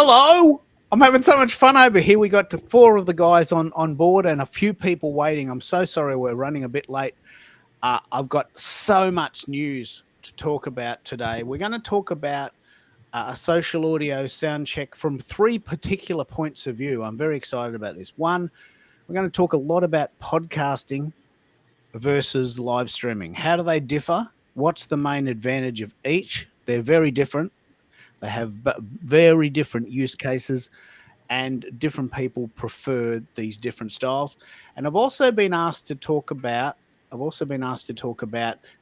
Hello. I'm having so much fun over here. We got to four of the guys on board and a few people waiting. I'm so sorry we're running a bit late. I've got so much news to talk about today. We're going to talk about a social audio sound check from three particular points of view. I'm very excited about this. One, we're going to talk a lot about podcasting versus live streaming. How do they differ? What's the main advantage of each? They're very different. They have very different use cases, and different people prefer these different styles. And I've also been asked to talk about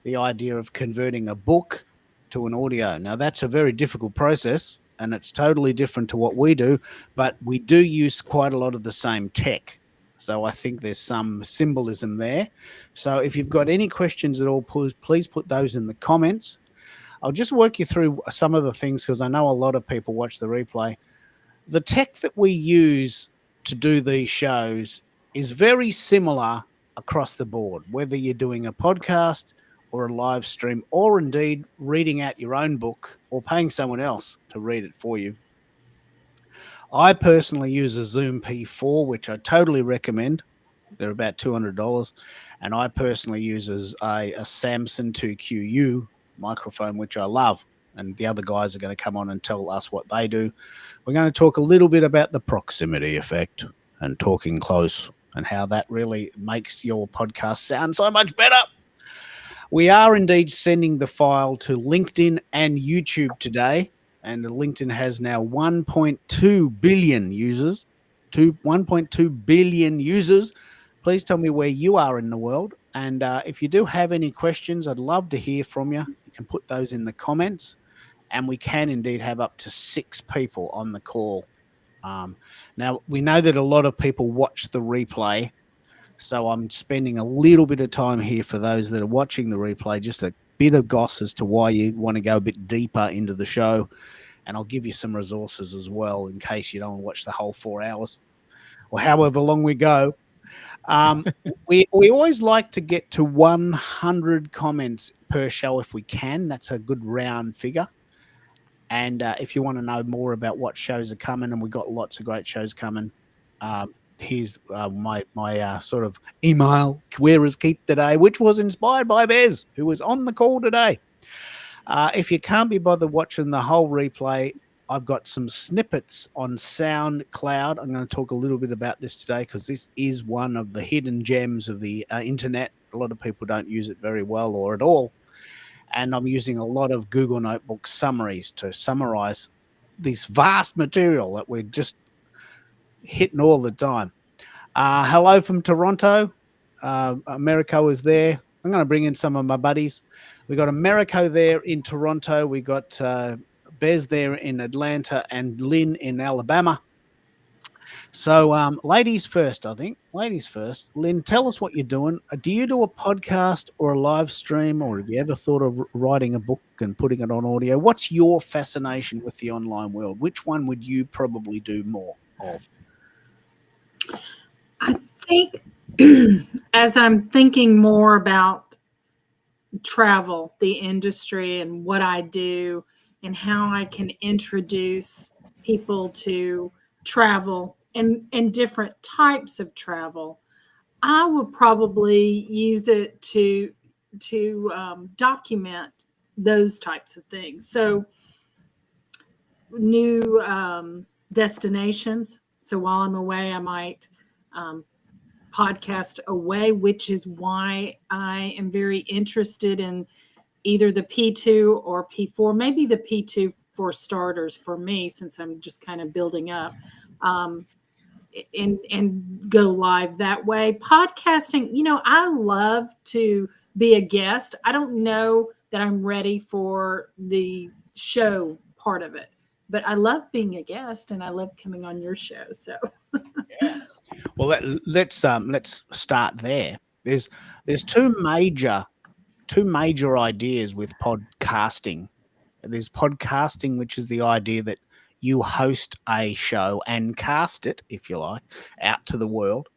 the idea of converting a book to an audio. Now that's a very difficult process and it's totally different to what we do, but we do use quite a lot of the same tech. So I think there's some symbolism there. So if you've got any questions at all, please put those in the comments. I'll just work you through some of the things because I know a lot of people watch the replay. The tech that we use to do these shows is very similar across the board, whether you're doing a podcast or a live stream, or indeed reading out your own book or paying someone else to read it for you. I personally use a Zoom P4, which I totally recommend. They're about $200. And I personally use a Samson 2QU microphone, which I love. And the other guys are going to come on and tell us what they do. We're going to talk a little bit about the proximity effect and talking close and how that really makes your podcast sound so much better. We are indeed sending the file to LinkedIn and YouTube today. And LinkedIn has now 1.2 billion users. 1.2 billion users. Please tell me where you are in the world. And if you do have any questions, I'd love to hear from you. You can put those in the comments. And we can indeed have up to 6 people on the call. Now, we know that a lot of people watch the replay. So I'm spending a little bit of time here for those that are watching the replay, just a bit of goss as to why you want to go a bit deeper into the show. And I'll give you some resources as well in case you don't want to watch the whole 4 hours or however long we go. We always like to get to 100 comments per show if we can. That's a good round figure. And if you want to know more about what shows are coming, and we've got lots of great shows coming, here's my sort of email, where is Keith today, which was inspired by Bez, who was on the call today. If you can't be bothered watching the whole replay, I've got some snippets on SoundCloud. I'm going to talk a little bit about this today because this is one of the hidden gems of the internet. A lot of people don't use it very well or at all. And I'm using a lot of Google Notebook summaries to summarize this vast material that we're just hitting all the time. Hello from Toronto. Americo is there. I'm going to bring in some of my buddies. We got Americo there in Toronto. We got Bez there in Atlanta and Lynn in Alabama. So ladies first, I think. Ladies first. Lynn, tell us what you're doing. Do you do a podcast or a live stream, or have you ever thought of writing a book and putting it on audio? What's your fascination with the online world? Which one would you probably do more of? I think as I'm thinking more about travel, the industry, and what I do and how I can introduce people to travel and different types of travel, I would probably use it to document those types of things. So new destinations. So while I'm away, I might podcast away, which is why I am very interested in either the P2 or P4, maybe the P2 for starters for me, since I'm just kind of building up, and go live that way. Podcasting, I love to be a guest. I don't know that I'm ready for the show part of it, but I love being a guest and I love coming on your show. So yeah. Well, let's start there. There's two major ideas with podcasting. There's podcasting, which is the idea that you host a show and cast it, if you like, out to the world.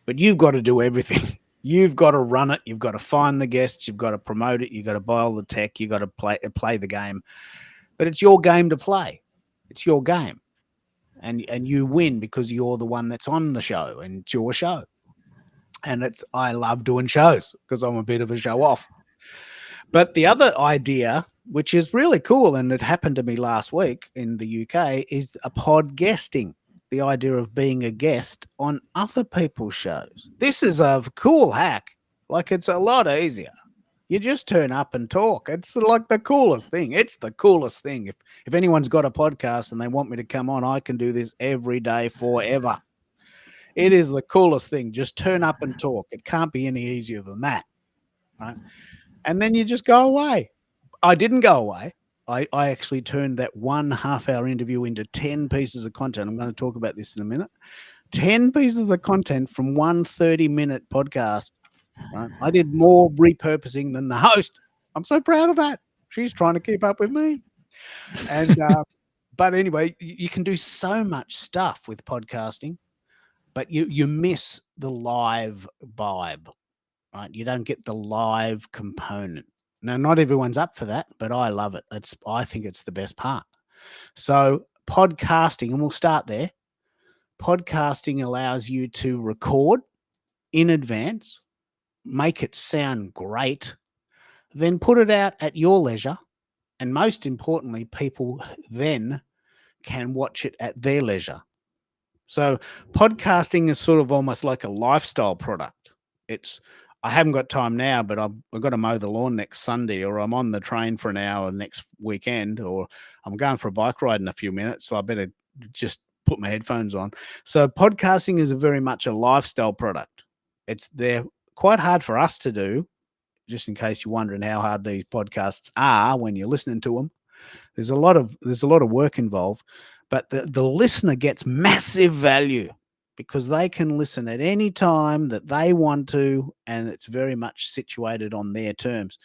But you've got to do everything. You've got to run it. You've got to find the guests. You've got to promote it. You've got to buy all the tech. You've got to play the game. But it's your game to play. It's your game. and you win because you're the one that's on the show and it's your show. And I love doing shows because I'm a bit of a show off. But the other idea, which is really cool, and it happened to me last week in the UK, is a pod guesting. The idea of being a guest on other people's shows. This is a cool hack. Like, it's a lot easier. You just turn up and talk. It's like the coolest thing. It's the coolest thing. If anyone's got a podcast and they want me to come on, I can do this every day forever. It is the coolest thing. Just turn up and talk. It can't be any easier than that, right? And then you just go away. I didn't go away. I actually turned that 1.5 hour interview into 10 pieces of content. I'm going to talk about this in a minute. 10 pieces of content from one 30-minute podcast. Right? I did more repurposing than the host. I'm so proud of that. She's trying to keep up with me. And but anyway, you can do so much stuff with podcasting, but you miss the live vibe, right? You don't get the live component. Now, not everyone's up for that, but I love it. I think it's the best part. So podcasting, and we'll start there. Podcasting allows you to record in advance, make it sound great, then put it out at your leisure. And most importantly, people then can watch it at their leisure. So podcasting is sort of almost like a lifestyle product. I haven't got time now, but I've got to mow the lawn next Sunday, or I'm on the train for an hour next weekend, or I'm going for a bike ride in a few minutes. So I better just put my headphones on. So podcasting is very much a lifestyle product. They're quite hard for us to do, just in case you're wondering how hard these podcasts are when you're listening to them. There's a lot of work involved, but the listener gets massive value because they can listen at any time that they want to, and it's very much situated on their terms.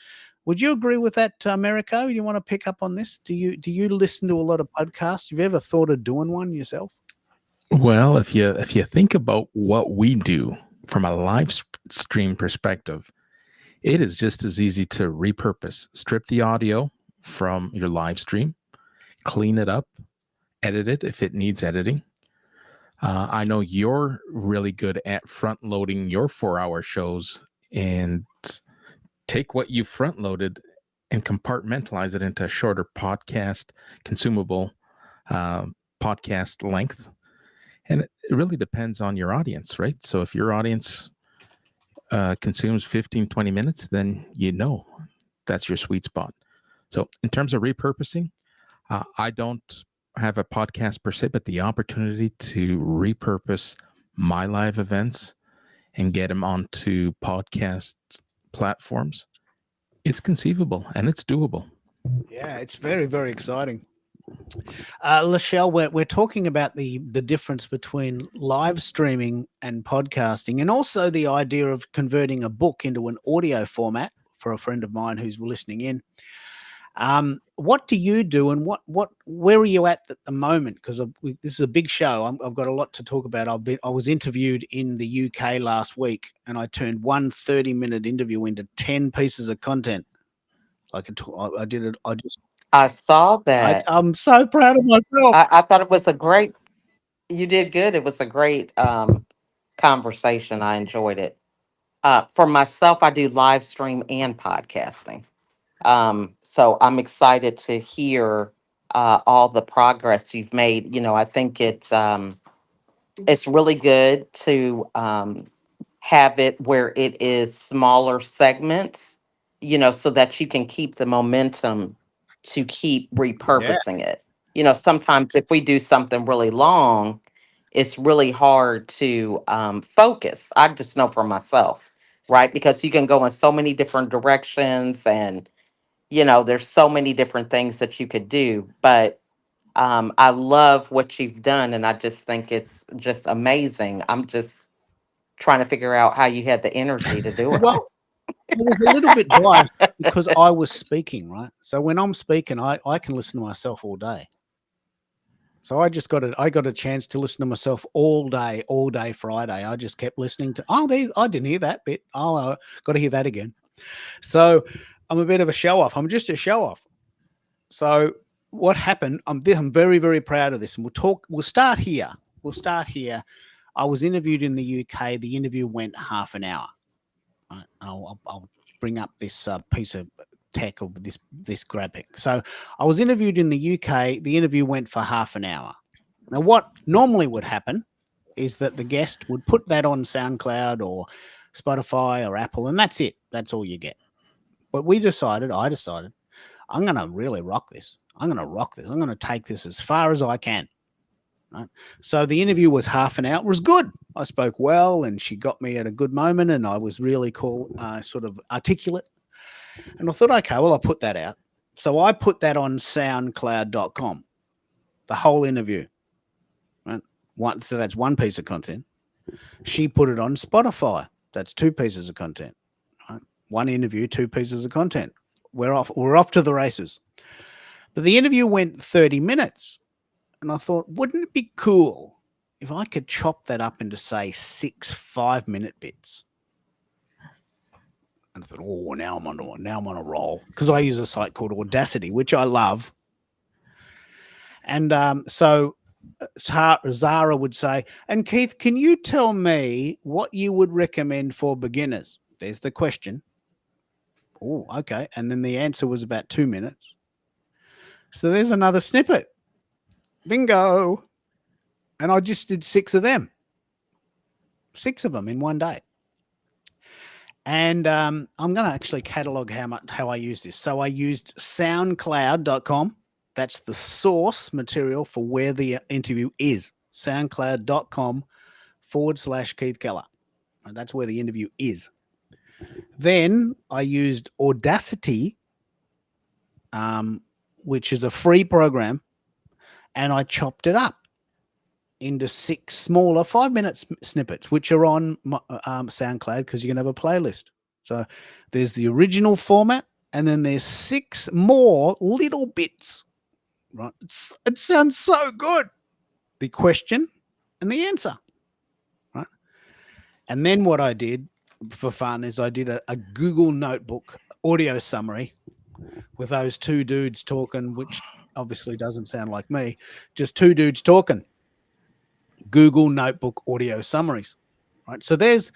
Would you agree with that, Merico? You want to pick up on this? Do you listen to a lot of podcasts? Have you ever thought of doing one yourself? Well, if you think about what we do from a live stream perspective, it is just as easy to repurpose, strip the audio from your live stream, clean it up, edit it if it needs editing. I know you're really good at front loading your 4-hour shows and take what you front loaded and compartmentalize it into a shorter podcast, consumable podcast length. And it really depends on your audience, right? So if your audience consumes 15, 20 minutes, then that's your sweet spot. So in terms of repurposing, I don't have a podcast per se, but the opportunity to repurpose my live events and get them onto podcast platforms, it's conceivable and it's doable. Yeah, it's very, very exciting. Lachelle, we're talking about the difference between live streaming and podcasting, and also the idea of converting a book into an audio format for a friend of mine who's listening in. What do you do, and where are you at the moment? Because this is a big show. I've got a lot to talk about. I was interviewed in the UK last week, and I turned one 30-minute interview into 10 pieces of content. I did it. I saw that. I'm so proud of myself. I thought it was a great. You did good. It was a great conversation. I enjoyed it. For myself, I do live stream and podcasting. So I'm excited to hear all the progress you've made. I think it's really good to have it where it is smaller segments, so that you can keep the momentum to keep Yeah. repurposing it. Sometimes if we do something really long, it's really hard to focus. I just know for myself, right? Because you can go in so many different directions, and there's so many different things that you could do. But I love what you've done, and I just think it's just amazing. I'm just trying to figure out how you had the energy to do it. Well, I was a little bit biased because I was speaking, right? So when I'm speaking, I can listen to myself all day. So I got a chance to listen to myself all day Friday. I just kept listening to, I didn't hear that bit. Got to hear that again. So I'm a bit of a show off. I'm just a show off. So what happened, I'm very, very proud of this. And we'll start here. I was interviewed in the UK. The interview went half an hour. Right? I'll bring up this piece of tech or this graphic. So I was interviewed in the UK. The interview went for half an hour. Now, what normally would happen is that the guest would put that on SoundCloud or Spotify or Apple, and that's it. That's all you get. But I decided, I'm going to really rock this. I'm going to take this as far as I can. Right? So the interview was half an hour. It was good. I spoke well, and she got me at a good moment, and I was really cool, sort of articulate. And I thought, okay, well, I'll put that out. So I put that on SoundCloud.com, the whole interview. Right? So that's one piece of content. She put it on Spotify. That's two pieces of content. Right? One interview, two pieces of content. We're off to the races. But the interview went 30 minutes. And I thought, wouldn't it be cool if I could chop that up into, say, 6 5-minute bits? And I thought, oh, now I'm on a roll, because I use a site called Audacity, which I love. And so Zara would say, and Keith, can you tell me what you would recommend for beginners? There's the question. Oh, okay. And then the answer was about 2 minutes. So there's another snippet. Bingo. And I just did 6 of them. 6 of them in one day. And I'm going to actually catalog how I use this. So I used soundcloud.com. That's the source material for where the interview is. soundcloud.com/Keith Keller. And that's where the interview is. Then I used Audacity, which is a free program, and I chopped it up into 6 smaller 5-minute snippets, which are on SoundCloud, because you can have a playlist. So there's the original format, and then there's 6 more little bits. Right? It sounds so good. The question and the answer. Right? And then what I did for fun is I did a Google Notebook audio summary with those 2 dudes talking, which obviously doesn't sound like me, just 2 dudes talking. Google Notebook audio summaries, right? So there's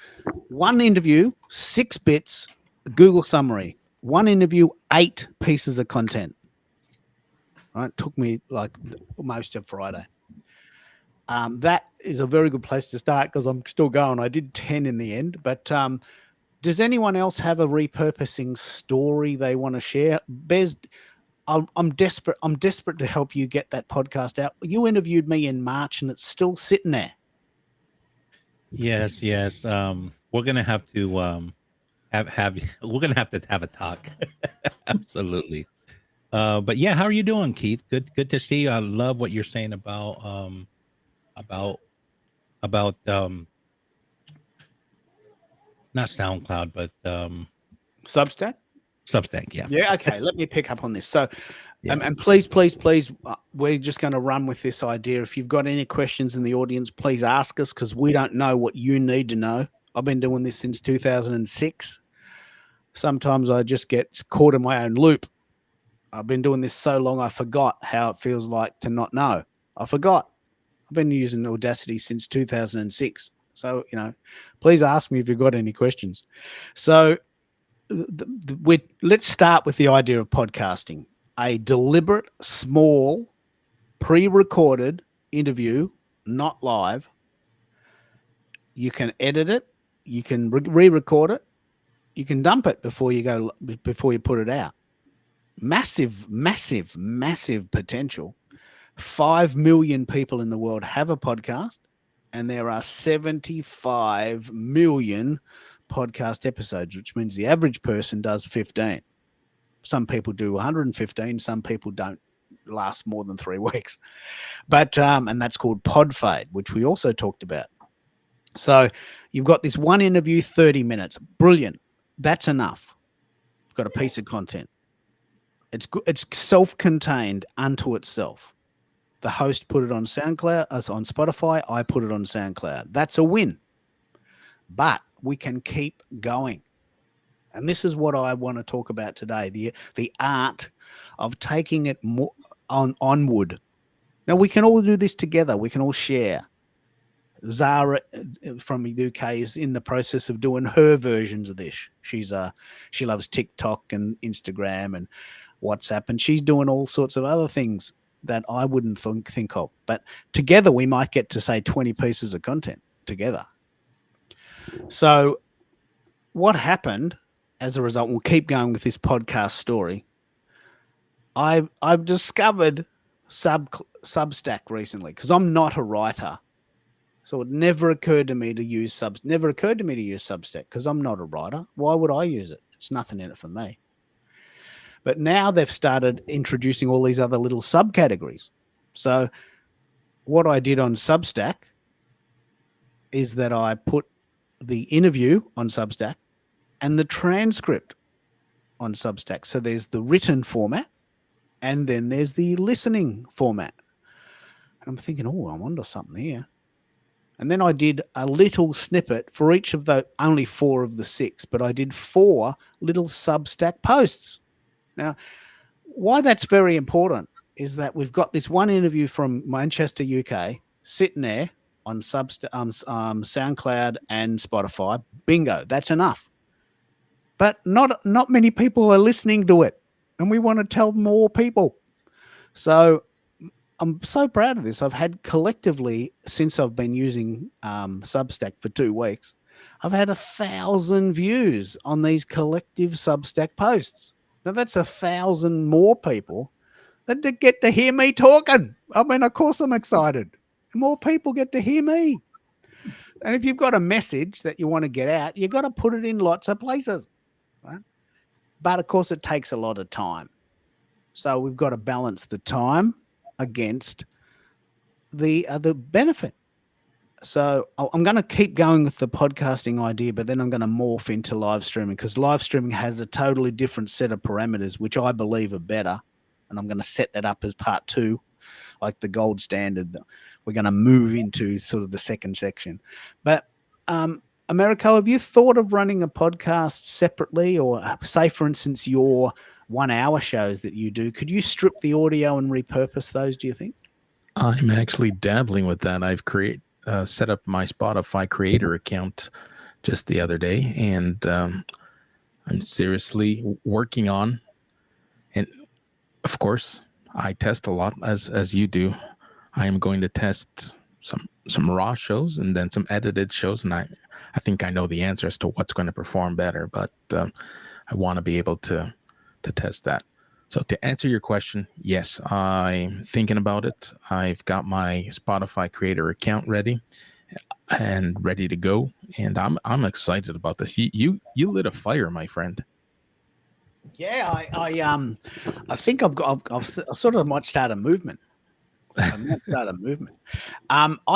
one interview, 6 bits, Google summary. One interview, 8 pieces of content. Right? It took me like most of Friday. That is a very good place to start, because I'm still going. I did 10 in the end, but does anyone else have a repurposing story they want to share? Bez, I'm desperate. I'm desperate to help you get that podcast out. You interviewed me in March, and it's still sitting there. Yes. We're gonna have to have we're gonna have to have a talk. Absolutely. But yeah, how are you doing, Keith? Good to see you. I love what you're saying about about not SoundCloud, but Substack? Substack. Yeah. Yeah, okay. Let me pick up on this. So, Yeah. and please, we're just going to run with this idea. If you've got any questions in the audience, please ask us, because we don't know what you need to know. I've been doing this since 2006. Sometimes I just get caught in my own loop. I've been doing this so long, I forgot how it feels like to not know. I forgot. I've been using Audacity since 2006. So, please ask me if you've got any questions. So, let's start with the idea of podcasting. A deliberate, small, pre-recorded interview, not live. You can edit it. You can re-record it. You can dump it before you put it out. Massive, massive, massive potential. 5 million people in the world have a podcast, and there are 75 million podcast episodes, which means the average person does 15. Some people do 115. Some people don't last more than 3 weeks. But and that's called pod fade, which we also talked about. So you've got this one interview, 30 minutes. Brilliant. That's enough. You've got a piece of content. It's self-contained unto itself. The host put it on SoundCloud, on Spotify. I put it on SoundCloud. That's a win. But we can keep going. And this is what I want to talk about today, the art of taking it more onward. Now we can all do this together. We can all share. Zara from the UK is in the process of doing her versions of this. She loves TikTok and Instagram and WhatsApp, and she's doing all sorts of other things that I wouldn't think of. But together we might get to say 20 pieces of content together. So what happened as a result, we'll keep going with this podcast story. I've discovered Substack recently because I'm not a writer. So it never occurred to me to use Substack because I'm not a writer. Why would I use it? It's nothing in it for me. But now they've started introducing all these other little subcategories. So what I did on Substack is that I put the interview on Substack and the transcript on Substack. So there's the written format and then there's the listening format. And I'm thinking, oh, I'm onto something here. And then I did a little snippet for each of the, only 4 of the 6, but I did 4 little Substack posts. Now, why that's very important is that we've got this one interview from Manchester, UK, sitting there on SoundCloud and Spotify. Bingo, that's enough. But not many people are listening to it, and we want to tell more people. So I'm so proud of this. I've had collectively, since I've been using Substack for 2 weeks, I've had 1,000 views on these collective Substack posts. Now that's 1,000 more people that get to hear me talking. I mean, of course I'm excited. More people get to hear me. And if you've got a message that you want to get out, you've got to put it in lots of places, right? But of course it takes a lot of time. So we've got to balance the time against the other benefit. So I'm going to keep going with the podcasting idea, but then I'm going to morph into live streaming because live streaming has a totally different set of parameters, which I believe are better. And I'm going to set that up as part 2, like the gold standard. We're going to move into sort of the second section. But Americo, have you thought of running a podcast separately, or say, for instance, your 1-hour shows that you do? Could you strip the audio and repurpose those, do you think? I'm actually dabbling with that. I've set up my Spotify creator account just the other day, and I'm seriously working on. And of course, I test a lot as you do. I am going to test some raw shows and then some edited shows, and I think I know the answer as to what's going to perform better. But I want to be able to test that. So to answer your question, yes, I'm thinking about it. I've got my Spotify creator account ready and ready to go, and I'm excited about this. You lit a fire, my friend. Yeah, I think I sort of might start a movement. I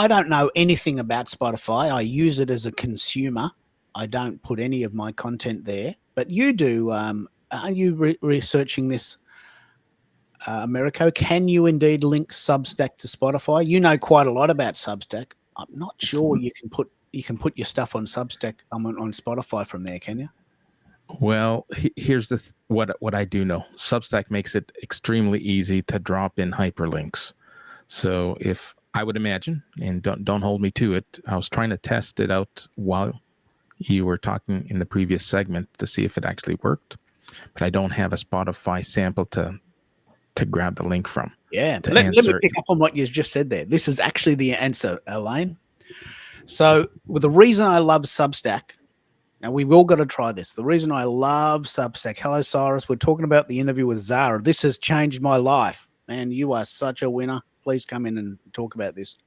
don't know anything about Spotify. I use it as a consumer. I don't put any of my content there, but you do. Are you researching this, Americo? Can you indeed link Substack to Spotify? You know quite a lot about Substack. I'm not sure you can put your stuff on Substack on Spotify from there, can you? Well, here's what I do know. Substack makes it extremely easy to drop in hyperlinks. So if I would imagine, and don't hold me to it, I was trying to test it out while you were talking in the previous segment to see if it actually worked, but I don't have a Spotify sample to grab the link from. Yeah, let me pick up on what you just said there. This is actually the answer, Elaine. So the reason I love Substack, now we've all got to try this. The reason I love Substack, hello Cyrus, we're talking about the interview with Zara. This has changed my life. Man, you are such a winner. Please come in and talk about this.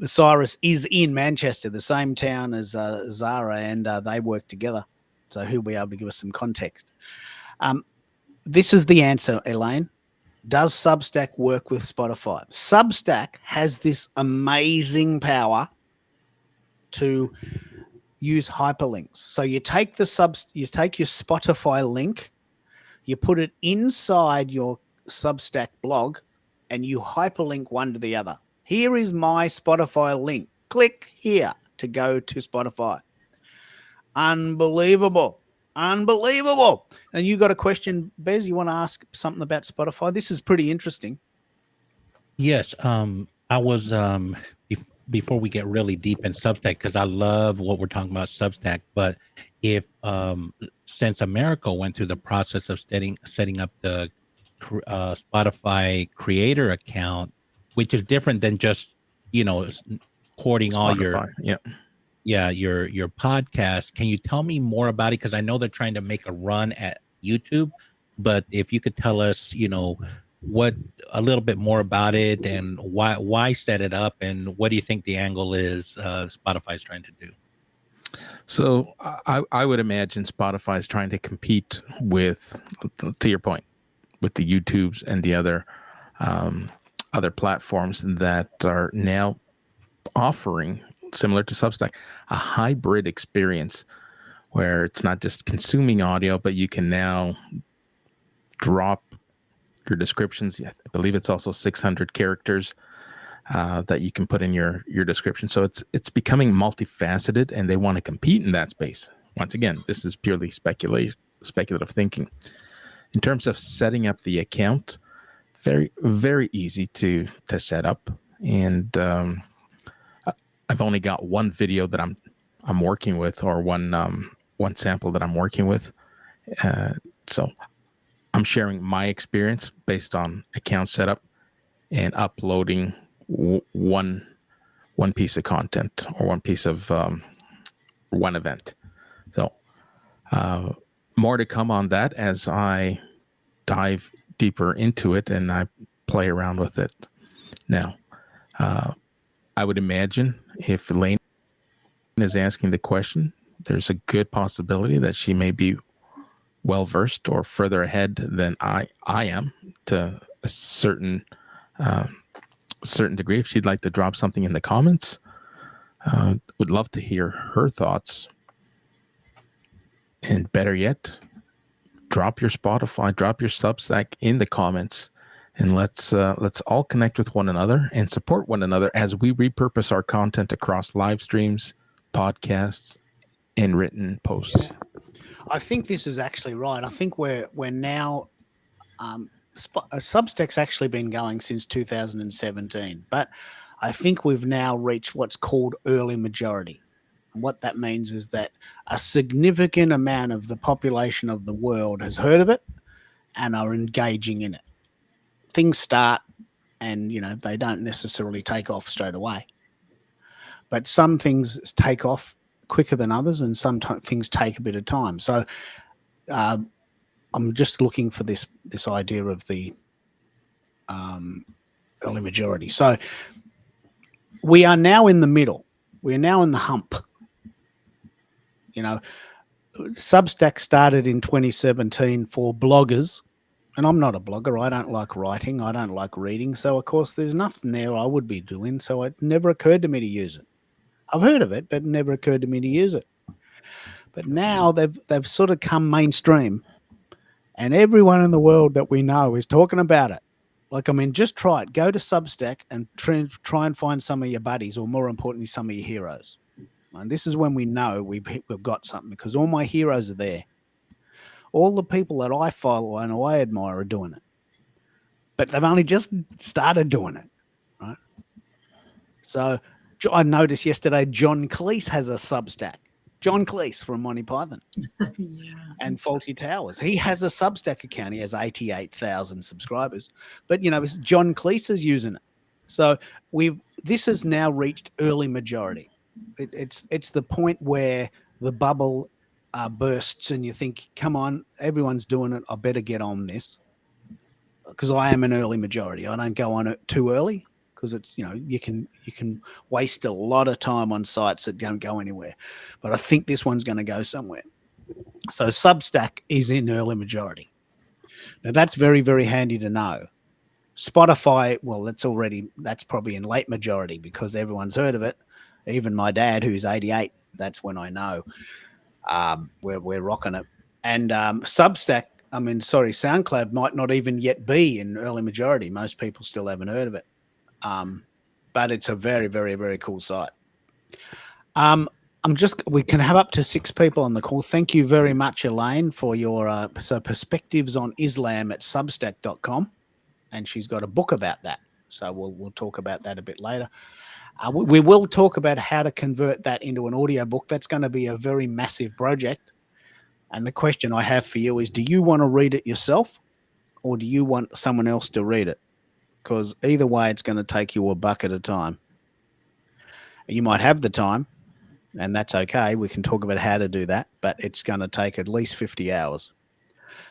Cyrus is in Manchester, the same town as Zara, and they work together. So he'll be able to give us some context. This is the answer, Elaine. Does Substack work with Spotify? Substack has this amazing power to use hyperlinks. So you take your Spotify link, you put it inside your Substack blog, and you hyperlink one to the other. Here is my Spotify link. Click here to go to Spotify. Unbelievable. Unbelievable. And you got a question, Bez? You want to ask something about Spotify? This is pretty interesting. Yes. I was before we get really deep in Substack, because I love what we're talking about Substack. But if since America went through the process of setting up the Spotify creator account, which is different than just recording all your Spotify. Yeah. your podcast. Can you tell me more about it? Because I know they're trying to make a run at YouTube, but if you could tell us, what a little bit more about it and why set it up, and what do you think the angle is Spotify's trying to do? So I would imagine Spotify is trying to compete with, to your point, with the YouTubes and the other platforms that are now offering, similar to Substack, a hybrid experience where it's not just consuming audio, but you can now drop your descriptions. I believe it's also 600 characters that you can put in your description. So it's becoming multifaceted, and they want to compete in that space. Once again, this is purely speculative thinking. In terms of setting up the account, very, very easy to set up. And I've only got one video that I'm working with, or one sample that I'm working with. So I'm sharing my experience based on account setup and uploading one piece of content, or one piece of one event. So more to come on that as I dive deeper into it and I play around with it. Now, I would imagine if Elaine is asking the question, there's a good possibility that she may be well versed or further ahead than I am, to a certain degree. If she'd like to drop something in the comments, would love to hear her thoughts. And better yet, drop your Spotify, drop your Substack in the comments, and let's all connect with one another and support one another as we repurpose our content across live streams, podcasts, and written posts. Yeah. I think this is actually right. I think we're now Substack's actually been going since 2017, but I think we've now reached what's called early majority. And what that means is that a significant amount of the population of the world has heard of it and are engaging in it. Things start and, they don't necessarily take off straight away. But some things take off quicker than others, and some things take a bit of time. So I'm just looking for this idea of the early majority. So we are now in the middle. We are now in the hump. Substack started in 2017 for bloggers, and I'm not a blogger. I don't like writing. I don't like reading. So, of course, there's nothing there I would be doing. So it never occurred to me to use it. I've heard of it, but it never occurred to me to use it. But now they've sort of come mainstream, and everyone in the world that we know is talking about it. Just try it. Go to Substack and try and find some of your buddies, or more importantly, some of your heroes. And this is when we know we've got something, because all my heroes are there. All the people that I follow and I admire are doing it. But they've only just started doing it, right? So I noticed yesterday John Cleese has a Substack. John Cleese from Monty Python. Yeah. And Faulty Towers. He has a Substack account. He has 88,000 subscribers. But, John Cleese is using it. So this has now reached early majority. It's the point where the bubble bursts and you think, come on, everyone's doing it. I better get on this, because I am an early majority. I don't go on it too early, because it's, you can waste a lot of time on sites that don't go anywhere. But I think this one's going to go somewhere. So Substack is in early majority. Now that's very, very handy to know. Spotify, well, that's probably in late majority, because everyone's heard of it. Even my dad, who's 88, that's when I know we're rocking it. And SoundCloud might not even yet be in early majority. Most people still haven't heard of it. But it's a very, very, very cool site. I'm we can have up to 6 people on the call. Thank you very much, Elaine, for your perspectives on Islam at substack.com. And she's got a book about that. So we'll talk about that a bit later. We will talk about how to convert that into an audio book. That's going to be a very massive project. And the question I have for you is, do you want to read it yourself or do you want someone else to read it? Because either way, it's going to take you a buck at a time. You might have the time, and that's okay. We can talk about how to do that, but it's going to take at least 50 hours.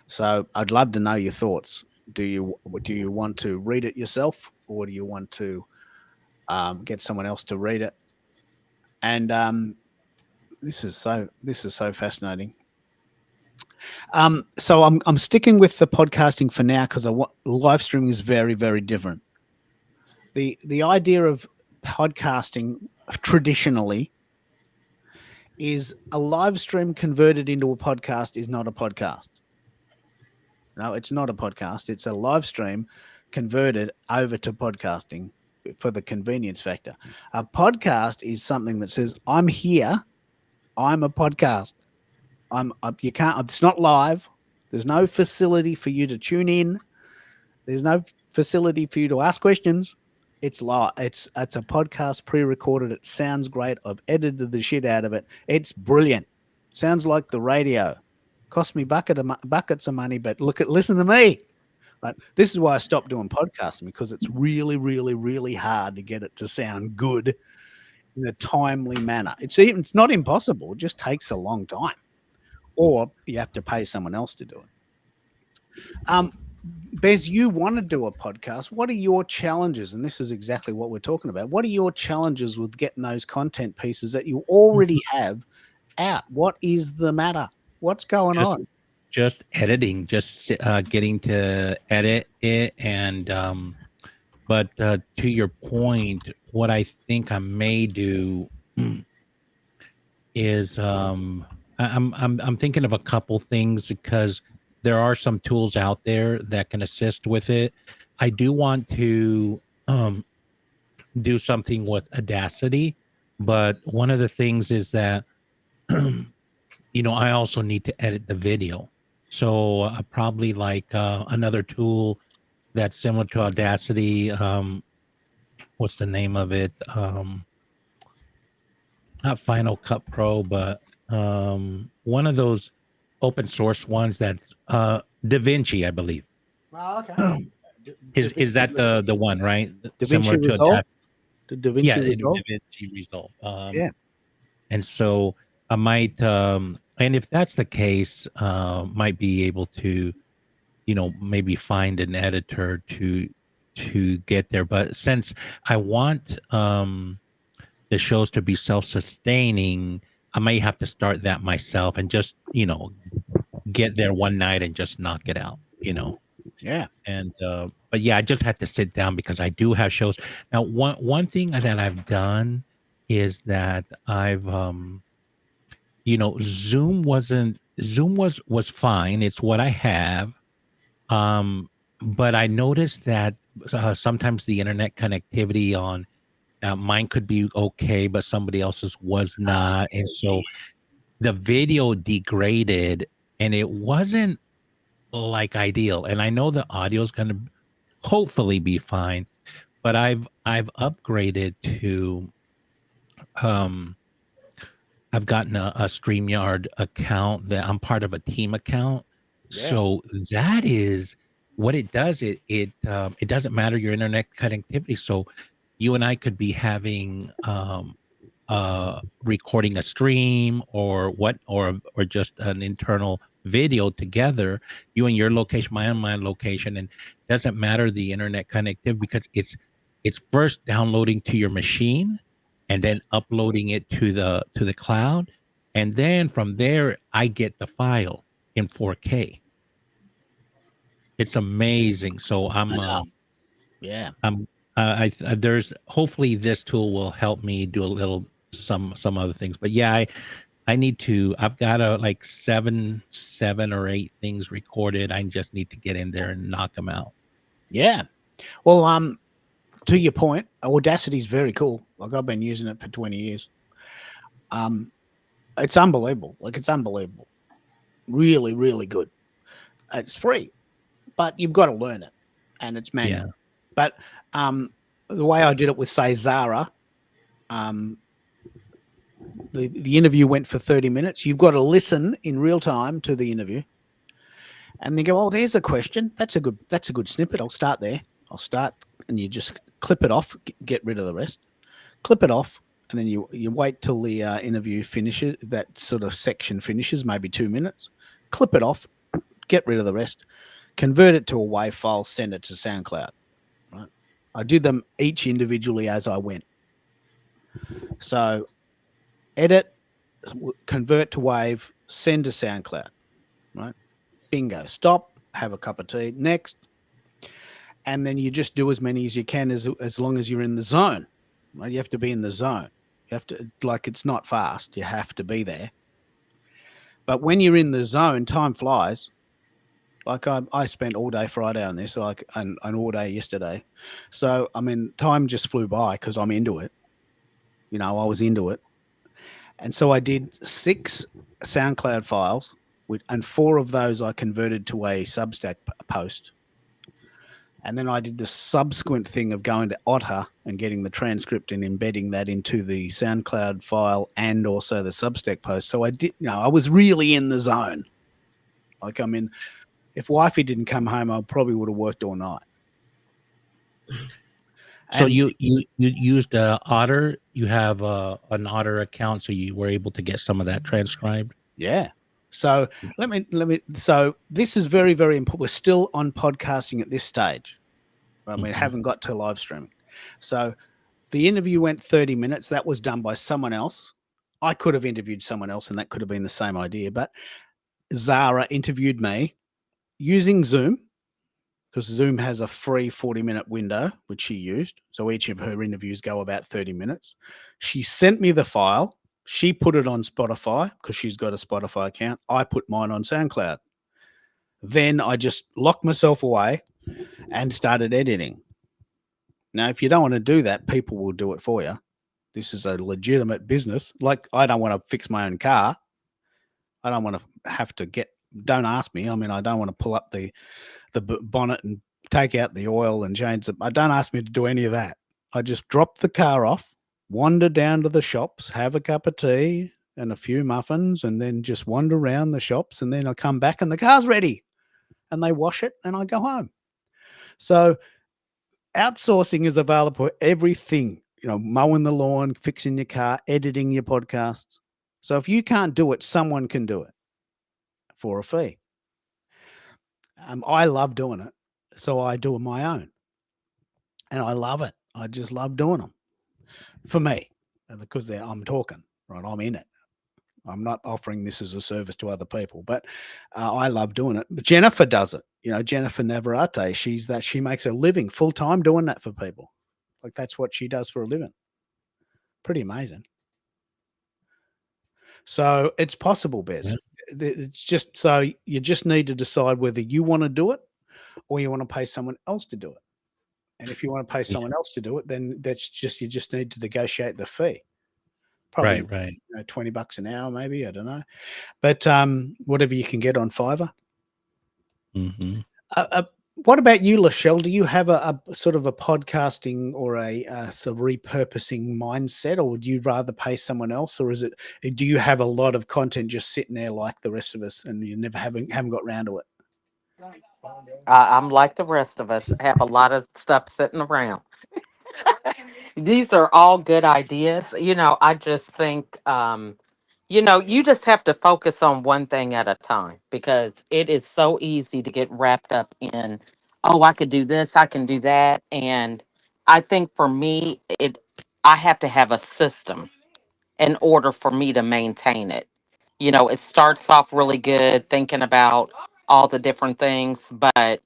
So I'd love to know your thoughts. Do you want to read it yourself or do you want to get someone else to read it? And this is so fascinating. So I'm sticking with the podcasting for now because live streaming is very, very different. The idea of podcasting traditionally is a live stream converted into a podcast is not a podcast. No, it's not a podcast. It's a live stream converted over to podcasting for the convenience factor. A podcast is something that says, I'm here. I'm a podcast. You can't, it's not live. There's no facility for you to tune in. There's no facility for you to ask questions. It's live. It's a podcast pre-recorded. It sounds great. I've edited the shit out of it. It's brilliant. Sounds like the radio. Cost me buckets of money, but listen to me. Right? This is why I stopped doing podcasting, because it's really, really, really hard to get it to sound good in a timely manner. It's not impossible. It just takes a long time, or you have to pay someone else to do it. Bez, you want to do a podcast. What are your challenges? And this is exactly what we're talking about. What are your challenges with getting those content pieces that you already have out? What is the matter? What's going on? Just editing, just getting to edit it. And but to your point, what I think I may do is I'm thinking of a couple things, because there are some tools out there that can assist with it. I do want to do something with Audacity, but one of the things is that I also need to edit the video. So probably like another tool that's similar to Audacity. What's the name of it? Not Final Cut Pro, but one of those open source ones that DaVinci, I believe. Oh, okay. Is that the one, right? DaVinci Resolve? The DaVinci Resolve? DaVinci Resolve. Yeah. And so I might, and if that's the case, might be able to, maybe find an editor to get there. But since I want the shows to be self-sustaining, I may have to start that myself and just, get there one night and just knock it out, Yeah. And but yeah, I just had to sit down because I do have shows. Now, one thing that I've done is that I've Zoom was fine. It's what I have. But I noticed that sometimes the internet connectivity on mine could be okay, but somebody else's was not. And so the video degraded and it wasn't like ideal. And I know the audio is going to hopefully be fine, but I've upgraded to I've gotten a StreamYard account that I'm part of a team account. Yeah. So that is what it does. It doesn't matter your internet connectivity. So you and I could be having recording a stream or just an internal video together, you and your location, my location, and doesn't matter the internet connectivity, because it's first downloading to your machine and then uploading it to the cloud, and then from there I get the file in 4K. It's amazing. So Yeah. There's hopefully this tool will help me do a little some other things. But yeah, I've got like seven or eight things recorded. I just need to get in there and knock them out. Yeah. Well, to your point, Audacity is very cool. Like, I've been using it for 20 years. It's unbelievable. Like it's unbelievable. Really, really good. It's free, but you've got to learn it, and it's Yeah. manual. But um, the way I did it with say Zara, um, the interview went for 30 minutes. You've got to listen in real time to the interview, and then go, oh, there's a question. That's a good snippet. I'll start there. I'll start, and you just clip it off, get rid of the rest. Clip it off, and then you wait till the interview finishes. That sort of section finishes, maybe 2 minutes. Clip it off, get rid of the rest. Convert it to a WAV file, send it to SoundCloud. Right. I did them each individually as I went. So edit, convert to WAV, send to SoundCloud. Right. Bingo. Stop. Have a cup of tea. Next. And then you just do as many as you can as long as you're in the zone. Right? You have to be in the zone. You have to, like, it's not fast. You have to be there. But when you're in the zone, time flies. Like I spent all day Friday on this, like and all day yesterday. So I mean, time just flew by because I'm into it. I was into it, and so I did 6 SoundCloud files, and 4 of those I converted to a Substack post. And then I did the subsequent thing of going to Otter and getting the transcript and embedding that into the SoundCloud file and also the Substack post. So I did, I was really in the zone. Like, I mean, if wifey didn't come home, I probably would have worked all night. So And you used Otter. You have an Otter account, so you were able to get some of that transcribed. yeah. So let me. So this is very, very important. We're still on podcasting at this stage. I mean, haven't got to live streaming. So the interview went 30 minutes. That was done by someone else. I could have interviewed someone else, and that could have been the same idea. But Zara interviewed me using Zoom, because Zoom has a free 40-minute window, which she used. So each of her interviews go about 30 minutes. She sent me the file. She put it on Spotify because she's got a Spotify account. I put mine on SoundCloud. Then I just locked myself away and started editing. Now, if you don't want to do that, people will do it for you. This is a legitimate business. Like, I don't want to fix my own car. I don't want to have to don't ask me. I mean, I don't want to pull up the bonnet and take out the oil and change it. Don't ask me to do any of that. I just drop the car off, wander down to the shops, have a cup of tea and a few muffins, and then just wander around the shops. And then I come back and the car's ready, and they wash it, and I go home. So outsourcing is available for everything. Mowing the lawn, fixing your car, editing your podcasts. So if you can't do it, someone can do it for a fee. I love doing it, so I do my own, and I love it. I just love doing them for me, because I'm talking, right? I'm in it. I'm not offering this as a service to other people, but I love doing it. But Jennifer does it. Jennifer Navarrete. She makes a living full time doing that for people. Like, that's what she does for a living. Pretty amazing. So it's possible, Bez. Yeah. It's just, so you just need to decide whether you want to do it or you want to pay someone else to do it. And if you want to pay someone else to do it, then you just need to negotiate the fee. Probably Right. $20 an hour, maybe. I don't know. But whatever you can get on Fiverr. Mm-hmm. What about you, Lachelle? Do you have a sort of a podcasting or a sort of repurposing mindset, or would you rather pay someone else, or do you have a lot of content just sitting there like the rest of us, and you haven't got round to it? I'm like the rest of us, have a lot of stuff sitting around. These are all good ideas. I just think, you just have to focus on one thing at a time, because it is so easy to get wrapped up in, oh, I could do this, I can do that. And I think for me, I have to have a system in order for me to maintain it. It starts off really good thinking about all the different things, but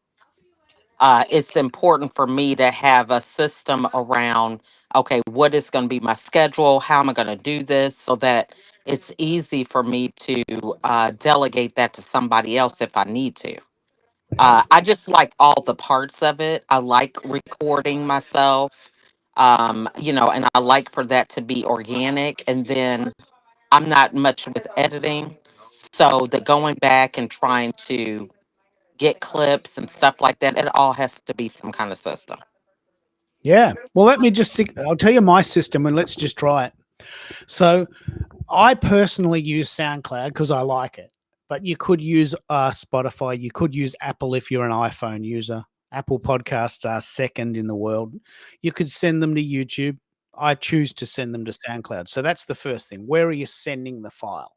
it's important for me to have a system around, okay, what is going to be my schedule? How am I going to do this so that it's easy for me to delegate that to somebody else if I need to? I just like all the parts of it. I like recording myself, and I like for that to be organic. And then I'm not much with editing. So the going back and trying to get clips and stuff like that, it all has to be some kind of system. Yeah. Well, let me just think. I'll tell you my system and let's just try it. So I personally use SoundCloud because I like it, but you could use Spotify. You could use Apple if you're an iPhone user. Apple podcasts are second in the world. You could send them to YouTube. I choose to send them to SoundCloud. So that's the first thing. Where are you sending the file?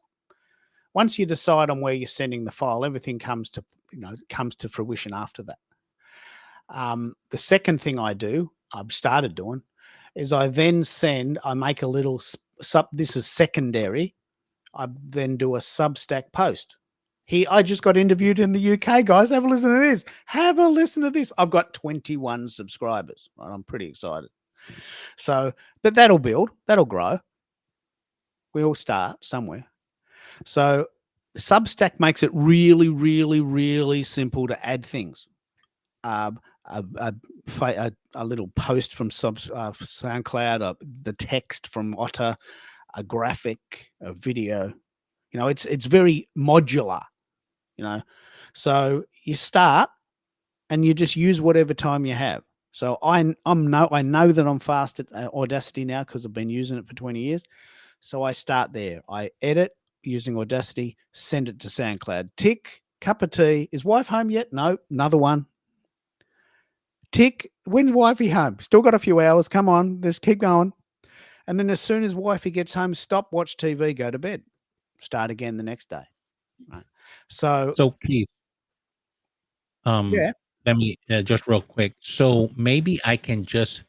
Once you decide on where you're sending the file, everything comes to comes to fruition after that. The second thing I do, I've started doing, is I make a little this is secondary. I then do a Substack post. I just got interviewed in the UK, guys. Have a listen to this. Have a listen to this. I've got 21 subscribers. Right? I'm pretty excited. So, but that'll build, that'll grow. We all start somewhere. So, Substack makes it really, really, really simple to add things. A little post from SoundCloud, the text from Otter, a graphic, a video. It's very modular. So you start and you just use whatever time you have. So I know that I'm fast at Audacity now because I've been using it for 20 years. So I start there. I edit using Audacity, send it to SoundCloud. Tick, cup of tea. Is wife home yet? No, another one. Tick, when's wifey home? Still got a few hours. Come on, just keep going. And then as soon as wifey gets home, stop, watch TV, go to bed. Start again the next day. Right. So Keith, yeah. let me just real quick. So maybe I can just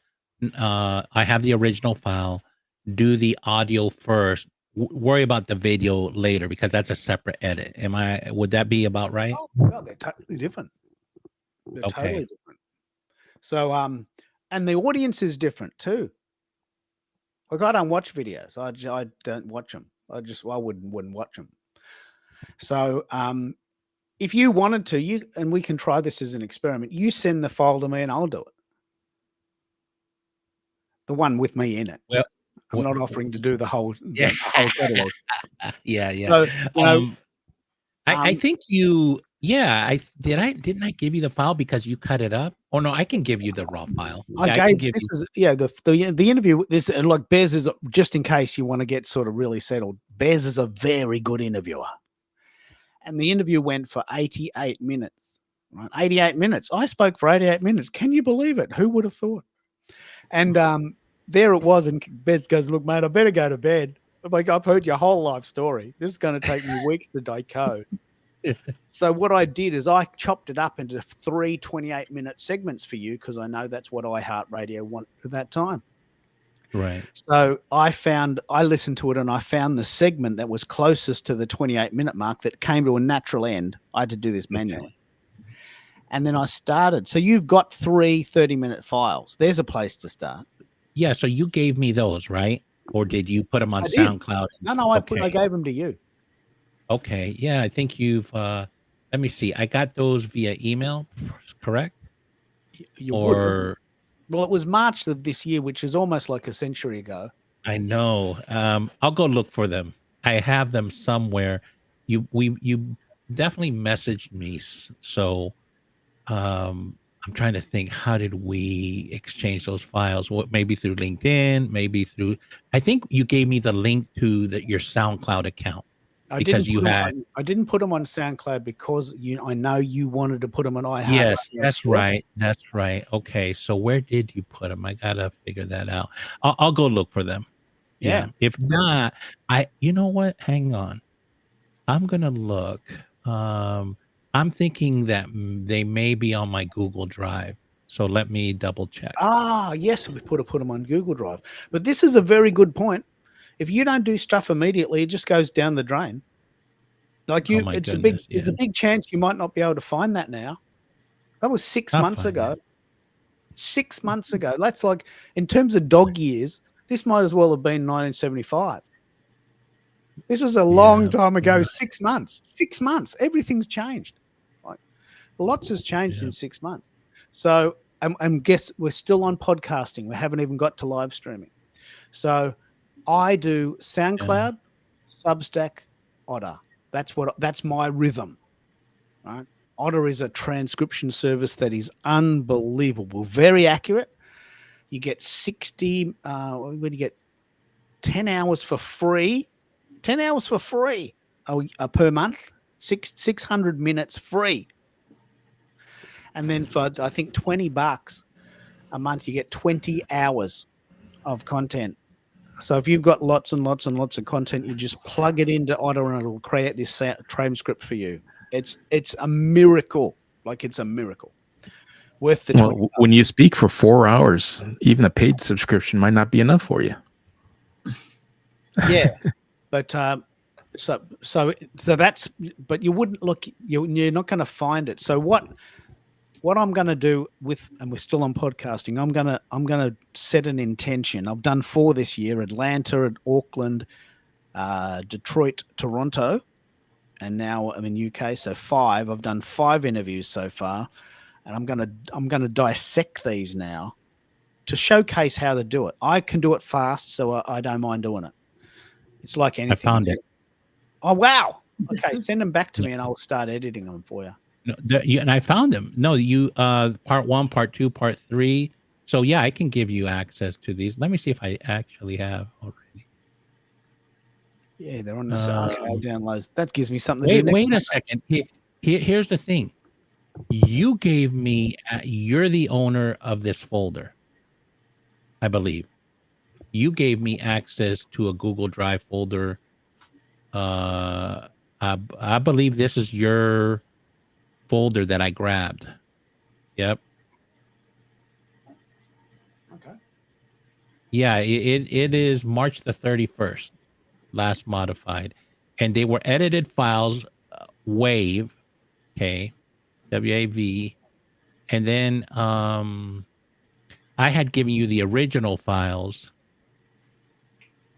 I have the original file, do the audio first, worry about the video later because that's a separate edit. Would that be about right? Oh, no, they're totally different. They're totally Okay. different. So and the audience is different too. Like I don't watch videos. I don't watch them. I wouldn't watch them. So if you wanted to, and we can try this as an experiment. You send the file to me and I'll do it. The one with me in it. Well, I'm not offering to do the whole yeah. catalog. Yeah. So I think you didn't I give you the file because you cut it up? Oh no, I can give you the raw file. I can gave give this you. is the interview. This like Bez is, just in case you want to get sort of really settled. Bez is a very good interviewer, and the interview went for 88 minutes. Right, 88 minutes. I spoke for 88 minutes. Can you believe it? Who would have thought? And there it was. And Bez goes, "Look, mate, I better go to bed. I'm like, I've heard your whole life story. This is going to take me weeks to decode." So what I did is I chopped it up into 3 28-minute segments for you because I know that's what iHeartRadio wanted at that time. Right. So I listened to it and I found the segment that was closest to the 28-minute mark that came to a natural end. I had to do this manually. Okay. And then I started. So you've got 3 30-minute files. There's a place to start. Yeah. So you gave me those, right? Or did you put them on I did. SoundCloud? No, I gave them to you. Okay. Yeah, I think you've let me see. I got those via email, correct? You would have. Well, it was March of this year, which is almost like a century ago. I know. I'll go look for them. I have them somewhere. You definitely messaged me. So I'm trying to think, how did we exchange those files? What, maybe through LinkedIn, maybe through, I think you gave me the link to your SoundCloud account. I didn't put them on SoundCloud because I know you wanted to put them on iHeart. Yes, that's right. That's right. Okay, so where did you put them? I gotta figure that out. I'll go look for them. Yeah. If not, you know what? Hang on. I'm gonna look. I'm thinking that they may be on my Google Drive. So let me double check. Ah, yes, we put them on Google Drive. But this is a very good point. If you don't do stuff immediately, it just goes down the drain. Like there's a big chance you might not be able to find that now. That was 6 months ago. 6 months ago. That's like, in terms of dog years, this might as well have been 1975. This was a long time ago. 6 months. 6 months. Everything's changed. Like, lots has changed in 6 months. So, and guess we're still on podcasting. We haven't even got to live streaming. So I do SoundCloud, Substack, Otter. That's my rhythm, right? Otter is a transcription service that is unbelievable, very accurate. You get 60, when you get 10 hours for free, 10 hours for free per month, 600 minutes free. And then for, I think, $20 a month, you get 20 hours of content. So if you've got lots and lots and lots of content, you just plug it into Otter and it'll create this transcript for you. It's a miracle. Like, it's a miracle. Worth the 20 Well, when you speak for 4 hours, even a paid subscription might not be enough for you. Yeah. But so that's, but you wouldn't look, you're not going to find it. So what I'm going to do with, and we're still on podcasting, I'm going to set an intention. I've done 4 this year: Atlanta, Auckland, Detroit, Toronto, and now I'm in UK. So 5. I've done 5 interviews so far, and I'm going to dissect these now to showcase how to do it. I can do it fast, so I don't mind doing it. It's like anything. I found it. Oh, wow. Okay, send them back to me and I'll start editing them for you. No, and I found them. No, you part 1, part 2, part 3. So yeah, I can give you access to these. Let me see if I actually have already. Yeah, they're on the okay, I'll download. That gives me something to do next Wait a Monday. second. Here's the thing. You gave me. You're the owner of this folder, I believe. You gave me access to a Google Drive folder. I believe this is your folder that I grabbed. Yep. Okay. Yeah, it is March the 31st, last modified, and they were edited files, WAV, okay, WAV, and then I had given you the original files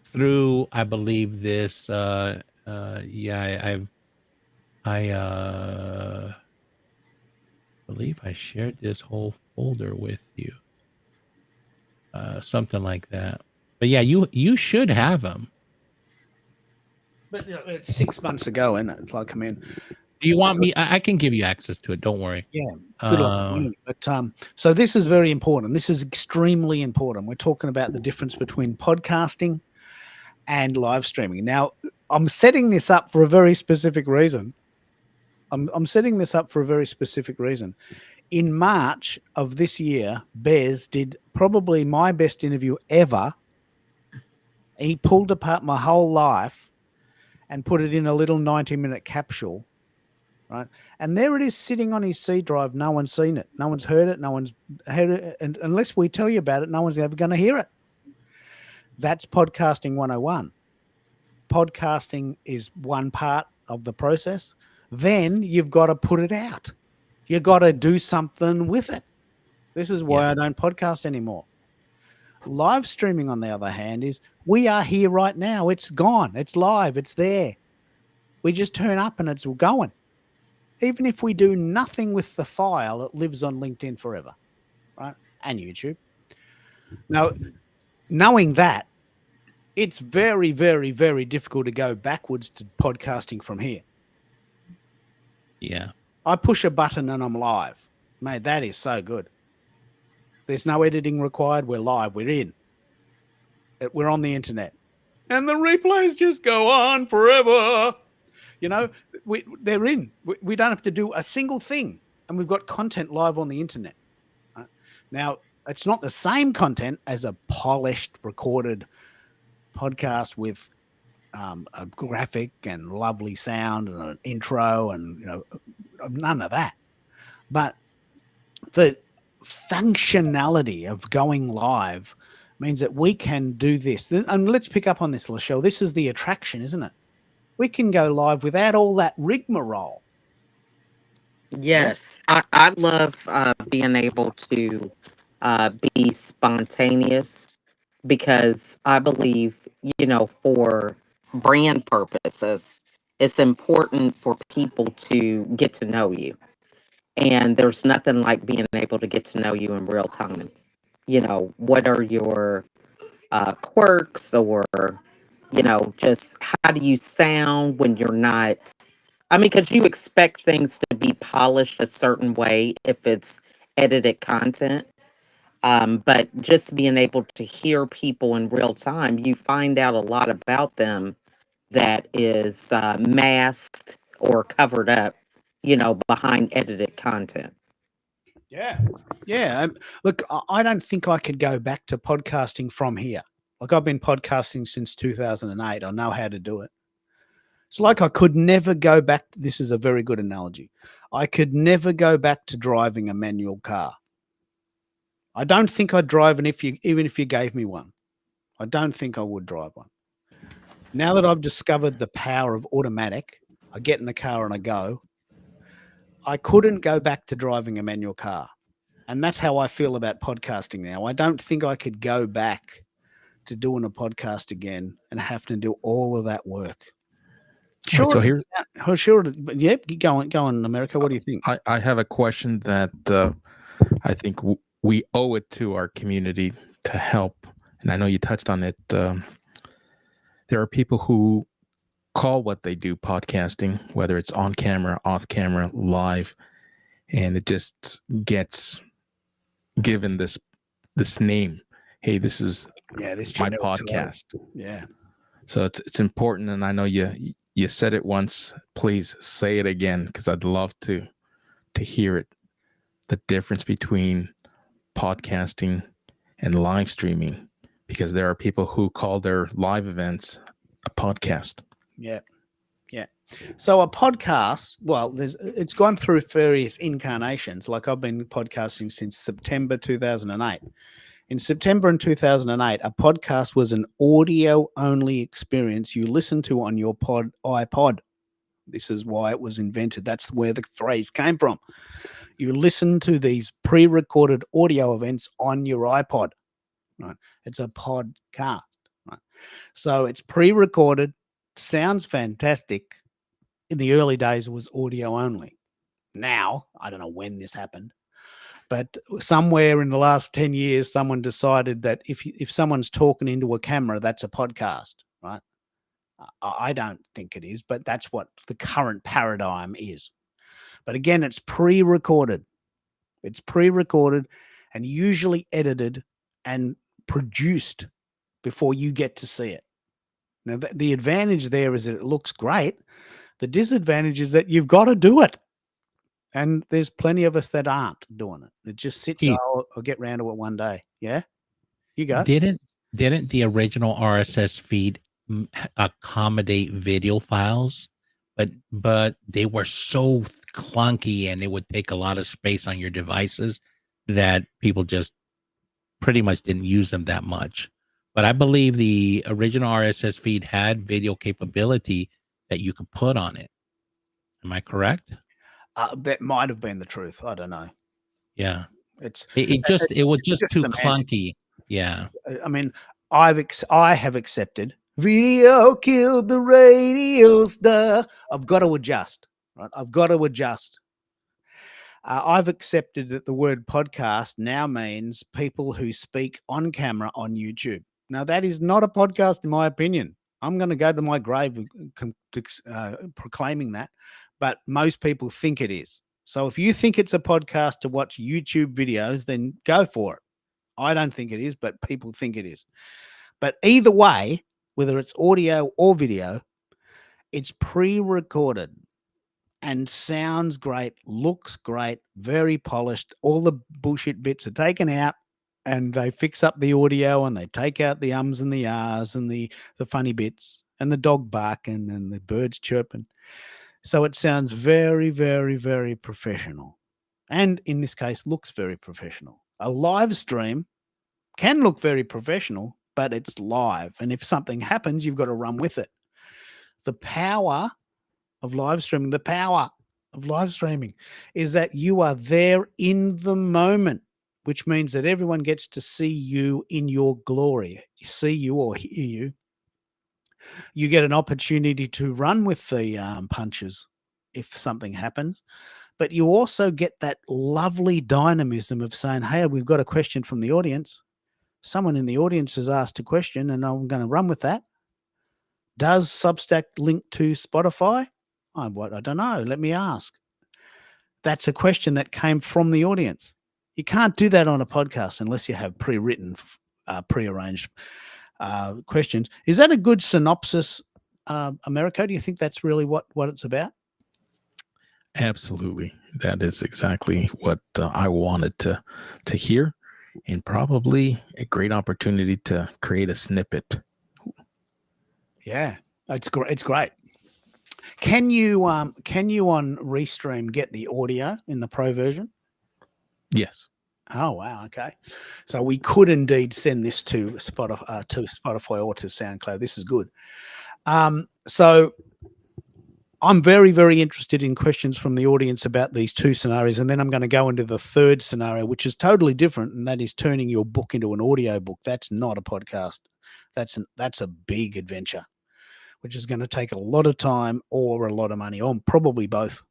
through, I believe this. Yeah, I believe I shared this whole folder with you, something like that. But yeah, you should have them. But it's 6 months ago, isn't it? It's like, I mean, Do you want me? I can give you access to it. Don't worry. yeah, good luck finding it. But so this is very important. This is extremely important. We're talking about the difference between podcasting and live streaming. Now, I'm setting this up for a very specific reason. I'm setting this up for a very specific reason. In March of this year, Bez did probably my best interview ever. He pulled apart my whole life and put it in a little 90-minute capsule, right? And there it is sitting on his C drive. No one's seen it. No one's heard it. No one's heard it. And unless we tell you about it, no one's ever going to hear it. That's podcasting 101. Podcasting is one part of the process. Then you've got to put it out. You've got to do something with it. This is why I don't podcast anymore. Live streaming, on the other hand, is we are here right now. It's gone. It's live. It's there. We just turn up and it's going. Even if we do nothing with the file, it lives on LinkedIn forever, right? And YouTube. Now, knowing that, it's very, very, very difficult to go backwards to podcasting from here. Yeah. I push a button and I'm live. Mate, that is so good. There's no editing required. We're live. We're in. We're on the internet. And the replays just go on forever. You know, they're in. We don't have to do a single thing. And we've got content live on the internet. Right? Now, it's not the same content as a polished, recorded podcast with a graphic and lovely sound and an intro and, none of that. But the functionality of going live means that we can do this. And let's pick up on this, Lachelle. This is the attraction, isn't it? We can go live without all that rigmarole. Yes, I love being able to be spontaneous because I believe, for brand purposes, it's important for people to get to know you. And there's nothing like being able to get to know you in real time. What are your quirks or just how do you sound when you're not, I mean, because you expect things to be polished a certain way if it's edited content. But just being able to hear people in real time, you find out a lot about them that is masked or covered up, behind edited content. Yeah. Yeah. Look, I don't think I could go back to podcasting from here. Like I've been podcasting since 2008. I know how to do it. It's like I could never go back. This is a very good analogy. I could never go back to driving a manual car. I don't think I'd drive, and even if you gave me one, I don't think I would drive one. Now that I've discovered the power of automatic, I get in the car and I go. I couldn't go back to driving a manual car. And that's how I feel about podcasting now. I don't think I could go back to doing a podcast again and have to do all of that work. All right, Sure, so here sure, but yep, go on, America. What do you think? I have a question that I think we owe it to our community to help. And I know you touched on it. There are people who call what they do podcasting, whether it's on camera, off camera, live, and it just gets given this name. Hey, this is This my generic title. podcast. Yeah. So it's important, and I know you said it once. Please say it again, because I'd love to hear it. The difference between podcasting and live streaming, because there are people who call their live events a podcast. Yeah. Yeah. So a podcast, well, it's gone through various incarnations. Like I've been podcasting since September 2008. In September in 2008, a podcast was an audio-only experience you listen to on your iPod. This is why it was invented. That's where the phrase came from. You listen to these pre-recorded audio events on your iPod. Right? It's a podcast. Right? So it's pre-recorded, sounds fantastic. In the early days, it was audio only. Now, I don't know when this happened, but somewhere in the last 10 years, someone decided that if someone's talking into a camera, that's a podcast, right? I don't think it is, but that's what the current paradigm is. But again, it's pre-recorded. It's pre-recorded and usually edited and produced before you get to see it. Now, the advantage there is that it looks great. The disadvantage is that you've got to do it. And there's plenty of us that aren't doing it. It just sits, Keith. I'll get round to it one day. Yeah? You go. Didn't the original RSS feed accommodate video files? But they were so clunky and it would take a lot of space on your devices that people just pretty much didn't use them that much. But I believe the original RSS feed had video capability that you could put on it. Am I correct? That might have been the truth. I don't know. Yeah. It's It was just too semantic. clunky. Yeah. I mean, I have accepted video killed the radio star. I've got to adjust, right? I've got to adjust. I've accepted that the word podcast now means people who speak on camera on YouTube. Now, that is not a podcast, in my opinion. I'm going to go to my grave proclaiming that, but most people think it is. So if you think it's a podcast to watch YouTube videos, then go for it. I don't think it is, but people think it is. But either way, whether it's audio or video, it's pre-recorded and sounds great, looks great, very polished. All the bullshit bits are taken out and they fix up the audio and they take out the ums and the ahs and the funny bits and the dog barking and the birds chirping. So it sounds very, very, very professional. And in this case, looks very professional. A live stream can look very professional, but it's live. And if something happens, you've got to run with it. The power of live streaming, is that you are there in the moment, which means that everyone gets to see you in your glory, see you or hear you. You get an opportunity to run with the punches if something happens, but you also get that lovely dynamism of saying, hey, we've got a question from the audience. Someone in the audience has asked a question and I'm going to run with that. Does Substack link to Spotify? I don't know. Let me ask. That's a question that came from the audience. You can't do that on a podcast unless you have pre-written, pre-arranged questions. Is that a good synopsis, Americo? Do you think that's really what it's about? Absolutely. That is exactly what I wanted to hear, and probably a great opportunity to create a snippet. Yeah, it's great. It's great. Can you on Restream get the audio in the pro version? Yes. Oh wow, okay. So we could indeed send this to Spotify or to SoundCloud. This is good. So I'm very, very interested in questions from the audience about these two scenarios, and then I'm going to go into the third scenario, which is totally different, and that is turning your book into an audio book. That's not a podcast. That's a big adventure, which is going to take a lot of time or a lot of money, or probably both.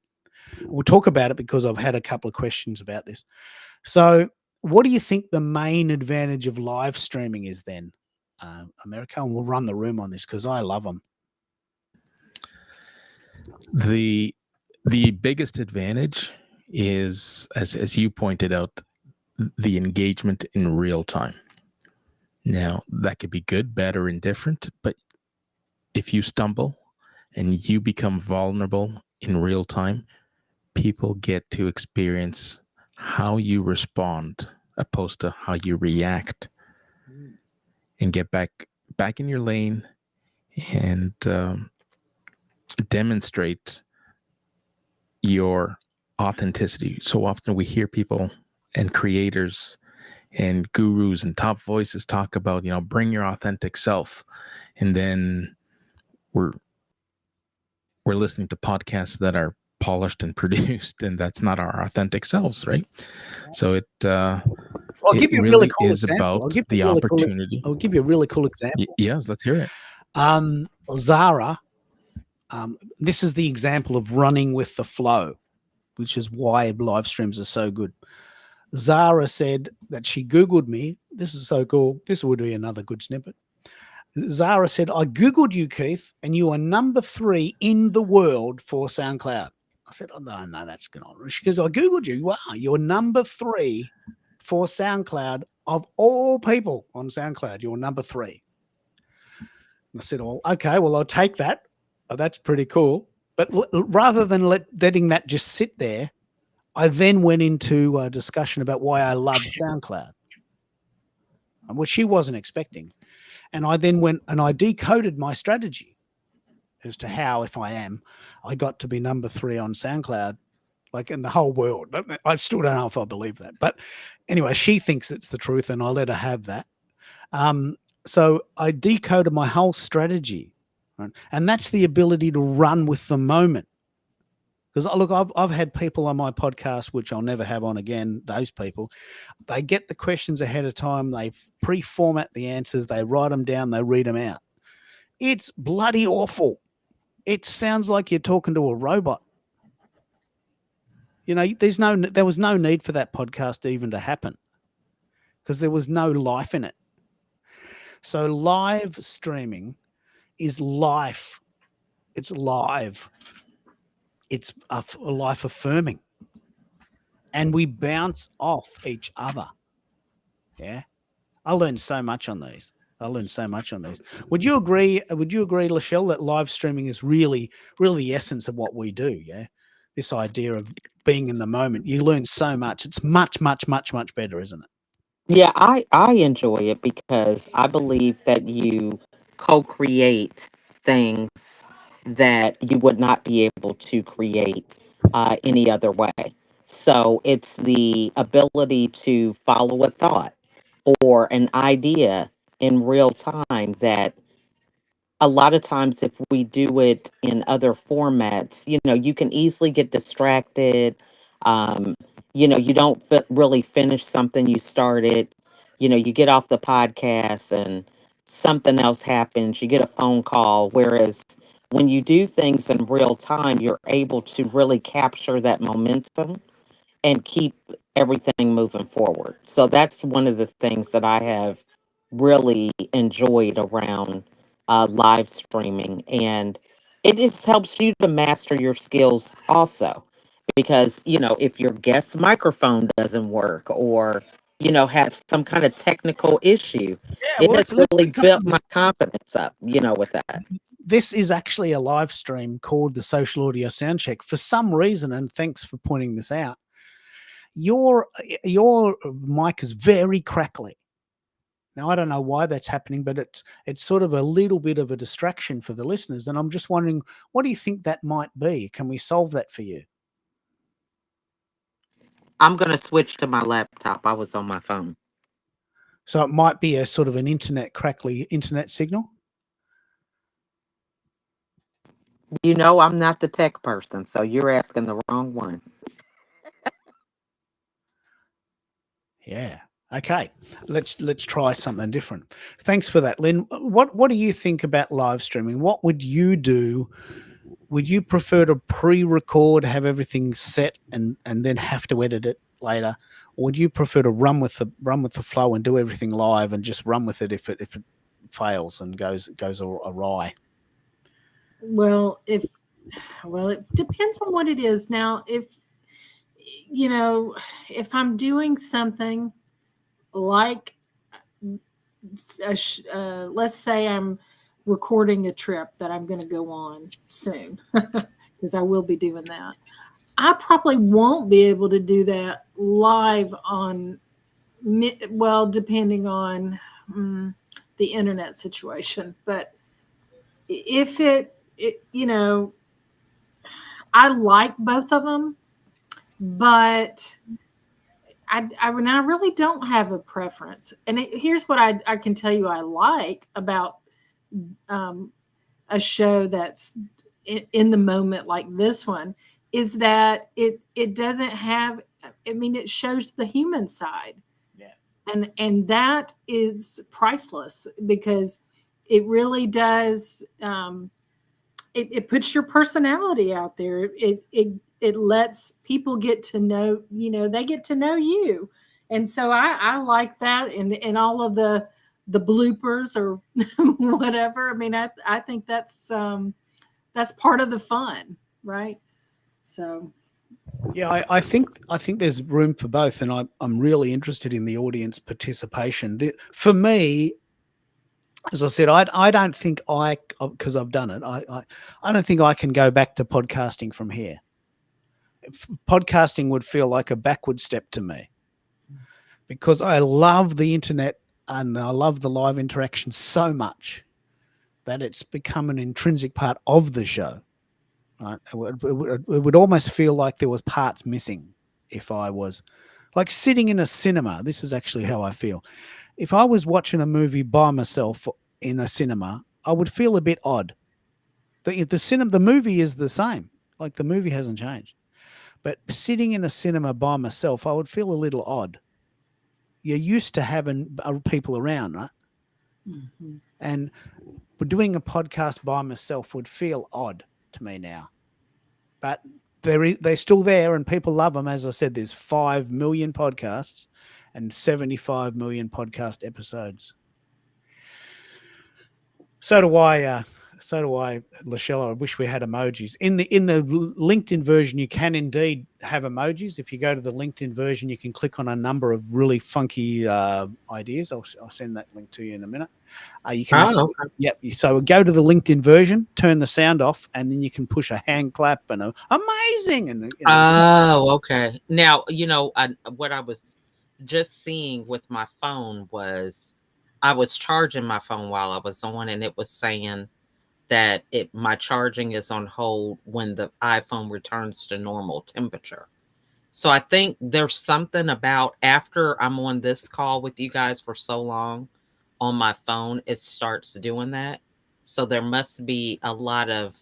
We'll talk about it because I've had a couple of questions about this. So, what do you think the main advantage of live streaming is then, America? And we'll run the room on this because I love them. The biggest advantage is, as you pointed out, the engagement in real time. Now, that could be good, bad, or indifferent, but if you stumble and you become vulnerable in real time, people get to experience how you respond opposed to how you react, and get back in your lane and demonstrate your authenticity. So often we hear people and creators and gurus and top voices talk about, bring your authentic self. And then we're listening to podcasts that are polished and produced, and that's not our authentic selves, right? So I'll it give you a really really cool is example. about the opportunity. I'll give you a really cool example. Yes, let's hear it. Zara, this is the example of running with the flow, which is why live streams are so good. Zara said that she Googled me. This is so cool. This would be another good snippet. Zara said, I Googled you, Keith, and you are number 3 in the world for SoundCloud. I said, oh, no, that's good. She goes, I Googled you. Wow, you're number 3 for SoundCloud of all people on SoundCloud. You're number 3. And I said, well, okay, well, I'll take that. Oh, that's pretty cool. But rather than letting that just sit there, I then went into a discussion about why I love SoundCloud, which she wasn't expecting. And I then went and I decoded my strategy as to how, if I got to be number 3 on SoundCloud, like in the whole world. I still don't know if I believe that. But anyway, she thinks it's the truth and I let her have that. So I decoded my whole strategy. Right? And that's the ability to run with the moment. Because look, I've had people on my podcast, which I'll never have on again, those people, they get the questions ahead of time. They pre-format the answers. They write them down. They read them out. It's bloody awful. It sounds like you're talking to a robot. There was no need for that podcast even to happen because there was no life in it. So live streaming is life. It's live. It's a life affirming. And we bounce off each other. Yeah. I learned so much on these. Would you agree, Lachelle, that live streaming is really, really the essence of what we do? Yeah. This idea of being in the moment. You learn so much. It's much, much, much, much better, isn't it? Yeah, I enjoy it because I believe that you co-create things that you would not be able to create any other way. So it's the ability to follow a thought or an idea in real time that a lot of times if we do it in other formats, you can easily get distracted. um you don't really finish something you started. You get off the podcast and something else happens, you get a phone call, whereas when you do things in real time, you're able to really capture that momentum and keep everything moving forward. So that's one of the things that I have really enjoyed around live streaming, and it just helps you to master your skills also. Because, if your guest microphone doesn't work, or, have some kind of technical issue, Yeah, it well, has let's really pick up built on my this. confidence up, with that. This is actually a live stream called the Social Audio Soundcheck. For some reason, and thanks for pointing this out, your mic is very crackly. Now, I don't know why that's happening, but it's sort of a little bit of a distraction for the listeners. And I'm just wondering, what do you think that might be? Can we solve that for you? I'm going to switch to my laptop. I was on my phone. So it might be a sort of an crackly internet signal. I'm not the tech person, so you're asking the wrong one. Yeah. Okay. Let's try something different. Thanks for that, Lynn. What do you think about live streaming? What would you do? Would you prefer to pre-record, have everything set, and then have to edit it later, or would you prefer to run with the flow and do everything live and just run with it if it fails and goes awry? Well, it depends on what it is. Now, if I'm doing something like, let's say I'm recording a trip that I'm going to go on soon, because I will be doing that. I probably won't be able to do that live on, well, depending on the internet situation. But if I like both of them, but I really don't have a preference. And here's what I can tell you I like about um, a show that's in the moment like this one, is that it doesn't have, I mean, it shows the human side. Yeah. And that is priceless, because it really does, it puts your personality out there. It lets people get to know, they get to know you. And so I like that, and all of the bloopers or whatever. I mean, I think that's part of the fun, right? So Yeah, I think there's room for both, and I'm really interested in the audience participation. For me, as I said, I don't think because I've done it. I don't think I can go back to podcasting from here. Podcasting would feel like a backward step to me, because I love the internet and I love the live interaction so much that it's become an intrinsic part of the show. Right? It would almost feel like there was parts missing if I was like sitting in a cinema. This is actually how I feel. If I was watching a movie by myself in a cinema, I would feel a bit odd. The movie is the same. Like the movie hasn't changed. But sitting in a cinema by myself, I would feel a little odd. You're used to having people around, right? mhm. And doing a podcast by myself would feel odd to me now. But they're still there and people love them. As I said, there's 5 million podcasts and 75 million podcast episodes. So do I. Lachelle. I wish we had emojis. In the LinkedIn version, you can indeed have emojis. If you go to the LinkedIn version, you can click on a number of really funky ideas. I'll send that link to you in a minute. You can actually, okay. yep. So go to the LinkedIn version, turn the sound off, and then you can push a hand clap and amazing and Oh, okay. Now, what I was just seeing with my phone was I was charging my phone while I was on, and it was saying that my charging is on hold when the iPhone returns to normal temperature. So I think there's something about after I'm on this call with you guys for so long on my phone, it starts doing that. So there must be a lot of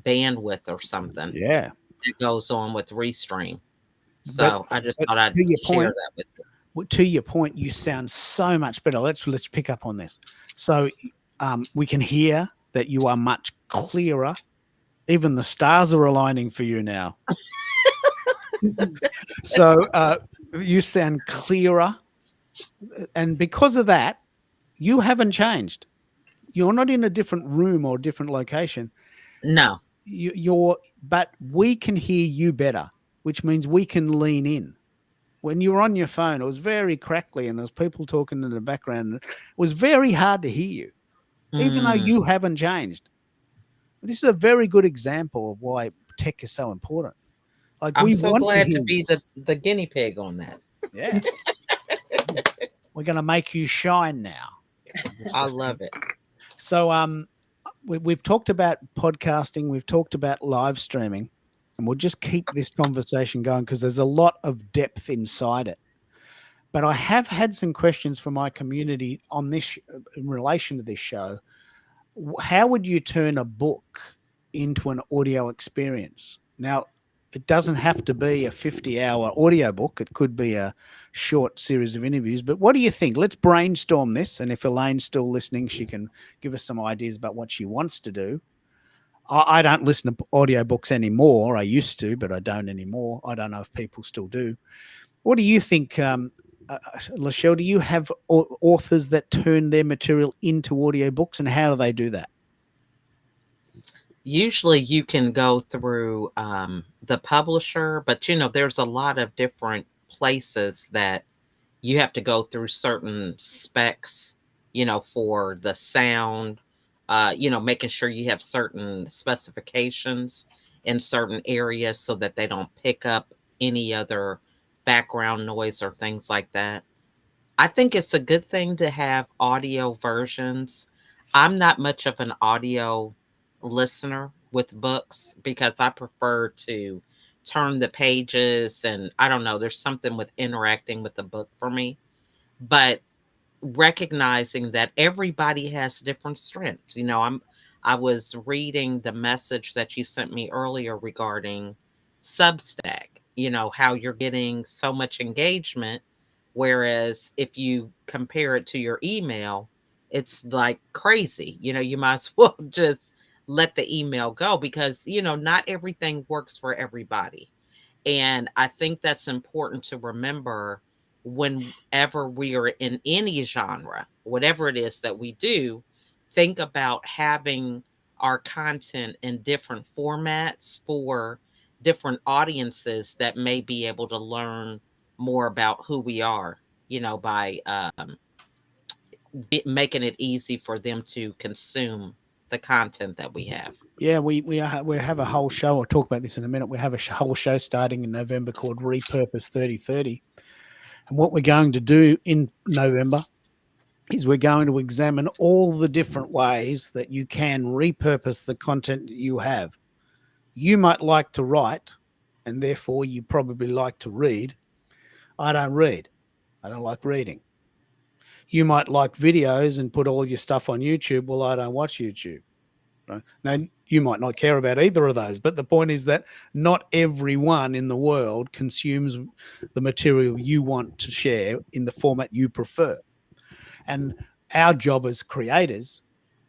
bandwidth or something yeah. that goes on with Restream. But So I just but thought I'd to your share point, that with you. to your point, you sound so much better. Let's pick up on this. So we can hear that you are much clearer. Even the stars are aligning for you now. So you sound clearer, and because of that, you haven't changed. you're not in a different room or a different location. No. But we can hear you better, which means we can lean in. When you were on your phone, it was very crackly and there's people talking in the background. It was very hard to hear you, even though you haven't changed. This is a very good example of why tech is so important. Like, I'm we so want to glad hear to be the guinea pig on that. Yeah. We're going to make you shine now. I love it. So we've talked about podcasting, we've talked about live streaming, and we'll just keep this conversation going because there's a lot of depth inside it. But I have had some questions from my community on this in relation to this show. How would you turn a book into an audio experience? Now, it doesn't have to be a 50-hour audiobook. It could be a short series of interviews. But what do you think? Let's brainstorm this. And if Elaine's still listening, she can give us some ideas about what she wants to do. I don't listen to audiobooks anymore. I used to, but I don't anymore. I don't know if people still do. What do you think, Lachelle? Do you have authors that turn their material into audiobooks, and how do they do that? Usually you can go through the publisher, but there's a lot of different places that you have to go through certain specs, for the sound, making sure you have certain specifications in certain areas so that they don't pick up any other background noise or things like that. I think it's a good thing to have audio versions. I'm not much of an audio listener with books because I prefer to turn the pages, and I don't know, there's something with interacting with the book for me. But recognizing that everybody has different strengths. I was reading the message that you sent me earlier regarding Substack, how you're getting so much engagement, whereas if you compare it to your email, it's like crazy. You might as well just let the email go because, not everything works for everybody. And I think that's important to remember whenever we are in any genre, whatever it is that we do, think about having our content in different formats for different audiences that may be able to learn more about who we are, by making it easy for them to consume the content that we have. Yeah, we have a whole show. I'll talk about this in a minute. We have a whole show starting in November called Repurpose 3030. And what we're going to do in November is we're going to examine all the different ways that you can repurpose the content that you have. You might like to write, and therefore you probably like to read. I don't read. I don't like reading. You might like videos and put all your stuff on YouTube. Well, I don't watch YouTube. Right? Now, you might not care about either of those, but the point is that not everyone in the world consumes the material you want to share in the format you prefer. And our job as creators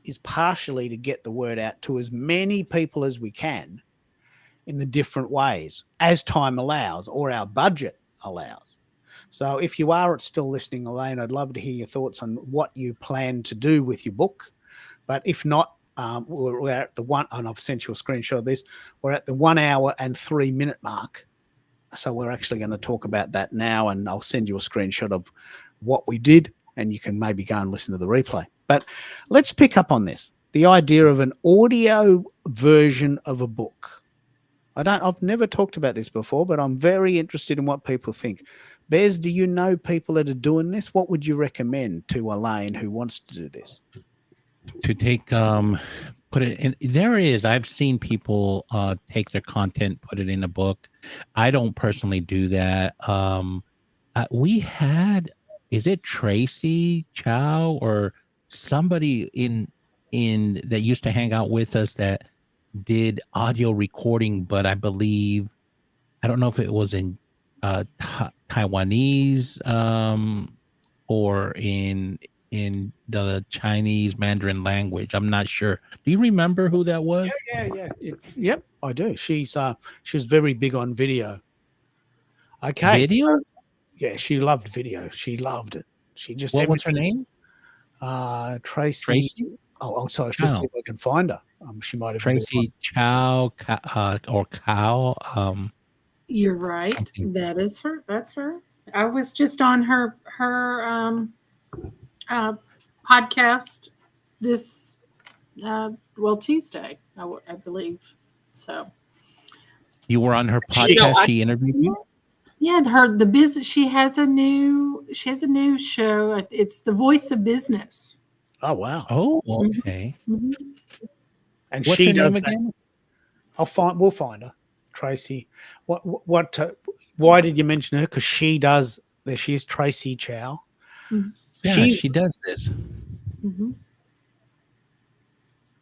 is partially to get the word out to as many people as we can in the different ways as time allows or our budget allows. So if you are still listening, Elaine, I'd love to hear your thoughts on what you plan to do with your book. But if not, we're at the one, and I've sent you a screenshot of this. We're at the 1 hour and 3 minute mark. So we're actually going to talk about that now, and I'll send you a screenshot of what we did, and you can maybe go and listen to the replay. But let's pick up on this, the idea of an audio version of a book. I've never talked about this before, but I'm very interested in what people think. Bez, do you know people that are doing this? What would you recommend to Elaine who wants to do this? To take put it in, I've seen people take their content, put it in a book. I don't personally do that. We had, is it Tracy Chow or somebody in that used to hang out with us that did audio recording, but I believe, I don't know if it was in Taiwanese or in the Chinese Mandarin language. I'm not sure. Do you remember who that was? Yeah. Yep, I do. She was very big on video. Okay. Video? Yeah, she loved video. She loved it. She just What was her name? Tracy. Tracy? Sorry. Just see Chow. if I can find her. She might even be on. Tracy Chow or Cow. You're right. Something. That is her. That's her. I was just on her uh, podcast this Tuesday, I believe. So You were on her You know, podcast. She interviewed you. yeah, the business. She has a new show. It's the Voice of Business. Oh wow! Oh, Mhm. okay. Mhm. And What's she her does name that. again? We'll find her, Tracy. What? Why did you mention her? Because she does. There she is, Tracy Chow. Mhm. Yeah, She's she does this. Mhm.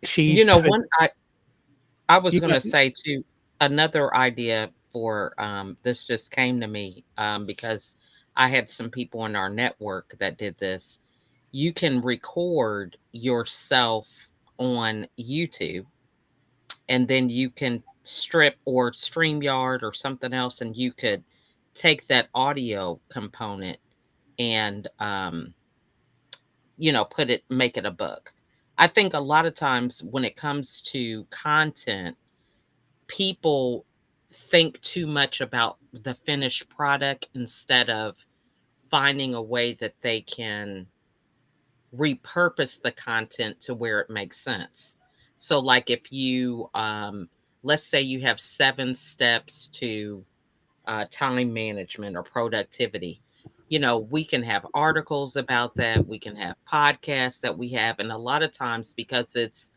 she. You know, one I was You going know, to say too, another idea for this just came to me because I had some people in our network that did this. You can record yourself on YouTube and then you can strip or StreamYard or something else, and you could take that audio component and make it a book. I think a lot of times when it comes to content, people think too much about the finished product instead of finding a way that they can repurpose the content to where it makes sense. So like if you let's say you have 7 steps to time management or productivity. We can have articles about that. We can have podcasts that we have. And a lot of times, because it's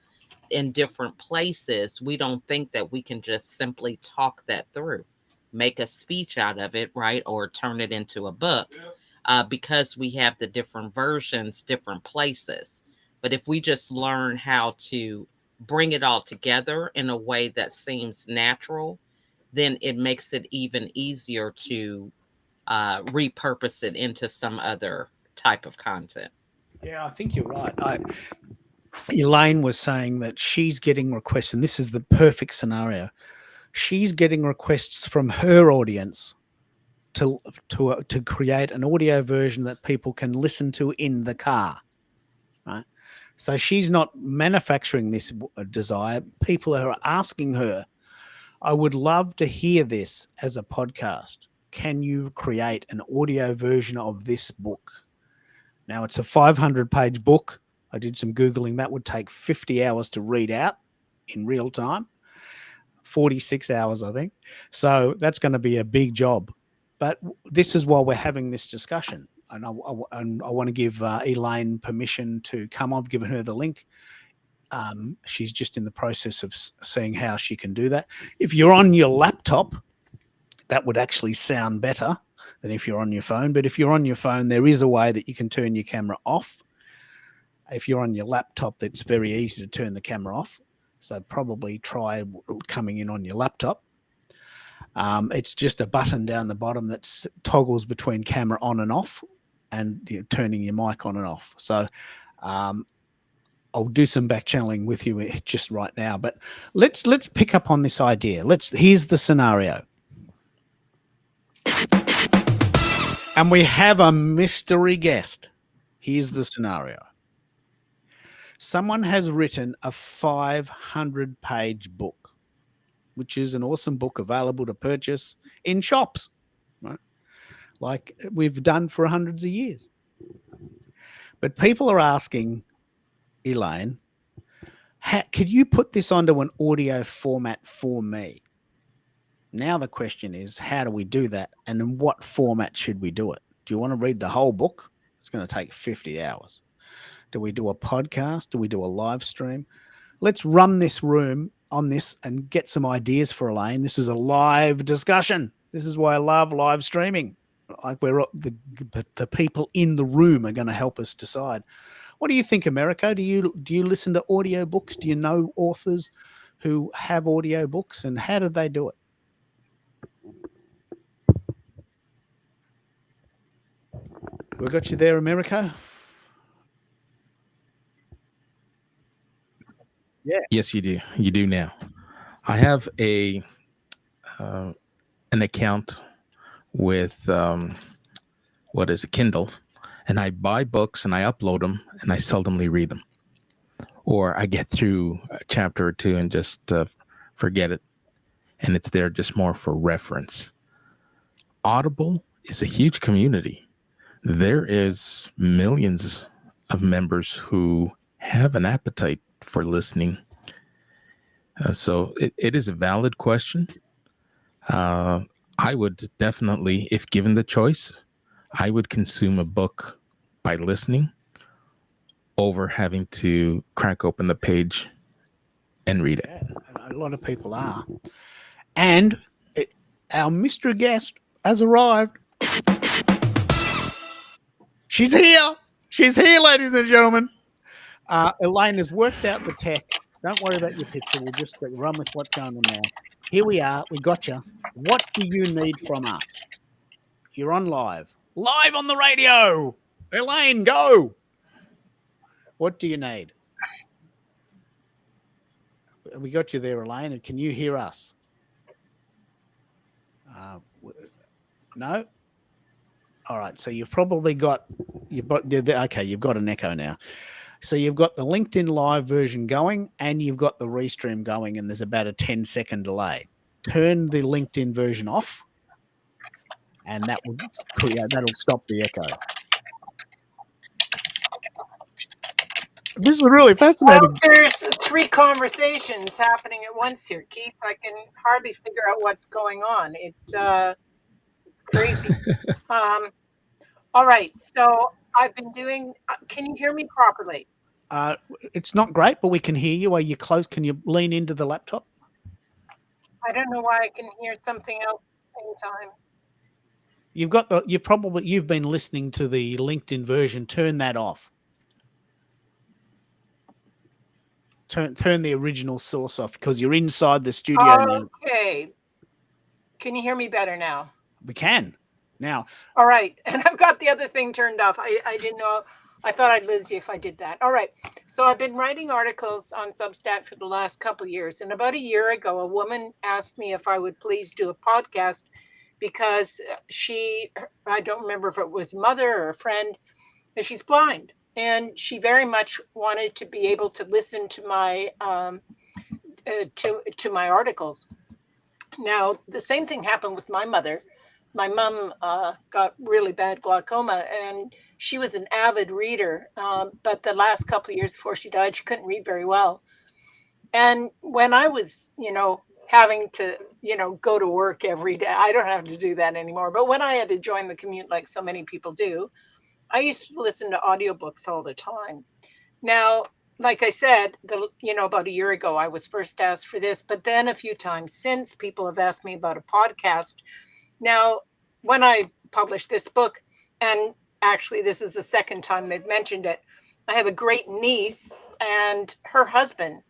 in different places, we don't think that we can just simply talk that through, make a speech out of it, right? Or turn it into a book because we have the different versions, different places. But if we just learn how to bring it all together in a way that seems natural, then it makes it even easier to repurpose it into some other type of content. yeah, I think you're right. Elaine was saying that she's getting requests, and this is the perfect scenario. She's getting requests from her audience to create an audio version that people can listen to in the car. Right. So she's not manufacturing this desire. People are asking her, I would love to hear this as a podcast. Can you create an audio version of this book? Now, it's a 500-page book. I did some Googling. That would take 50 hours to read out in real time, 46 hours, I think. So that's going to be a big job. But this is why we're having this discussion. And I want to give Elaine permission to come. I've given her the link. She's just in the process of seeing how she can do that. If you're on your laptop, that would actually sound better than if you're on your phone. But if you're on your phone, there is a way that you can turn your camera off. If you're on your laptop, it's very easy to turn the camera off. So probably try coming in on your laptop. It's just a button down the bottom that toggles between camera on and off and turning your mic on and off. So I'll do some back channeling with you just right now, but let's pick up on this idea. Here's the scenario. And we have a mystery guest. Here's the scenario. Someone has written a 500-page book, which is an awesome book available to purchase in shops, right? Like we've done for hundreds of years. But people are asking, Elaine, could you put this onto an audio format for me? Now the question is, how do we do that? And in what format should we do it? Do you want to read the whole book? It's going to take 50 hours. Do we do a podcast? Do we do a live stream? Let's run this room on this and get some ideas for Elaine. This is a live discussion. This is why I love live streaming. Like the people in the room are going to help us decide. What do you think, Americo? Do you listen to audio books? Do you know authors who have audio books, and how did they do it? We got you there, Americo? Yeah. Yes, you do. You do now. I have an account with what is a Kindle, and I buy books and I upload them and I seldomly read them. or I get through a chapter or two and just forget it. And it's there just more for reference. Audible is a huge community. There is millions of members who have an appetite for listening. So it is a valid question. I would definitely, if given the choice, I would consume a book by listening over having to crack open the page and read it. Yeah, and a lot of people are. And our mystery guest has arrived. She's here. She's here, ladies and gentlemen. Elaine has worked out the tech. Don't worry about your picture. We'll just run with what's going on now. Here we are. We got you. What do you need from us? You're on live. Live on the radio. Elaine, go. What do you need? We got you there, Elaine. Can you hear us? No? All right. So you've probably got, okay, you've got an echo now. So you've got the LinkedIn Live version going and you've got the Restream going, and there's about a 10-second delay. Turn the LinkedIn version off, and that'll stop the echo. This is really fascinating. Well, there's 3 conversations happening at once here, Keith. I can hardly figure out what's going on. It's crazy. All right. So I've been doing. Can you hear me properly? It's not great, but we can hear you. Are you close? Can you lean into the laptop? I don't know why I can hear something else at the same time. You've been listening to the LinkedIn version. Turn that off. Turn the original source off because you're inside the studio now. Okay. Can you hear me better now? We can now. All right. And I've got the other thing turned off. I didn't know. I thought I'd lose you if I did that. All right. So I've been writing articles on Substack for the last couple of years. And about a year ago, a woman asked me if I would please do a podcast because I don't remember if it was a mother or a friend, but she's blind. And she very much wanted to be able to listen to my to my articles. Now, the same thing happened with my mother. My mom got really bad glaucoma, and she was an avid reader. But the last couple of years before she died, she couldn't read very well. And when I was, having to, go to work every day, I don't have to do that anymore. But when I had to join the commute, like so many people do, I used to listen to audiobooks all the time. Now, like I said, about a year ago, I was first asked for this, but then a few times since, people have asked me about a podcast. Now, when I published this book, and actually this is the second time they've mentioned it, I have a great niece, and her husband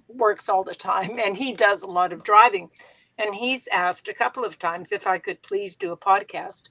works all the time, and he does a lot of driving. And he's asked a couple of times if I could please do a podcast.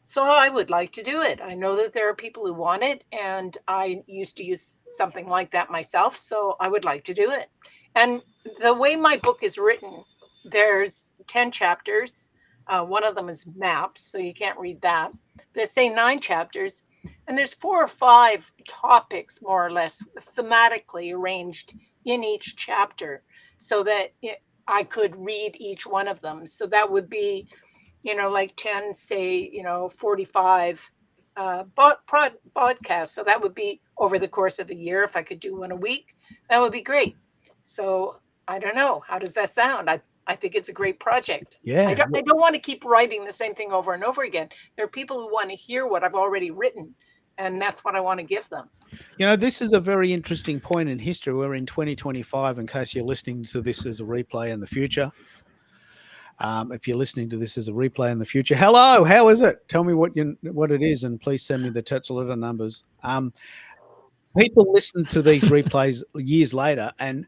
So I would like to do it. I know that there are people who want it, and I used to use something like that myself. So I would like to do it. And the way my book is written, there's 10 chapters. One of them is maps, so you can't read that. But it's say 9 chapters, and there's 4 or 5 topics, more or less, thematically arranged in each chapter, so that I could read each one of them. So that would be, like 10, say, 45 podcasts. So that would be over the course of a year. If I could do one a week, that would be great. So I don't know. How does that sound? I think it's a great project. Yeah. I don't want to keep writing the same thing over and over again. There are people who want to hear what I've already written, and that's what I want to give them. This is a very interesting point in history. We're in 2025, in case you're listening to this as a replay in the future. If you're listening to this as a replay in the future, hello, how is it? Tell me what it is, and please send me the touch letter numbers. People listen to these replays years later, and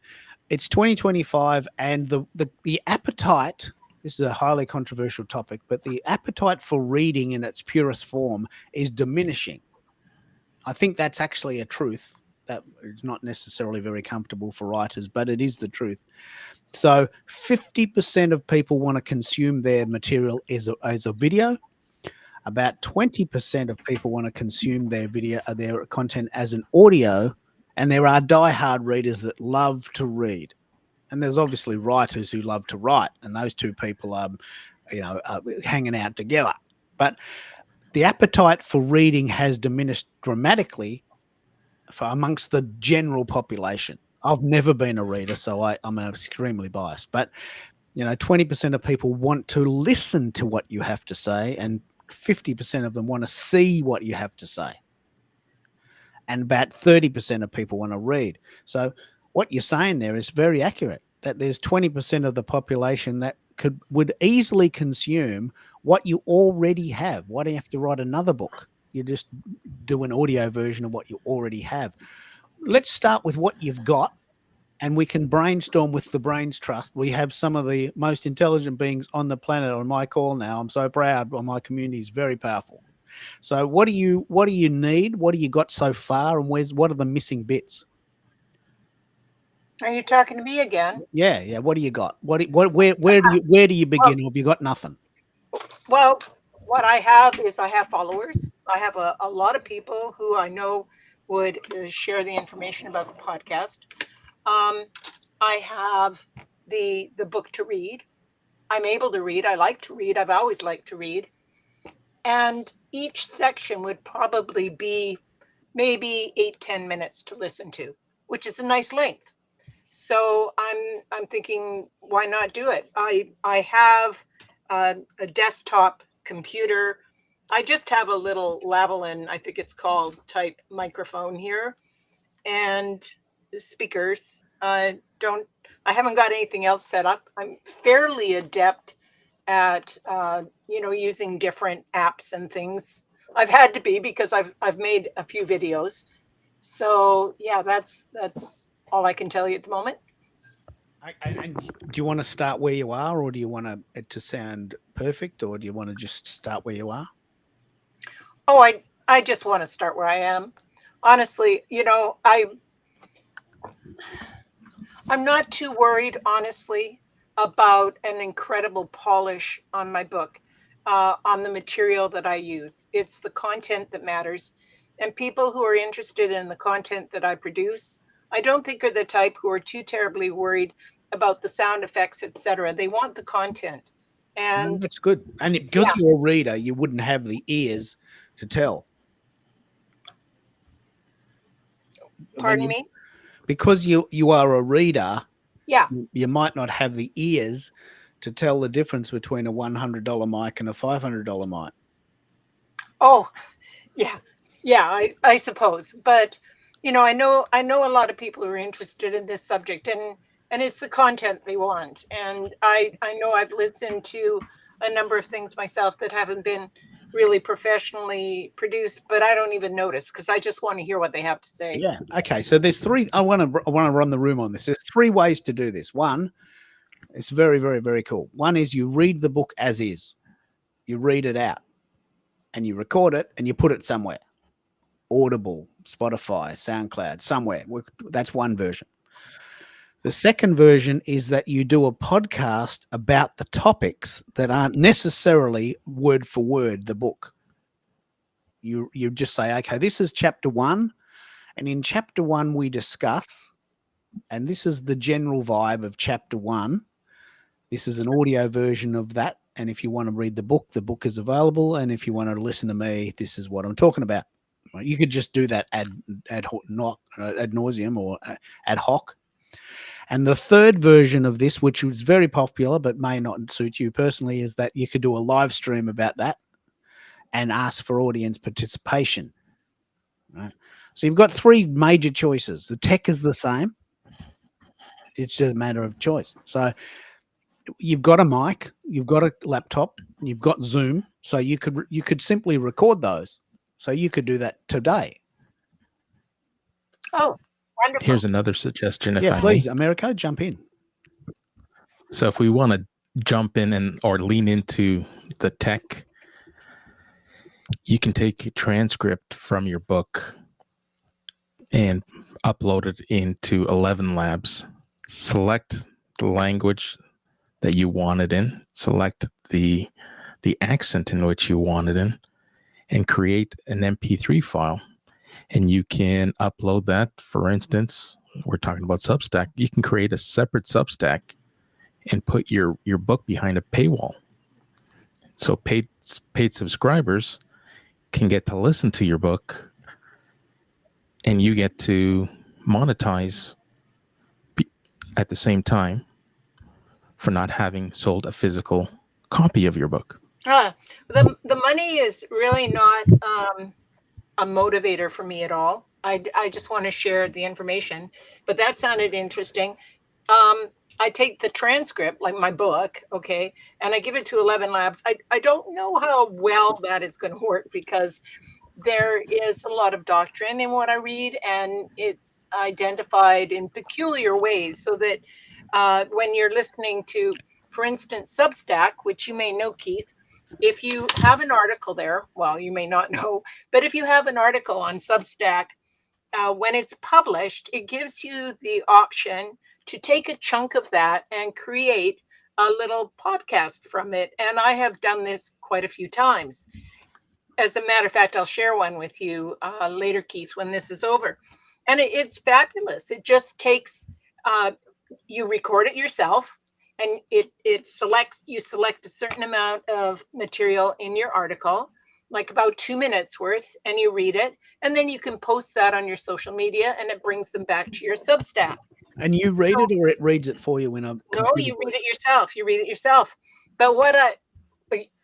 it's 2025, and the appetite, this is a highly controversial topic, but the appetite for reading in its purest form is diminishing. I think that's actually a truth that is not necessarily very comfortable for writers, but it is the truth. So 50% of people want to consume their material as a video. About 20% of people want to consume their content as an audio, And there are diehard readers that love to read. And there's obviously writers who love to write. And those two people are, hanging out together. But the appetite for reading has diminished dramatically amongst the general population. I've never been a reader, so I'm extremely biased. But 20% of people want to listen to what you have to say, and 50% of them want to see what you have to say. And about 30% of people want to read. So what you're saying there is very accurate, that there's 20% of the population that would easily consume what you already have. Why do you have to write another book? You just do an audio version of what you already have. Let's start with what you've got, and we can brainstorm with the Brains Trust. We have some of the most intelligent beings on the planet on my call now. I'm so proud. My community is very powerful. So what do you need? What do you got so far, and what are the missing bits? Are you talking to me again? Yeah. What do you got? Where do you begin? Have you got nothing? Well, what I have is I have followers. I have a lot of people who I know would share the information about the podcast. I have the book to read. I'm able to read. I like to read. I've always liked to read. And each section would probably be maybe 8-10 minutes to listen to, which is a nice length. So I'm thinking, why not do it? I have a desktop computer. I just have a little Lavalin, I think it's called, type microphone here, and speakers. I haven't got anything else set up. I'm fairly adept at using different apps and things. I've had to be, because I've made a few videos. So yeah, that's all I can tell you at the moment. And do you want to start where you are, or do you want it to sound perfect, or do you want to just start where you are? Oh, I just want to start where I am. Honestly, I'm not too worried, honestly, about an incredible polish on my book, on the material that I use. It's the content that matters. And people who are interested in the content that I produce, I don't think are the type who are too terribly worried about the sound effects, etc. They want the content. And that's good. And because you're a reader, you wouldn't have the ears to tell. Pardon me? Because you are a reader, yeah, you might not have the ears to tell the difference between a $100 mic and a $500 mic. Oh, yeah, I suppose. But I know a lot of people who are interested in this subject, and it's the content they want. And I know I've listened to a number of things myself that haven't been really professionally produced, but I don't even notice, because I just want to hear what they have to say. Yeah. Okay. So there's three. I want to run the room on this. There's three ways to do this. One, it's very, very, very cool. One is you read the book as is. You read it out, and you record it, and you put it somewhere. Audible, Spotify, SoundCloud, somewhere. That's one version. The second version is that you do a podcast about the topics that aren't necessarily word for word the book. You just say, okay, this is chapter 1, and in chapter 1 we discuss, and this is the general vibe of chapter 1. This is an audio version of that, and if you want to read the book is available, and if you want to listen to me, this is what I'm talking about. You could just do that ad nauseum or ad hoc. And the third version of this, which was very popular but may not suit you personally, is that you could do a live stream about that and ask for audience participation. Right? So you've got three major choices. The tech is the same. It's just a matter of choice. So you've got a mic, you've got a laptop, you've got Zoom. So you could simply record those. So you could do that today. Oh, wonderful. Here's another suggestion. If I please, may. Americo, jump in. So if we want to jump in or lean into the tech, you can take a transcript from your book and upload it into 11 Labs. Select the language that you want it in, select the accent in which you want it in, and create an MP3 file. and you can upload that. For instance, we're talking about Substack. You can create a separate Substack and put your book behind a paywall. So paid subscribers can get to listen to your book, and you get to monetize at the same time for not having sold a physical copy of your book. The money is really not a motivator for me at all. I just want to share the information, but that sounded interesting. I take the transcript, like my book, okay, and I give it to 11 Labs. I don't know how well that is going to work because there is a lot of doctrine in what I read, and it's identified in peculiar ways so that when you're listening to, for instance, Substack, which you may know, Keith, if you have an article there, well, you may not know, but if you have an article on Substack, when it's published, it gives you the option to take a chunk of that and create a little podcast from it. And I have done this quite a few times. As a matter of fact, I'll share one with you later, Keith, when this is over. And it's fabulous. It just takes, you record it yourself, and it selects, you select a certain amount of material in your article, like about 2 minutes worth, and you read it. And then you can post that on your social media, and it brings them back to your Substack. And you read it, or it reads it for you when I'm. No, you read it yourself. You read it yourself. But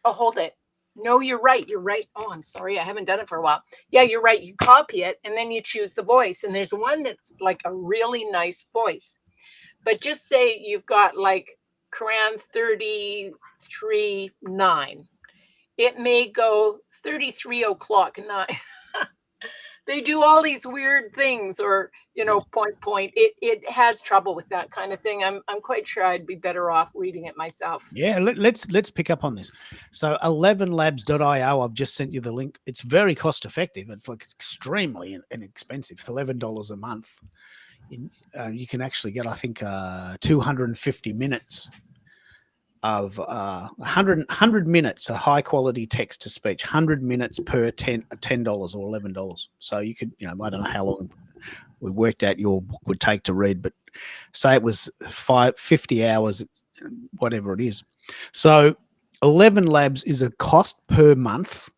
hold it. No, you're right. You're right. Oh, I'm sorry. I haven't done it for a while. Yeah, you're right. You copy it and then you choose the voice. And there's one that's like a really nice voice. But just say you've got like Quran 33:9. It may go 33 o'clock 9. They do all these weird things, or point. It has trouble with that kind of thing. I'm quite sure I'd be better off reading it myself. Yeah, let's pick up on this. So 11labs.io, I've just sent you the link. It's very cost effective. It's like extremely inexpensive. It's $11 a month. You can actually get, I think, 250 minutes of 100 minutes of high quality text to speech, 100 minutes per $10 or $11. So you could, I don't know how long we worked out your book would take to read, but say it was 50 hours, whatever it is. So 11 Labs is a cost per month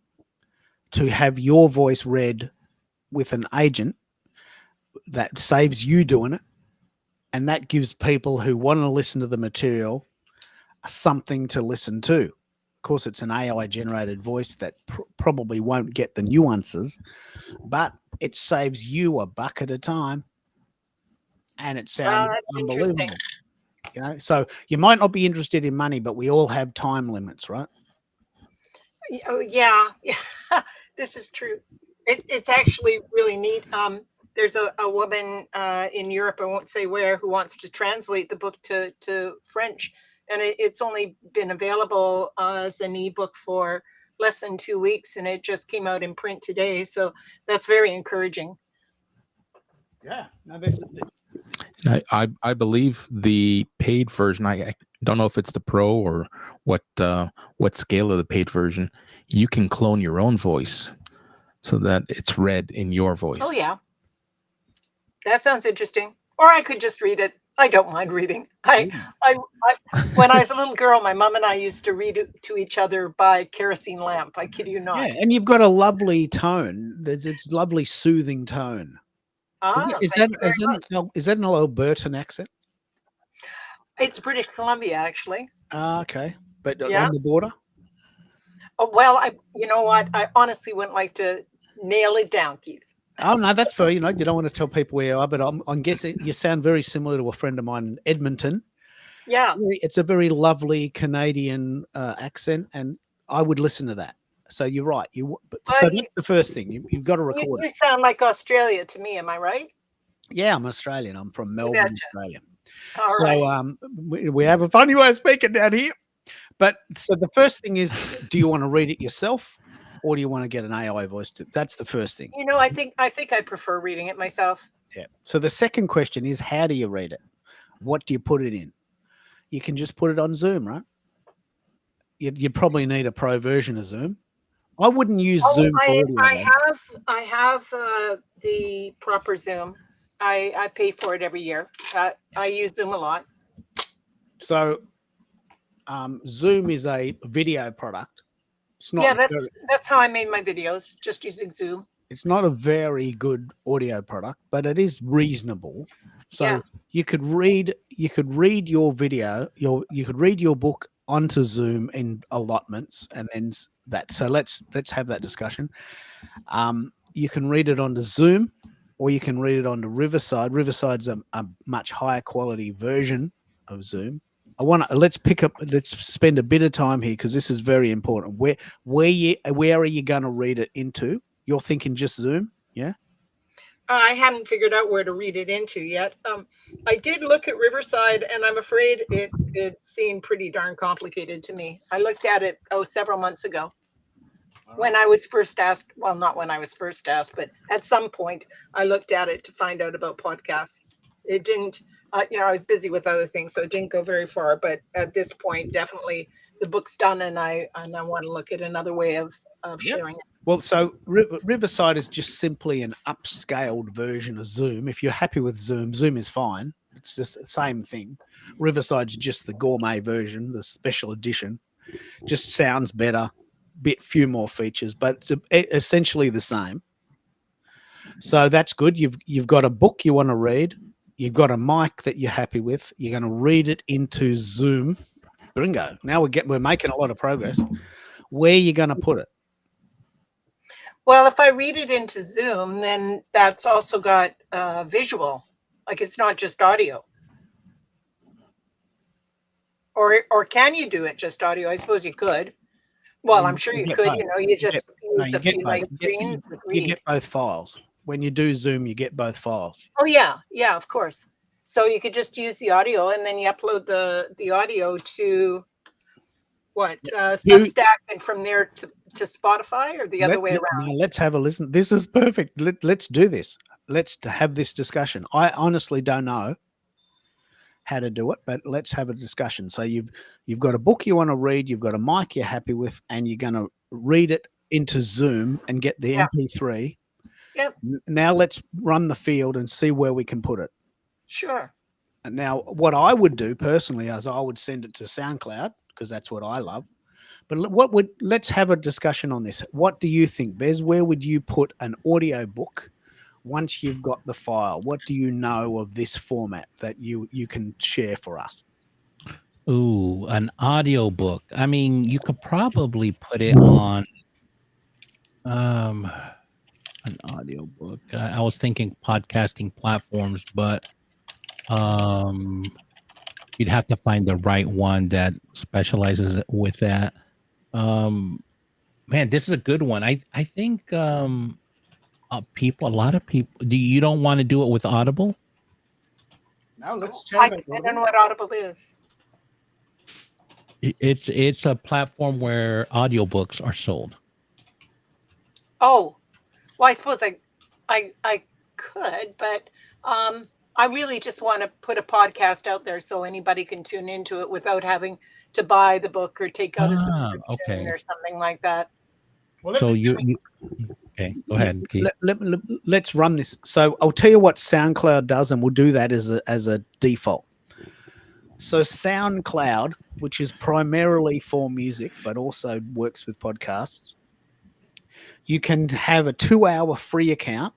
to have your voice read with an agent. That saves you doing it, and that gives people who want to listen to the material something to listen to. Of course, it's an AI generated voice that probably won't get the nuances, but it saves you $1 at a time, and it sounds unbelievable. So you might not be interested in money, but we all have time limits, right? Oh yeah. This is true. It's actually really neat. There's a woman in Europe, I won't say where, who wants to translate the book to French. And it's only been available as an ebook for less than 2 weeks, and it just came out in print today. So that's very encouraging. Yeah. No, I believe the paid version, I don't know if it's the pro or what scale of the paid version, you can clone your own voice so that it's read in your voice. Oh, yeah. That sounds interesting. Or I could just read it. I don't mind reading. I when I was a little girl, my mom and I used to read it to each other by kerosene lamp. I kid you not. Yeah, and you've got a lovely tone. It's lovely, soothing tone. Is that an Albertan accent? It's British Columbia, actually. Okay, but on the border. Oh, well, you know what? I honestly wouldn't like to nail it down, Keith. Oh no, that's fair. You don't want to tell people where you are, but I'm guessing you sound very similar to a friend of mine in Edmonton. Yeah, it's a very lovely Canadian accent, and I would listen to that. So you're right. So that's the first thing. You've got to record it. You sound like Australia to me. Am I right? Yeah, I'm Australian. I'm from Melbourne, Australia. All right. We have a funny way of speaking down here. But so the first thing is, do you want to read it yourself, or do you want to get an AI voice to? That's the first thing. I think I prefer reading it myself. Yeah. So the second question is, how do you read it? What do you put it in? You can just put it on Zoom, right? You probably need a pro version of Zoom. I wouldn't use Zoom for audio. I have the proper Zoom. I pay for it every year. I use Zoom a lot. So Zoom is a video product. It's not Yeah, very, that's how I made my videos, just using Zoom. it's not a very good audio product, but it is reasonable. So Yeah. you could read your video, you could read your book onto Zoom in allotments, and then that. So let's have that discussion. You can read it onto Zoom, or you can read it onto Riverside. Riverside's a much higher quality version of Zoom. Let's spend a bit of time here because this is very important. Where are you going to read it into? You're thinking just Zoom, yeah? I hadn't figured out where to read it into yet. I did look at Riverside, and I'm afraid it seemed pretty darn complicated to me. I looked at it several months ago when I was first asked. Well, not when I was first asked, but at some point I looked at it to find out about podcasts. It didn't. I was busy with other things, so it didn't go very far. But at this point, definitely the book's done, and I want to look at another way of sharing it. Well, so Riverside is just simply an upscaled version of Zoom. If you're happy with Zoom, Zoom is fine. It's just the same thing. Riverside's just the gourmet version, the special edition. Just sounds better, few more features, but it's essentially the same. So that's good. You've got a book you want to read. You've got a mic that you're happy with. You're going to read it into Zoom. Bingo. Now we're making a lot of progress. Where are you going to put it? Well, if I read it into Zoom, then that's also got visual. Like, it's not just audio. Or can you do it just audio? I suppose you could. Well, I'm sure you could. Both. You just use a few light You screens. you get both files. When you do Zoom, you get both files. Oh yeah, of course. So you could just use the audio, and then you upload the audio to what Substack, and from there to Spotify, or the other way around. Now let's have a listen. This is perfect. Let's do this. Let's have this discussion. I honestly don't know how to do it, but let's have a discussion. So you've got a book you want to read, you've got a mic you're happy with, and you're going to read it into Zoom and get the MP3. Yep. Now let's run the field and see where we can put it. Sure. Now, what I would do personally is I would send it to SoundCloud because that's what I love. But let's have a discussion on this. What do you think, Bez? Where would you put an audio book once you've got the file? What do you know of this format that you can share for us? Ooh, an audio book. I mean, you could probably put it on an audio book. I was thinking podcasting platforms, but you'd have to find the right one that specializes with that. Man, this is a good one. I think a lot of people. You don't want to do it with Audible? No, let's I don't know what Audible is. It's a platform where audiobooks are sold. Oh, well, I suppose I could, but I really just want to put a podcast out there so anybody can tune into it without having to buy the book or take out a subscription or something like that. Well, so okay, go ahead, Keith. Let's run this. So I'll tell you what SoundCloud does, and we'll do that as a default. So SoundCloud, which is primarily for music, but also works with podcasts, you can have a 2-hour free account,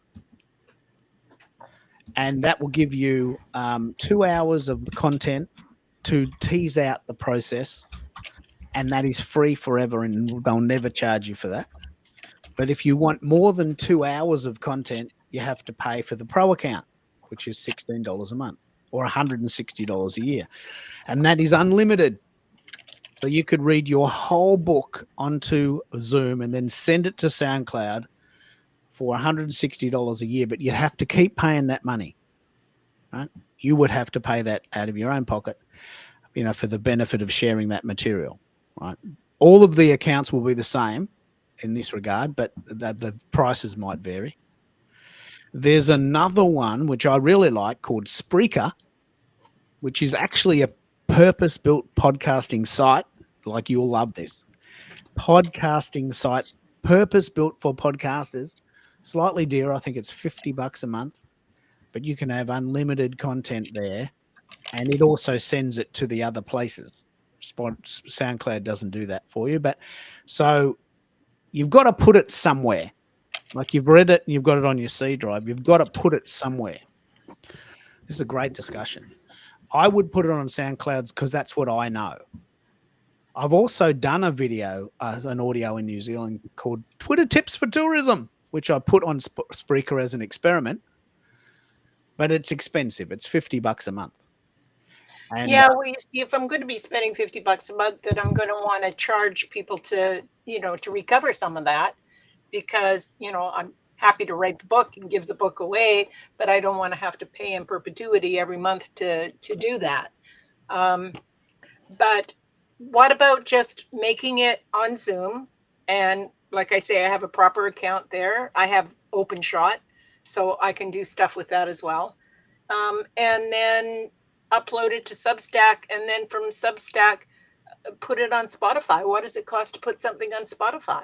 and that will give you 2 hours of content to tease out the process, and that is free forever, and they'll never charge you for that. But if you want more than 2 hours of content, you have to pay for the pro account, which is $16 a month or $160 a year. And that is unlimited. So you could read your whole book onto Zoom and then send it to SoundCloud for $160 a year, but you'd have to keep paying that money, right? You would have to pay that out of your own pocket, for the benefit of sharing that material, right? All of the accounts will be the same in this regard, but the prices might vary. There's another one which I really like called Spreaker, which is actually a purpose-built podcasting site. Like, you'll love this podcasting site, purpose-built for podcasters. slightly dearer. I think it's $50 a month, but you can have unlimited content there, and it also sends it to the other places. SoundCloud doesn't do that for you, but so you've got to put it somewhere. Like you've read it and you've got it on your C drive. You've got to put it somewhere. This is a great discussion. I would put it on SoundClouds because that's what I know. I've also done a video, an audio in New Zealand called Twitter Tips for Tourism, which I put on Spreaker as an experiment, but it's expensive. It's $50 a month. And Yeah, well, you see, if I'm going to be spending $50 a month, then I'm going to want to charge people to, to recover some of that, because, I'm happy to write the book and give the book away, but I don't want to have to pay in perpetuity every month to do that. But what about just making it on Zoom? And like I say, I have a proper account there. I have OpenShot, so I can do stuff with that as well. And then upload it to Substack, and then from Substack, put it on Spotify. What does it cost to put something on Spotify?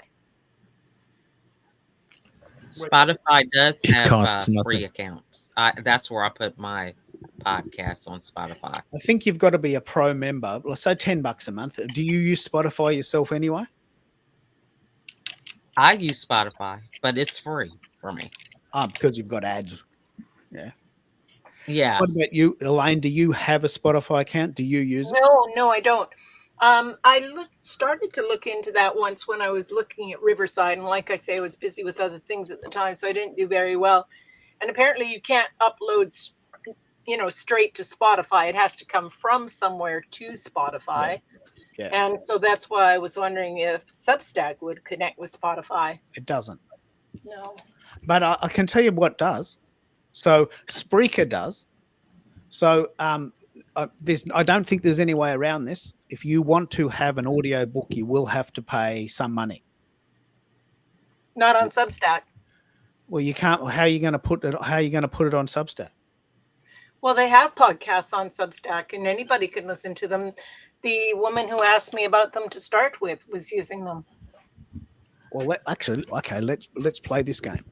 Spotify does It have costs free nothing. accounts. That's where I put my podcasts, on Spotify. I think you've got to be a pro member. Let's say $10 a month. Do you use Spotify yourself anyway? I use Spotify, but it's free for me. Because you've got ads. Yeah. Yeah. What about you, Elaine? Do you have a Spotify account? Do you use it? No, I don't. I started to look into that once when I was looking at Riverside, and like I say, I was busy with other things at the time, so I didn't do very well. And apparently, you can't upload, straight to Spotify. It has to come from somewhere to Spotify. Yeah. And so that's why I was wondering if Substack would connect with Spotify. It doesn't. No. But I can tell you what does. So Spreaker does. So I don't think there's any way around this. If you want to have an audio book, you will have to pay some money. Not on Substack. Well, you can't. How are you going to put it? How are you going to put it on Substack? Well, they have podcasts on Substack, and anybody can listen to them. The woman who asked me about them to start with was using them. Well, okay. Let's play this game.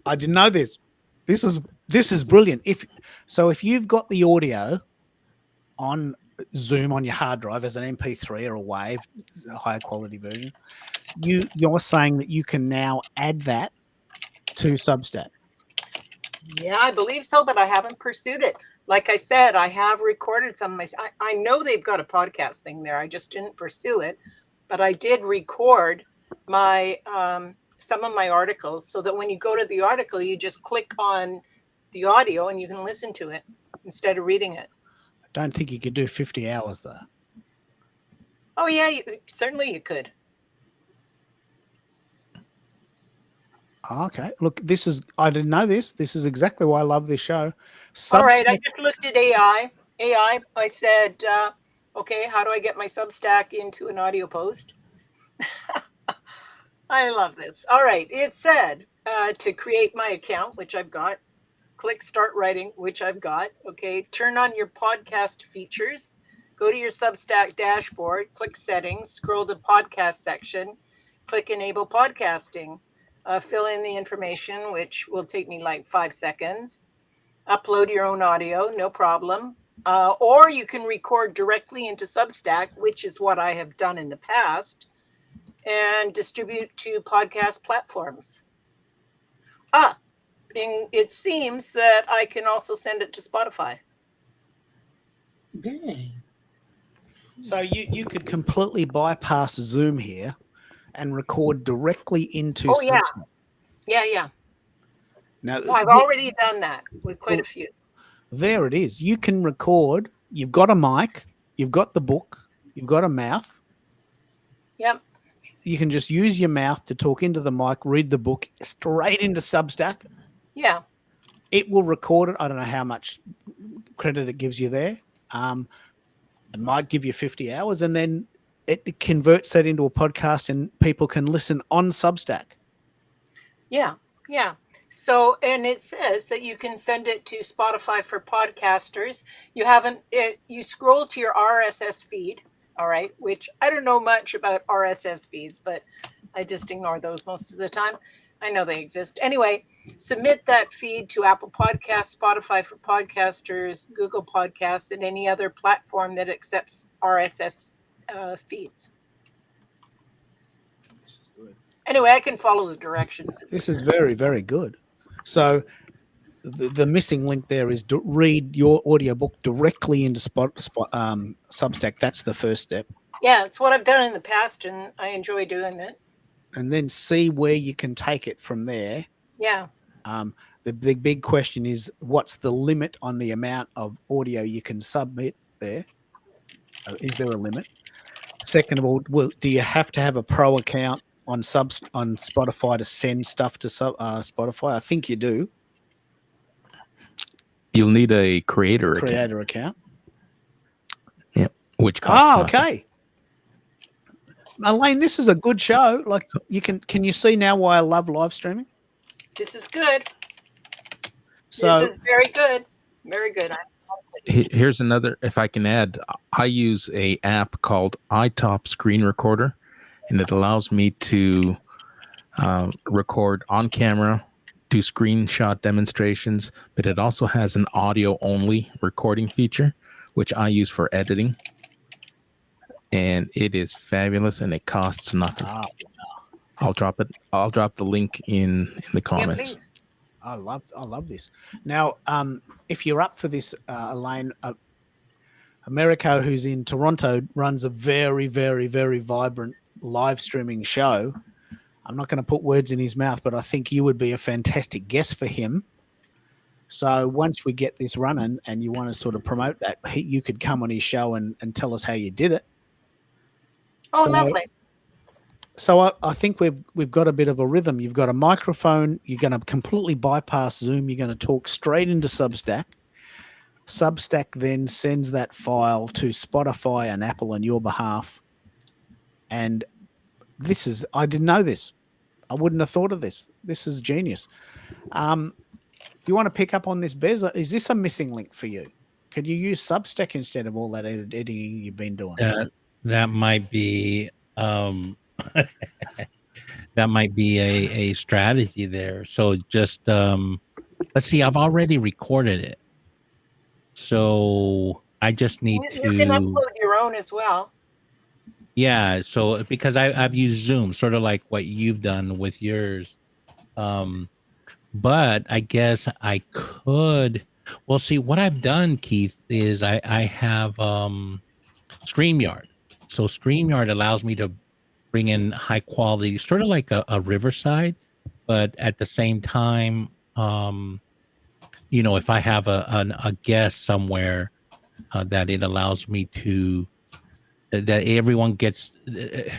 I didn't know this. This is brilliant. If you've got the audio on Zoom on your hard drive as an MP3 or a WAV, a higher quality version, you're saying that you can now add that to Substack. Yeah, I believe so, but I haven't pursued it. Like I said, I have recorded some of my. I know they've got a podcast thing there. I just didn't pursue it, but I did record my some of my articles, so that when you go to the article, you just click on the audio and you can listen to it instead of reading it. I don't think you could do 50 hours though. Oh yeah, certainly you could. Okay. Look, I didn't know this. This is exactly why I love this show. All right, I just looked at AI. I said, okay, how do I get my Substack into an audio post? I love this. All right, it said to create my account, which I've got. Click Start Writing, which I've got. Okay, turn on your podcast features. Go to your Substack dashboard, click Settings, scroll to Podcast section, click Enable Podcasting. Fill in the information, which will take me like 5 seconds. Upload your own audio, no problem. Or you can record directly into Substack, which is what I have done in the past, and distribute to podcast platforms. It seems that I can also send it to Spotify. Okay. So you could completely bypass Zoom here and record directly into Substack. Yeah. Now, I've already done that with quite a few. There it is. You can record. You've got a mic. You've got the book. You've got a mouth. Yep. You can just use your mouth to talk into the mic, read the book straight into Substack. Yeah. It will record it. I don't know how much credit it gives you there. It might give you 50 hours, and then it converts that into a podcast and people can listen on Substack. Yeah. So, and it says that you can send it to Spotify for podcasters. You scroll to your RSS feed, all right, which I don't know much about RSS feeds, but I just ignore those most of the time. I know they exist. Anyway, submit that feed to Apple Podcasts, Spotify for podcasters, Google Podcasts, and any other platform that accepts RSS feeds. This is good. Anyway, I can follow the directions. This is very, very good. So the missing link there is to read your audiobook directly into Substack. That's the first step. Yeah, it's what I've done in the past, and I enjoy doing it. And then see where you can take it from there. Yeah. The big question is, what's the limit on the amount of audio you can submit there? Is there a limit? Second of all, do you have to have a pro account on Spotify to send stuff to Spotify? I think you do. You'll need a creator account. Yeah, which costs nothing. Okay. Elaine, this is a good show. Like, can you see now why I love live streaming? This is good. So this is very good. Very good. Here's another, if I can add, I use a app called iTop Screen Recorder, and it allows me to record on camera, do screenshot demonstrations, but it also has an audio only recording feature, which I use for editing. And it is fabulous, and it costs nothing. I'll drop the link in the comments. Yeah, please. I love this. Now, if you're up for this, Elaine, Americo, who's in Toronto, runs a very, very, very vibrant live streaming show. I'm not going to put words in his mouth, but I think you would be a fantastic guest for him. So once we get this running and you want to sort of promote that, you could come on his show and tell us how you did it. Oh, lovely. So I think we've got a bit of a rhythm. You've got a microphone. You're going to completely bypass Zoom. You're going to talk straight into Substack. Substack then sends that file to Spotify and Apple on your behalf. And I didn't know this. I wouldn't have thought of this. This is genius. You want to pick up on this, Bez? Is this a missing link for you? Could you use Substack instead of all that editing you've been doing? That might be that might be a strategy there. So just let's see. I've already recorded it, so I just need to. You can upload your own as well. Yeah. So because I've used Zoom, sort of like what you've done with yours. But I guess I could. Well, see, what I've done, Keith, is I have StreamYard. So StreamYard allows me to bring in high quality, sort of like a Riverside, but at the same time, if I have a guest somewhere, that it allows me to, that everyone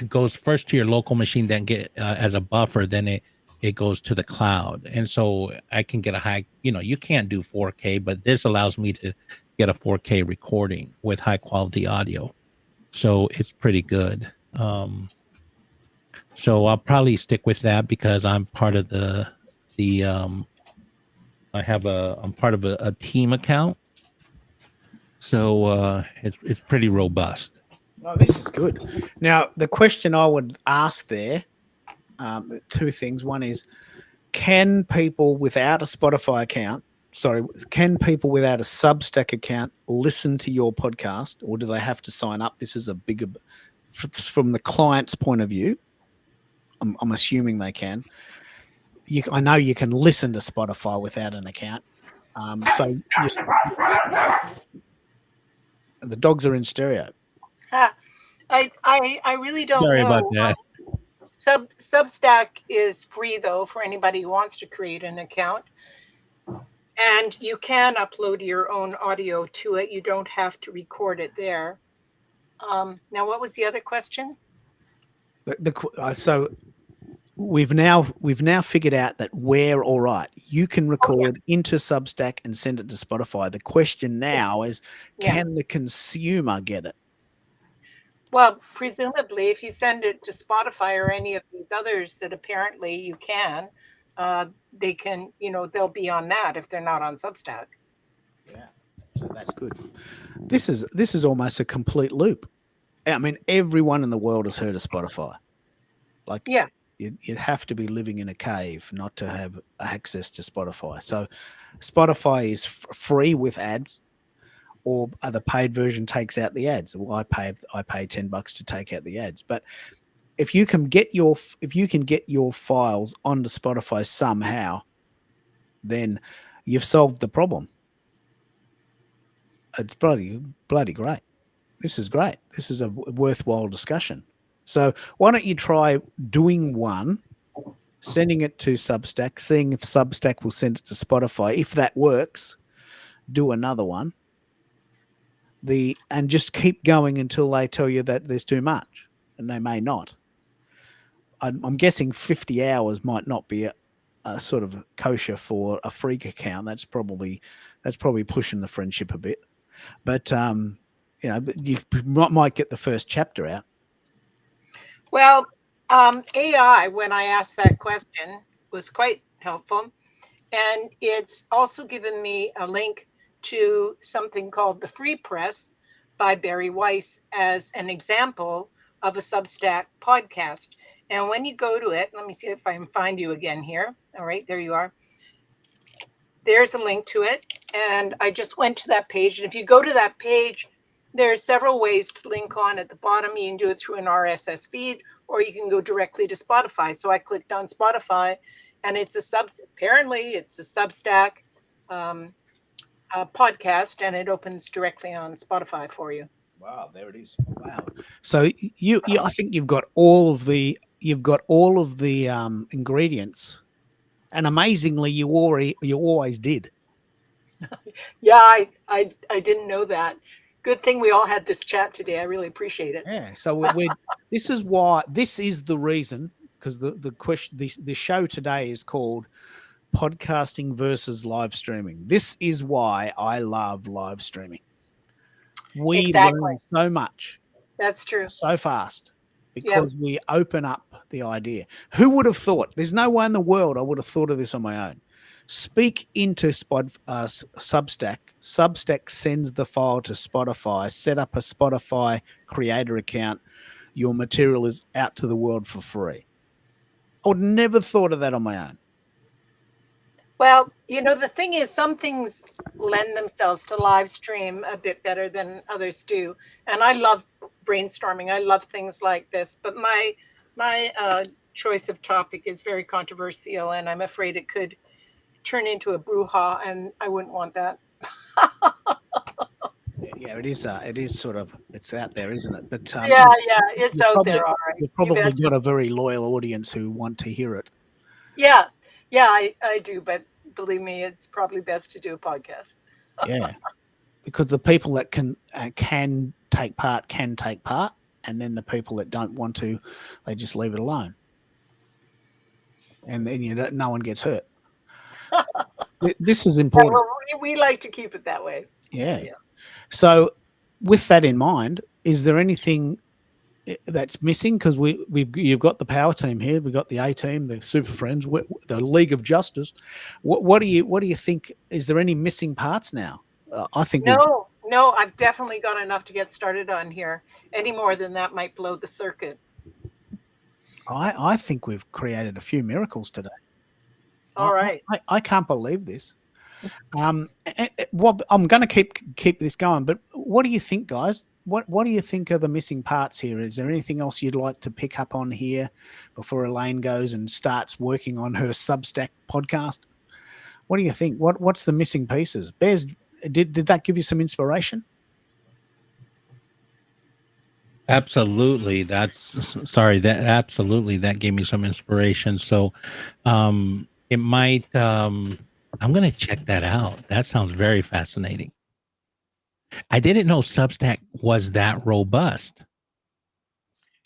goes first to your local machine, then get as a buffer, then it goes to the cloud. And so I can get a high, you can't do 4K, but this allows me to get a 4K recording with high quality audio. So it's pretty good. So I'll probably stick with that because I'm part of I'm part of a team account. So it's pretty robust. Oh, this is good. Now, the question I would ask there, two things. One is, can people without a Substack account listen to your podcast, or do they have to sign up? This is a bigger, from the client's point of view. I'm assuming they can. I know you can listen to Spotify without an account. So the dogs are in stereo. I really don't Sorry know. about that. Substack is free though for anybody who wants to create an account, and you can upload your own audio to it. You don't have to record it there. Now, what was the other question? So we've now figured out that we're all right. You can record into Substack and send it to Spotify. The question now is, can the consumer get it? Well, presumably, if you send it to Spotify or any of these others that apparently you can, they can, they'll be on that if they're not on Substack. Yeah, so that's good. This is almost a complete loop. I mean, everyone in the world has heard of Spotify. You'd have to be living in a cave not to have access to Spotify. So Spotify is free with ads, or the paid version takes out the ads. Well, I pay $10 to take out the ads. But if you can get your files onto Spotify somehow, then you've solved the problem. It's bloody great. This is great. This is a worthwhile discussion. So why don't you try doing one, sending it to Substack, seeing if Substack will send it to Spotify. If that works, do another one. And just keep going until they tell you that there's too much, and they may not. I'm guessing 50 hours might not be a sort of kosher for a freak account. That's probably pushing the friendship a bit. But you might get the first chapter out. Well, AI, when I asked that question, was quite helpful. And it's also given me a link to something called the Free Press by Barry Weiss as an example of a Substack podcast. And when you go to it, let me see if I can find you again here. All right, there you are. There's a link to it. And I just went to that page. And if you go to that page, there are several ways to link on at the bottom. You can do it through an RSS feed, or you can go directly to Spotify. So I clicked on Spotify, and apparently it's a Substack podcast, and it opens directly on Spotify for you. Wow, there it is. Wow. So I think you've got all of the ingredients, and amazingly, you always did. Yeah, I didn't know that. Good thing we all had this chat today. I really appreciate it. Yeah. So this is the reason, because the question, the show today is called Podcasting versus Live Streaming. This is why I love live streaming. We learn so much. That's true. So fast, because we open up the idea. Who would have thought? There's no way in the world I would have thought of this on my own. Speak into Substack. Substack sends the file to Spotify. Set up a Spotify creator account. Your material is out to the world for free. I would never thought of that on my own. Well, the thing is, some things lend themselves to live stream a bit better than others do. And I love brainstorming. I love things like this. But my choice of topic is very controversial, and I'm afraid it could turn into a brouhaha, and I wouldn't want that. Yeah, it is. It is sort of. It's out there, isn't it? But yeah, it's out there. All right. You've probably got a very loyal audience who want to hear it. Yeah, I do. But believe me, it's probably best to do a podcast. Yeah, because the people that can take part can take part, and then the people that don't want to, they just leave it alone, and then no one gets hurt. This is important. Yeah, well, we like to keep it that way. Yeah. So, with that in mind, is there anything that's missing? Because you've got the power team here, we've got the A team, the Super Friends, the League of Justice. What do you think? Is there any missing parts now? I think no. I've definitely got enough to get started on here. Any more than that might blow the circuit. I think we've created a few miracles today. All right. I can't believe this. I'm going to keep this going, but what do you think, guys? What do you think are the missing parts here? Is there anything else you'd like to pick up on here before Elaine goes and starts working on her Substack podcast? What do you think? What's the missing pieces? Bears, did that give you some inspiration? Absolutely. That gave me some inspiration. So it might I'm going to check that out. That sounds very fascinating. I didn't know Substack was that robust.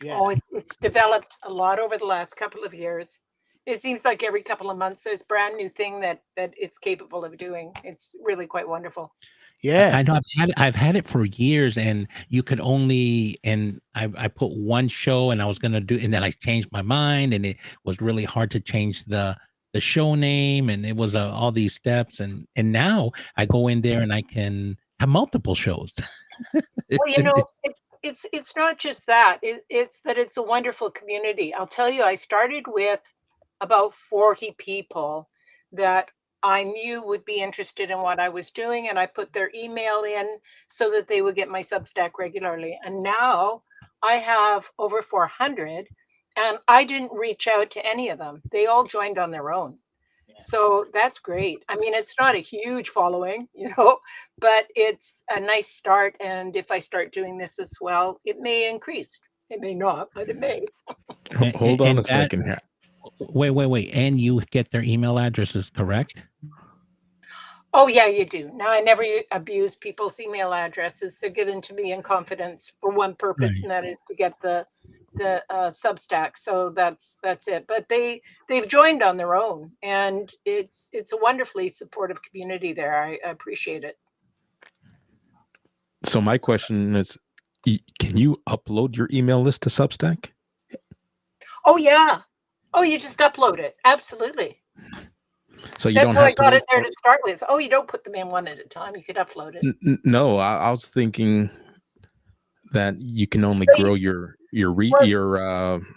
Yeah. Oh, it's developed a lot over the last couple of years. It seems like every couple of months there's a brand new thing that it's capable of doing. It's really quite wonderful. Yeah, I know. I've had it for years, and you could only, and I put one show, and I was gonna do, and then I changed my mind, and it was really hard to change the show name, and it was all these steps, and now I go in there and I can have multiple shows. Well, it's not just that. It's that it's a wonderful community. I'll tell you, I started with about 40 people that I knew would be interested in what I was doing, and I put their email in so that they would get my Substack regularly. And now I have over 400, and I didn't reach out to any of them. They all joined on their own. So that's great. I mean, it's not a huge following, but it's a nice start. And if I start doing this as well, it may increase. It may not, but it may. Hold on And a that, second here. wait. And you get their email addresses, correct? Oh, yeah, you do. Now, I never abuse people's email addresses. They're given to me in confidence for one purpose, Right. and that is to get the Substack. So that's it. But they've joined on their own, and it's a wonderfully supportive community there. I appreciate it. So my question is, can you upload your email list to Substack? Oh, yeah. Oh, you just upload it. Absolutely. So you That's don't how I have to got wait it there for- to start with. Oh, you don't put them in one at a time. You could upload it. No, I was thinking that you can only But you- grow your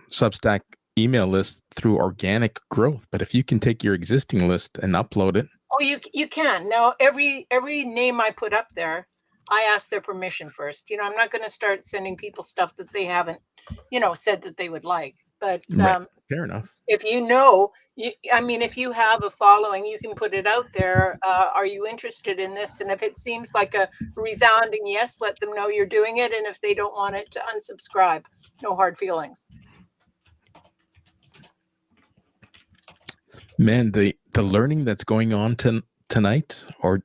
Substack email list through organic growth. But if you can take your existing list and upload it, Oh, you can. Now, every name I put up there, I ask their permission first. I'm not going to start sending people stuff that they haven't, said that they would like. But right, fair enough. if if you have a following, you can put it out there. Are you interested in this? And if it seems like a resounding yes, let them know you're doing it. And if they don't want it, to unsubscribe. No hard feelings. Man, the learning that's going on tonight or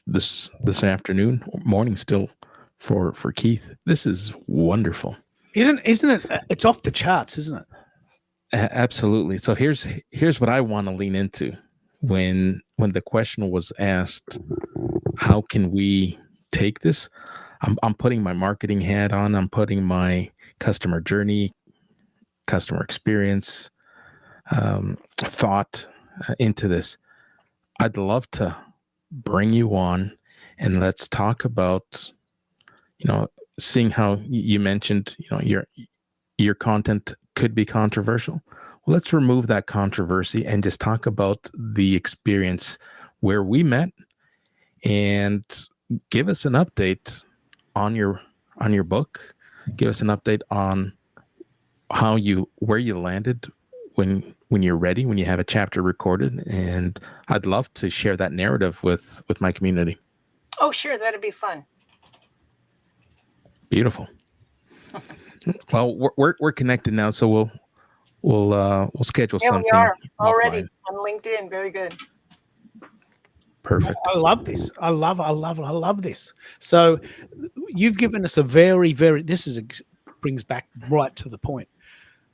this afternoon or morning still for Keith, this is wonderful. Isn't it? It's off the charts, isn't it? Absolutely. So here's what I want to lean into when the question was asked, how can we take this? I'm putting my marketing hat on. I'm putting my customer journey, customer experience, thought into this. I'd love to bring you on and let's talk about, seeing how you mentioned, your content could be controversial. Well, let's remove that controversy and just talk about the experience where we met and give us an update on your book. Give us an update on where you landed when you're ready, when you have a chapter recorded. And I'd love to share that narrative with my community. Oh, sure. That'd be fun. Beautiful. Well, we're connected now, so we'll schedule something. We are already offline. on LinkedIn. Very good. Perfect. I love this. I love this. So you've given us a very, very, brings back right to the point.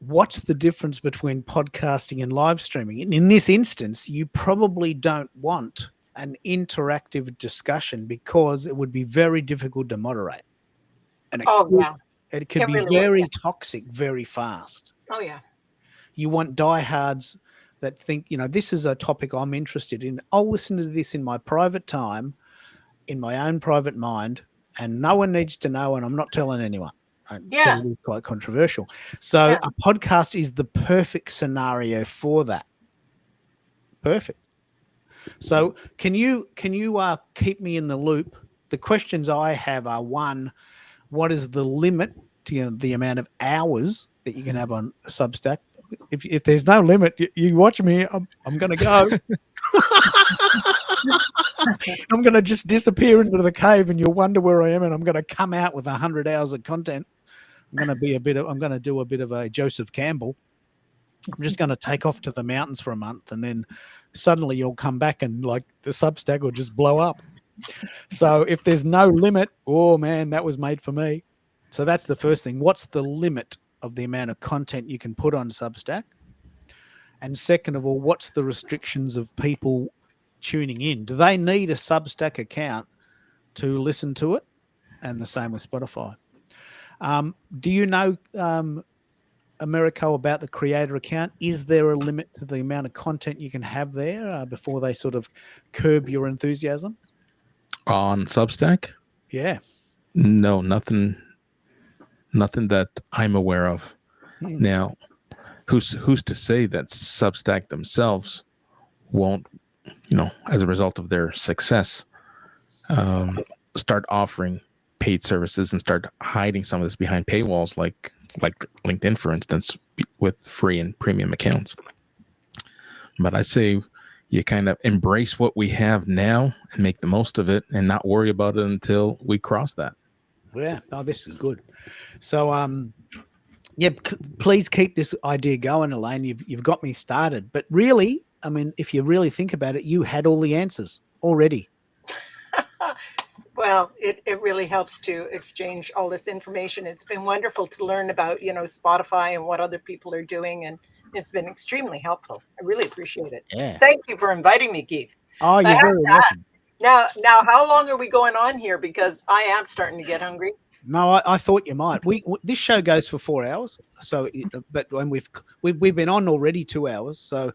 What's the difference between podcasting and live streaming? And in this instance, you probably don't want an interactive discussion because it would be very difficult to moderate. And it could It be really would, very yeah. toxic very fast. Oh, yeah. You want diehards that think, this is a topic I'm interested in. I'll listen to this in my private time, in my own private mind, and no one needs to know, and I'm not telling anyone. Yeah. It is quite controversial. So Yeah. a podcast is the perfect scenario for that. Perfect. So can you keep me in the loop? The questions I have are, one, what is the limit to the amount of hours that you can have on Substack? If there's no limit, you watch me, I'm going to go. I'm going to just disappear into the cave and you'll wonder where I am, and I'm going to come out with 100 hours of content. I'm going to do a bit of a Joseph Campbell. I'm just going to take off to the mountains for a month, and then suddenly you'll come back and like the Substack will just blow up. So if there's no limit, oh man, that was made for me. So that's the first thing. What's the limit of the amount of content you can put on Substack? And second of all, what's the restrictions of people tuning in? Do they need a Substack account to listen to it? And the same with Spotify. Do you know, Americo, about the creator account? Is there a limit to the amount of content you can have there before they sort of curb your enthusiasm? On Substack? Yeah. No, nothing Nothing that I'm aware of. Hmm. Now, who's to say that Substack themselves won't, as a result of their success, start offering paid services and start hiding some of this behind paywalls, like LinkedIn, for instance, with free and premium accounts. But I say you kind of embrace what we have now and make the most of it, and not worry about it until we cross that. Yeah. Oh, this is good. So, yeah, please keep this idea going, Elaine. You've got me started. But really, I mean, if you really think about it, you had all the answers already. Well, it really helps to exchange all this information. It's been wonderful to learn about, Spotify and what other people are doing, and it's been extremely helpful. I really appreciate it. Yeah. Thank you for inviting me, Keith. Oh, I you're have very to ask, welcome. now, how long are we going on here? Because I am starting to get hungry. No, I thought you might. This show goes for 4 hours. So, but when we've been on already 2 hours, so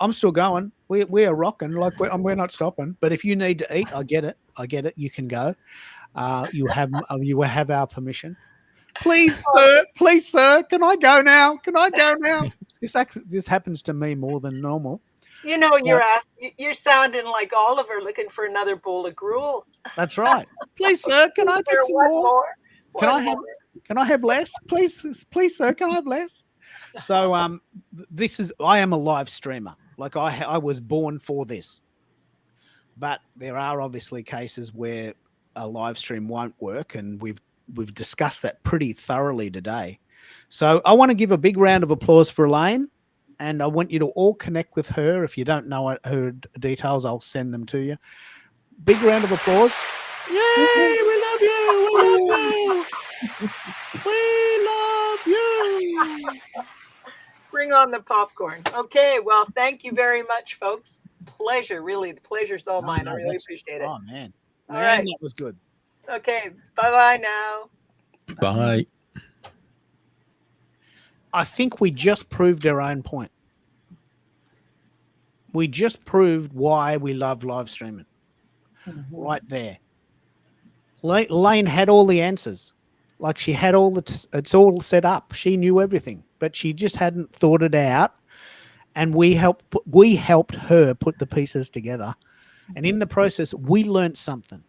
I'm still going. We are rocking, like we're not stopping. But if you need to eat, I get it. I get it. You can go. You have our permission. Please, sir. Please, sir. Can I go now? Can I go now? This happens to me more than normal. You're sounding like Oliver looking for another bowl of gruel. That's right. Please, sir. Can I get some more? Can I have less? Please, sir. Can I have less? So, I am a live streamer. Like I was born for this. But there are obviously cases where a live stream won't work, and we've discussed that pretty thoroughly today. So I want to give a big round of applause for Elaine, and I want you to all connect with her. If you don't know her details, I'll send them to you. Big round of applause. Yay! We love you. We love you. We love you. Bring on the popcorn. Okay, well, thank you very much, folks. Pleasure, really. The pleasure's all mine. I really appreciate it. Oh, man. All right. That was good. Okay, bye-bye now. Bye. I think we just proved our own point. We just proved why we love live streaming. Right there. Lane had all the answers. Like she had it's all set up. She knew everything, but she just hadn't thought it out. And we helped her put the pieces together. And in the process, we learned something.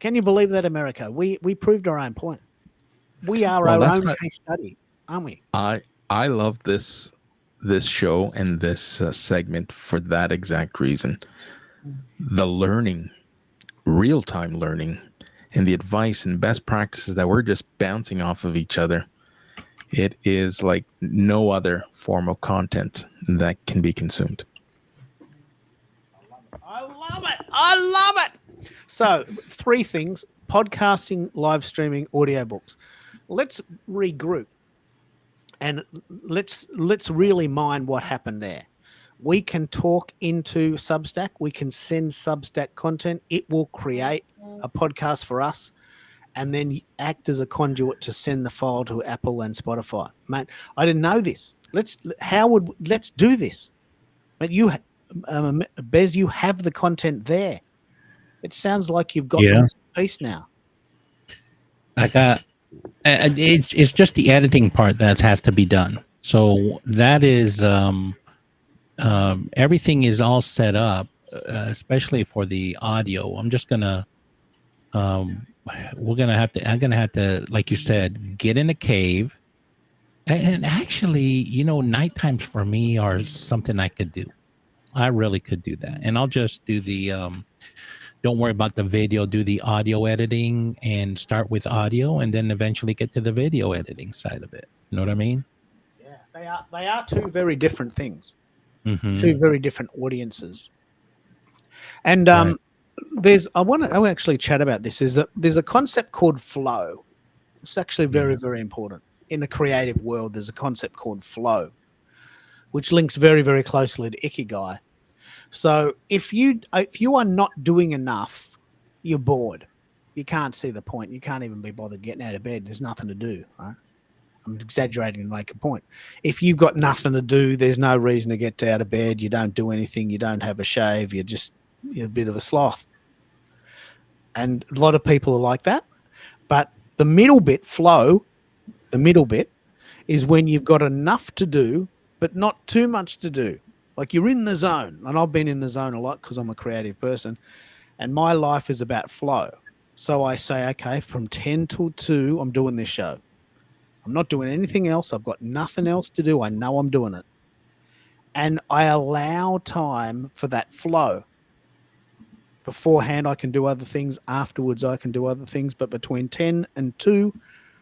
Can you believe that, America? We proved our own point. We are our own case study, aren't we? I love this show and this segment for that exact reason. The learning, real-time learning, and the advice and best practices that we're just bouncing off of each other. It is like no other form of content that can be consumed. I love it. I love it. So 3 things: podcasting, live streaming, audiobooks. Let's regroup and let's really mind what happened there. We can talk into Substack. We can send Substack content. It will create a podcast for us and then act as a conduit to send the file to Apple and Spotify. Mate, I didn't know this. Let's do this. But Bez, you have the content there. It sounds like you've got the piece now. I got. It's just the editing part that has to be done. So that is everything is all set up, especially for the audio. I'm just gonna I'm gonna have to, like you said, get in a cave. And actually, night times for me are something I could do. I really could do that. And I'll just do the don't worry about the video, do the audio editing and start with audio and then eventually get to the video editing side of it. You know what I mean? Yeah, they are 2 very different things. Mm-hmm. 2 very different audiences. And Right. I want to actually chat about this. There's a concept called flow. It's actually very, very important. In the creative world, there's a concept called flow, which links very, very closely to Ikigai. So if you are not doing enough, you're bored. You can't see the point. You can't even be bothered getting out of bed. There's nothing to do, right? I'm exaggerating to make a point. If you've got nothing to do, there's no reason to get out of bed. You don't do anything. You don't have a shave. You're a bit of a sloth. And a lot of people are like that. But the middle bit, flow, the middle bit, is when you've got enough to do, but not too much to do. Like you're in the zone. And I've been in the zone a lot because I'm a creative person. And my life is about flow. So I say, okay, from 10 till 2, I'm doing this show. I'm not doing anything else. I've got nothing else to do. I know I'm doing it. And I allow time for that flow. Beforehand, I can do other things. Afterwards, I can do other things. But between 10 and 2,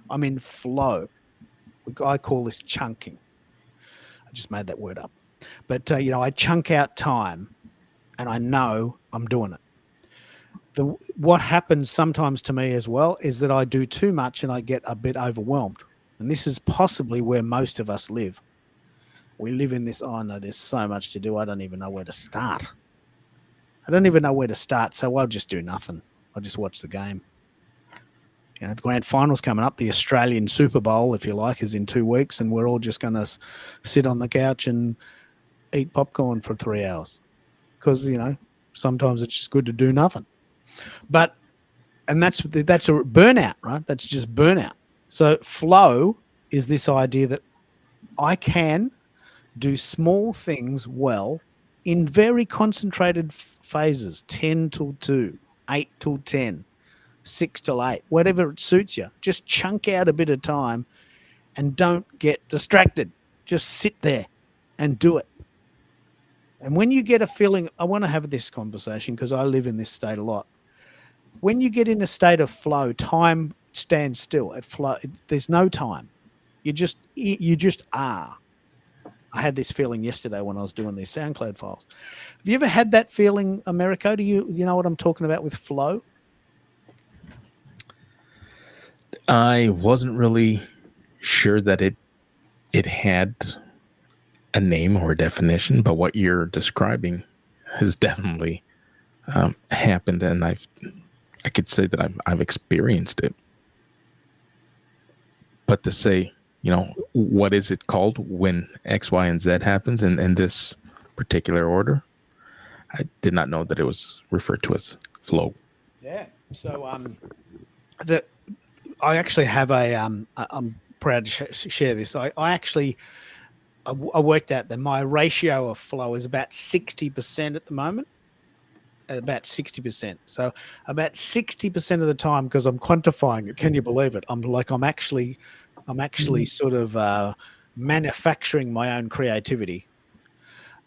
I'm in flow. I call this chunking. I just made that word up. But, I chunk out time and I know I'm doing it. What happens sometimes to me as well is that I do too much and I get a bit overwhelmed. And this is possibly where most of us live. We live in this, oh no, there's so much to do. I don't even know where to start. So I'll just do nothing. I'll just watch the game. The grand final's coming up. The Australian Super Bowl, if you like, is in 2 weeks. And we're all just going to sit on the couch and eat popcorn for 3 hours. Because, sometimes it's just good to do nothing. And that's a burnout, right? That's just burnout. So flow is this idea that I can do small things well in very concentrated phases, 10 till 2, 8 till 10, 6 till 8, whatever it suits you. Just chunk out a bit of time and don't get distracted. Just sit there and do it. And when you get a feeling, I want to have this conversation because I live in this state a lot. When you get in a state of flow, time stands still. There's no time. You just are. I had this feeling yesterday when I was doing these SoundCloud files. Have you ever had that feeling, Americo? Do you know what I'm talking about with flow? I wasn't really sure that it had a name or a definition, but what you're describing has definitely happened, and I could say that I've experienced it. But to say, what is it called when X, Y, and Z happens in this particular order, I did not know that it was referred to as flow. Yeah. So I actually have I'm proud to share this. I worked out that my ratio of flow is about 60% at the moment. About 60%. So about 60% of the time, because I'm quantifying it. Can you believe it? I'm actually sort of manufacturing my own creativity.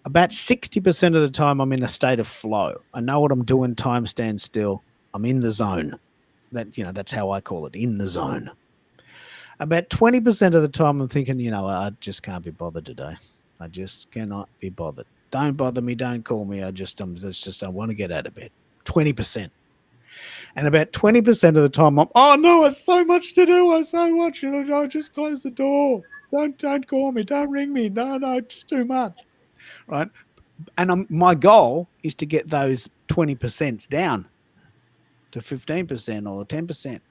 About 60% of the time, I'm in a state of flow. I know what I'm doing. Time stands still. I'm in the zone. That's how I call it, in the zone. About 20% of the time, I'm thinking, I just can't be bothered today. I just cannot be bothered. Don't bother me. Don't call me. I want to get out of bed. 20%. And about 20% of the time, oh no, it's so much to do. I so much. I'll just close the door. Don't call me. Don't ring me. No, it's just too much. Right. And my goal is to get those 20% down to 15% or 10%.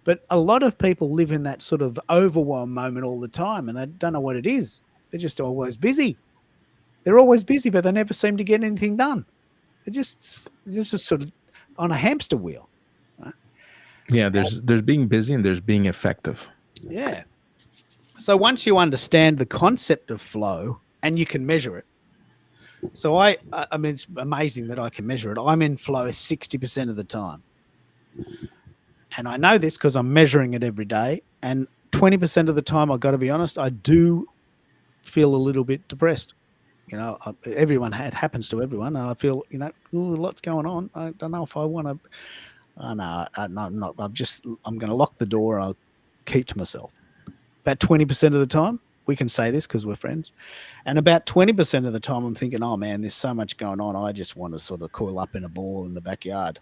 But a lot of people live in that sort of overwhelm moment all the time, and they don't know what it is. They're just always busy. They're always busy, but they never seem to get anything done. They're just sort of on a hamster wheel. Right? Yeah, there's being busy and there's being effective. Yeah. So once you understand the concept of flow and you can measure it. So I mean, it's amazing that I can measure it. I'm in flow 60% of the time. And I know this because I'm measuring it every day. And 20% of the time, I've got to be honest, I do feel a little bit depressed. It happens to everyone. And I feel, a lot's going on. I don't know if I want to, I'm going to lock the door. I'll keep to myself. About 20% of the time, we can say this because we're friends. And about 20% of the time, I'm thinking, oh man, there's so much going on. I just want to sort of coil up in a ball in the backyard.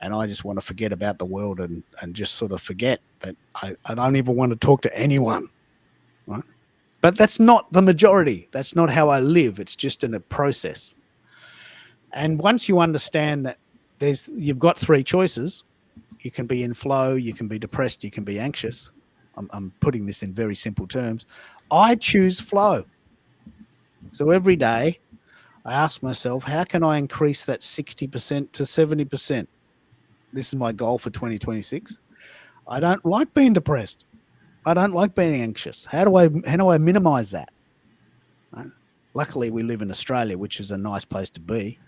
And I just want to forget about the world and just sort of forget that I don't even want to talk to anyone. Right? But that's not the majority. That's not how I live. It's just in a process. And once you understand that you've got 3 choices, you can be in flow, you can be depressed, you can be anxious. I'm putting this in very simple terms. I choose flow. So every day I ask myself, how can I increase that 60% to 70%? This is my goal for 2026. I don't like being depressed. I don't like being anxious. How do I minimize that? Right? Luckily, we live in Australia, which is a nice place to be.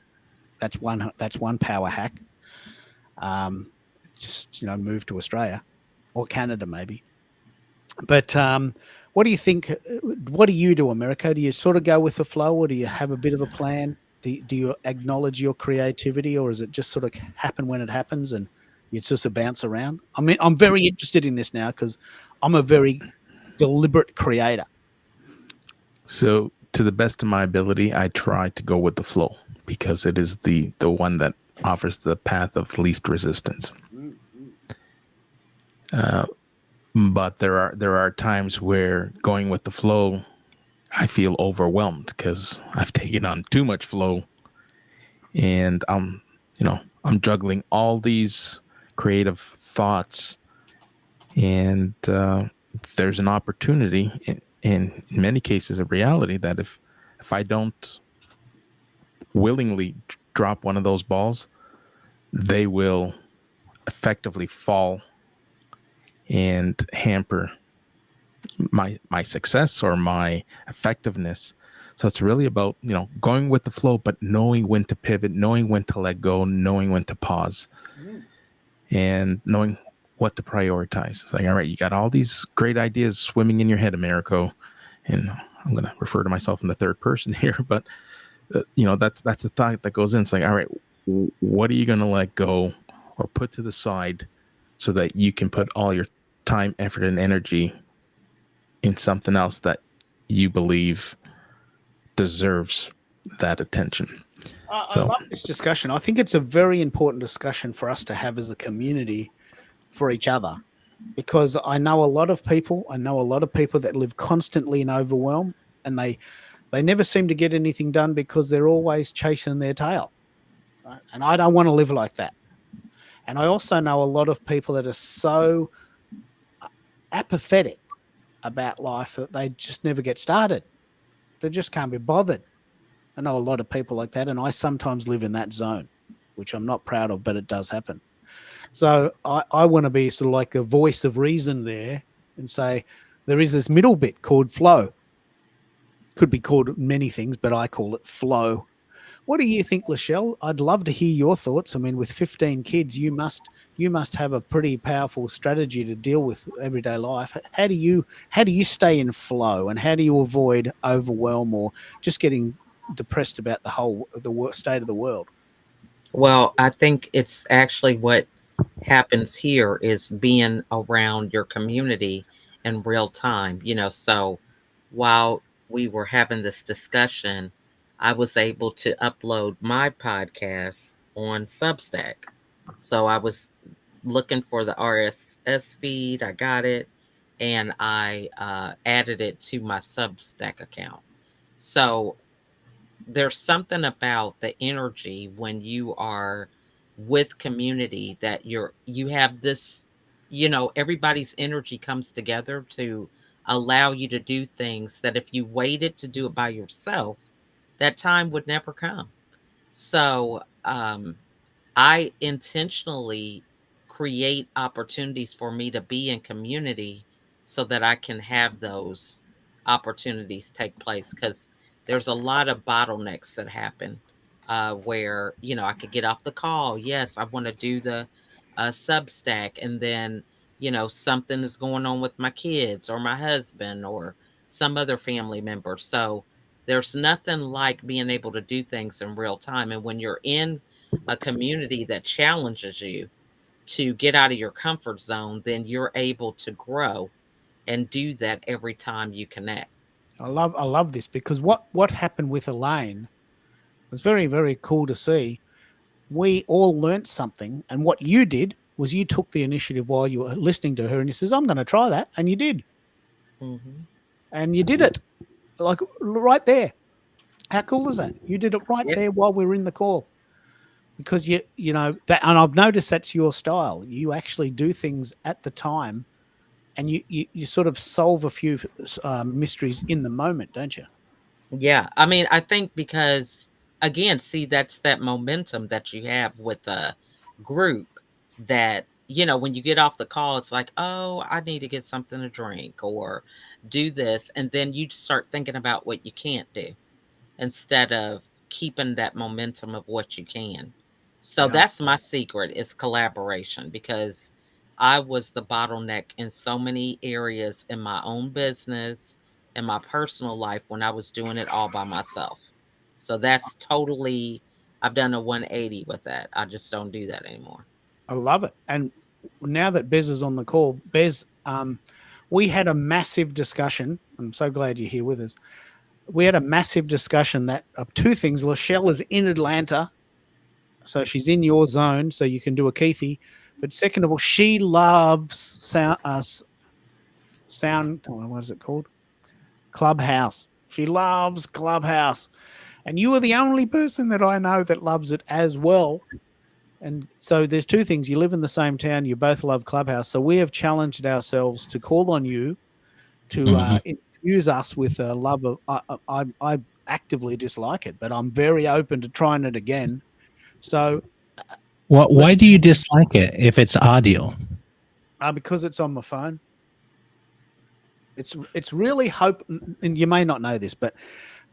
That's one power hack. Um, just move to Australia or Canada maybe. But what do you think? What do you do, America? Do you sort of go with the flow, or do you have a bit of a plan? Do you acknowledge your creativity, or is it just sort of happen when it happens and you just sort of bounce around? I mean, I'm very interested in this now because I'm a very deliberate creator. So, to the best of my ability, I try to go with the flow because it is the one that offers the path of least resistance. Uh, but there are times where going with the flow, I feel overwhelmed because I've taken on too much flow, and I'm juggling all these creative thoughts, and there's an opportunity in many cases a reality that if I don't willingly drop one of those balls, they will effectively fall and hamper my success or my effectiveness. So it's really about going with the flow, but knowing when to pivot, knowing when to let go, knowing when to pause, and knowing what to prioritize. It's like, all right, you got all these great ideas swimming in your head, Americo, and I'm going to refer to myself in the third person here, but that's the thought that goes in. It's like, all right, what are you going to let go or put to the side so that you can put all your time, effort, and energy in something else that you believe deserves that attention. I love this discussion. I think it's a very important discussion for us to have as a community for each other, because I know a lot of people. I know a lot of people that live constantly in overwhelm, and they never seem to get anything done because they're always chasing their tail. Right? And I don't want to live like that. And I also know a lot of people that are so apathetic about life that they just never get started. They just can't be bothered. I know a lot of people like that, and I sometimes live in that zone, which I'm not proud of, but it does happen. So I want to be sort of like a voice of reason there and say there is this middle bit called flow. Could be called many things, but I call it flow. What do you think, Lachelle? I'd love to hear your thoughts. I mean, with 15 kids, you must have a pretty powerful strategy to deal with everyday life. How do you stay in flow, and how do you avoid overwhelm or just getting depressed about the state of the world? Well, I think it's actually what happens here is being around your community in real time, So while we were having this discussion, I was able to upload my podcast on Substack. So I was looking for the RSS feed, I got it, and I added it to my Substack account. So there's something about the energy when you are with community that you have this, everybody's energy comes together to allow you to do things that if you waited to do it by yourself, that time would never come. So I intentionally create opportunities for me to be in community so that I can have those opportunities take place, because there's a lot of bottlenecks that happen where, I could get off the call. Yes, I want to do the Substack, and then, something is going on with my kids or my husband or some other family member. So there's nothing like being able to do things in real time. And when you're in a community that challenges you to get out of your comfort zone, then you're able to grow and do that every time you connect. I love this because what happened with Elaine was very, very cool to see. We all learnt something, and what you did was you took the initiative while you were listening to her, and you says, "I'm going to try that," and you did, Hmm. and you did it like right there. How cool is that? You did it right Yeah. there while we were in the call, because you know that, and I've noticed that's your style. You actually do things at the time, and you sort of solve a few mysteries in the moment, don't you? Yeah. I mean, I think because, again, see, that's that momentum that you have with a group that when you get off the call, it's like, oh, I need to get something to drink or do this. And then you start thinking about what you can't do instead of keeping that momentum of what you can. So Yeah, that's my secret is collaboration because I was the bottleneck in so many areas in my own business and my personal life when I was doing it all by myself. So that's totally I've done a 180 with that. I just don't do that anymore. I love it. And now that Bez is on the call, Bez, we had a massive discussion. I'm so glad you're here with us. We had a massive discussion that of two things. Lachelle is in Atlanta, so she's in your zone, so you can do a Keithy. But second of all, she loves sound. What is it called? Clubhouse. She loves Clubhouse, and you are the only person that I know that loves it as well. And so there's two things. You live in the same town. You both love Clubhouse. So we have challenged ourselves to call on you to Mhm. infuse us with a love of. I actively dislike it, but I'm very open to trying it again. So Why let's do you dislike it if it's audio? because it's on my phone. It's really hope, and you may not know this, but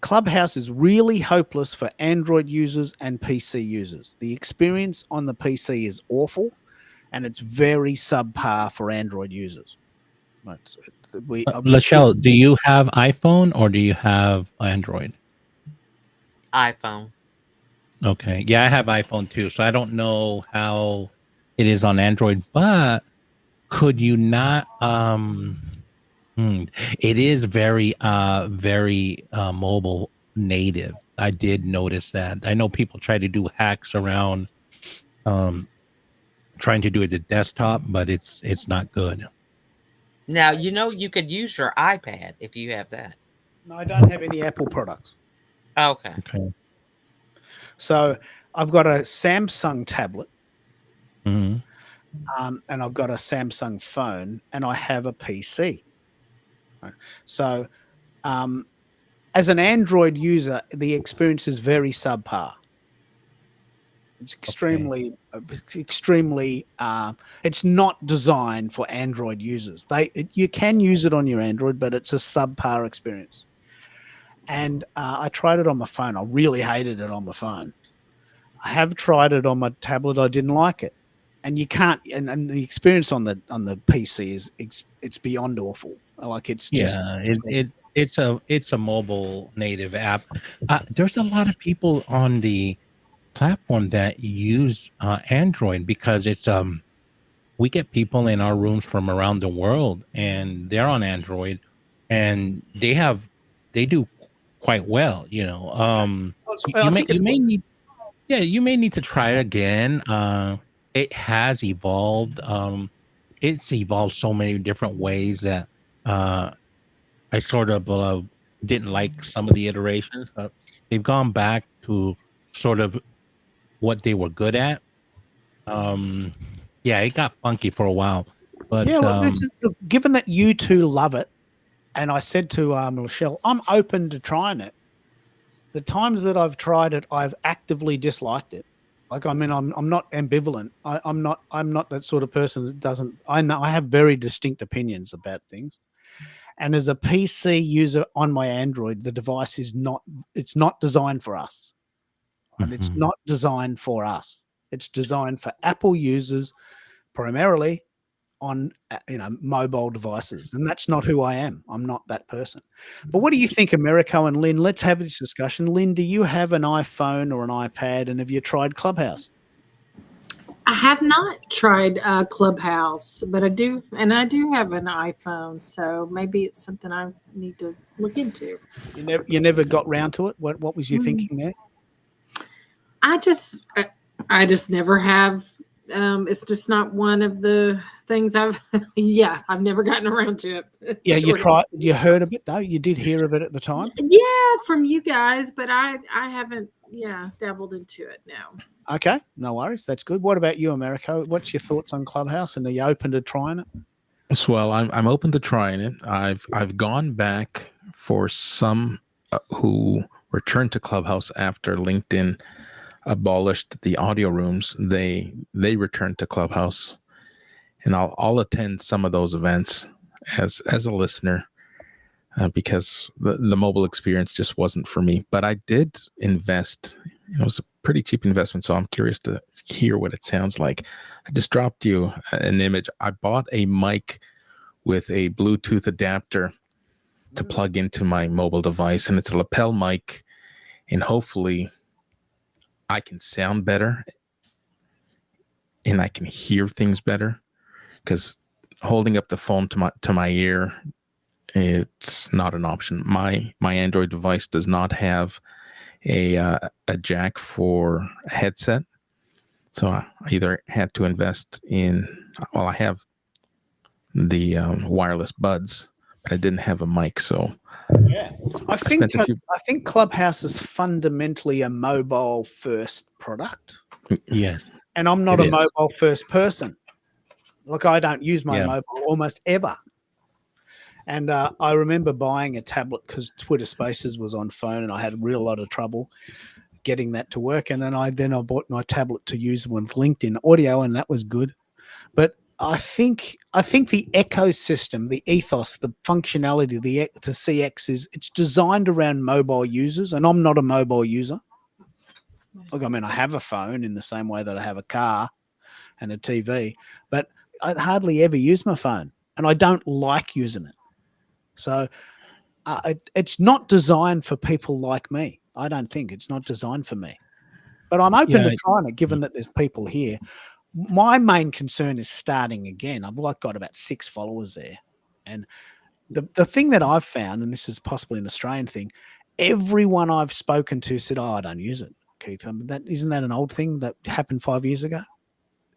Clubhouse is really hopeless for Android users and PC users. The experience on the PC is awful, and it's very subpar for Android users. We Lachelle, do you have iPhone or do you have Android? iPhone. Okay. Yeah, I have iPhone too, so I don't know how it is on Android, but could you not it is very mobile native. I did notice that. I know people try to do hacks around um trying to do it at desktop, but it's not good. Now, you could use your iPad if you have that. no, I don't have any Apple products. Okay. Okay. So I've got a Samsung tablet, Hmm. and I've got a Samsung phone, and I have a PC. Right? So um, as an Android user, the experience is very subpar. It's Okay. extremely. It's not designed for Android users. You can use it on your Android, but it's a subpar experience. And I tried it on my phone. I really hated it on my phone. I have tried it on my tablet. I didn't like it, and you can't. And the experience on the PC is it's beyond awful. Like it's just Yeah, it's a mobile native app. There's a lot of people on the platform that use Android because it's we get people in our rooms from around the world and they're on Android and they do quite well, you know. okay. I You may think it's need you may need to try it again. It has evolved. It's evolved so many different ways that uh I sort of didn't like some of the iterations, but they've gone back to sort of what they were good at. Um, yeah, it got funky for a while, but yeah. Look, this is given that you two love it, and I said to Michelle, I'm open to trying it. The times that I've tried it, I've actively disliked it. Like I mean, I'm not ambivalent. I'm not that sort of person that doesn't. I know I have very distinct opinions about things. And as a PC user on my Android, the device is not. It's not designed for us, and it's mhm. not designed for us. It's designed for Apple users primarily on mobile devices, and that's not who I am. I'm not that person. But what do you think, Americo and Lynn? Let's have this discussion. Lynn, do you have an iPhone or an iPad, and have you tried Clubhouse? I have not tried Clubhouse, but I do, and I do have an iPhone, so maybe it's something I need to look into. You never got round to it. What was you Mm. thinking there? I just never have. It's just not one of the things I've. Yeah, I've never gotten around to it. Yeah, you Short of- tried. You heard of it though. You did hear of it at the time. Yeah, from you guys, but I haven't. Yeah, dabbled into it now. Okay, no worries. That's good. What about you, Americo? What's your thoughts on Clubhouse, and are you open to trying it? So, well, I'm open to trying it. I've gone back for some who returned to Clubhouse after LinkedIn abolished the audio rooms. They returned to Clubhouse, and I'll attend some of those events as a listener because the mobile experience just wasn't for me. But I did invest. It was a pretty cheap investment, so I'm curious to hear what it sounds like. I just dropped you an image. I bought a mic with a Bluetooth adapter to plug into my mobile device, and it's a lapel mic, and hopefully I can sound better and I can hear things better, because holding up the phone to my ear, it's not an option. My Android device does not have a jack for a headset, so I either had to invest in. Well, I have the wireless buds, but I didn't have a mic, so Yeah, I think Clubhouse is fundamentally a mobile first product, Yes. and I'm not It a is. mobile first person. Like, I don't use my Yeah. mobile almost ever. And I remember buying a tablet because Twitter Spaces was on phone, and I had a real lot of trouble getting that to work. And then I bought my tablet to use with LinkedIn audio, and that was good. But I think the ecosystem, the ethos, the functionality, the CX it's designed around mobile users, and I'm not a mobile user. Look, I mean, I have a phone in the same way that I have a car and a TV, but I hardly ever use my phone, and I don't like using it. So it's not designed for people like me. I don't think it's not designed for me. But I'm open to trying it, given that there's people here. My main concern is starting again. I've got about 6 followers there. And the thing that I've found, and this is possibly an Australian thing, everyone I've spoken to said, "Oh, I don't use it, Keith." Isn't that an old thing that happened 5 years ago?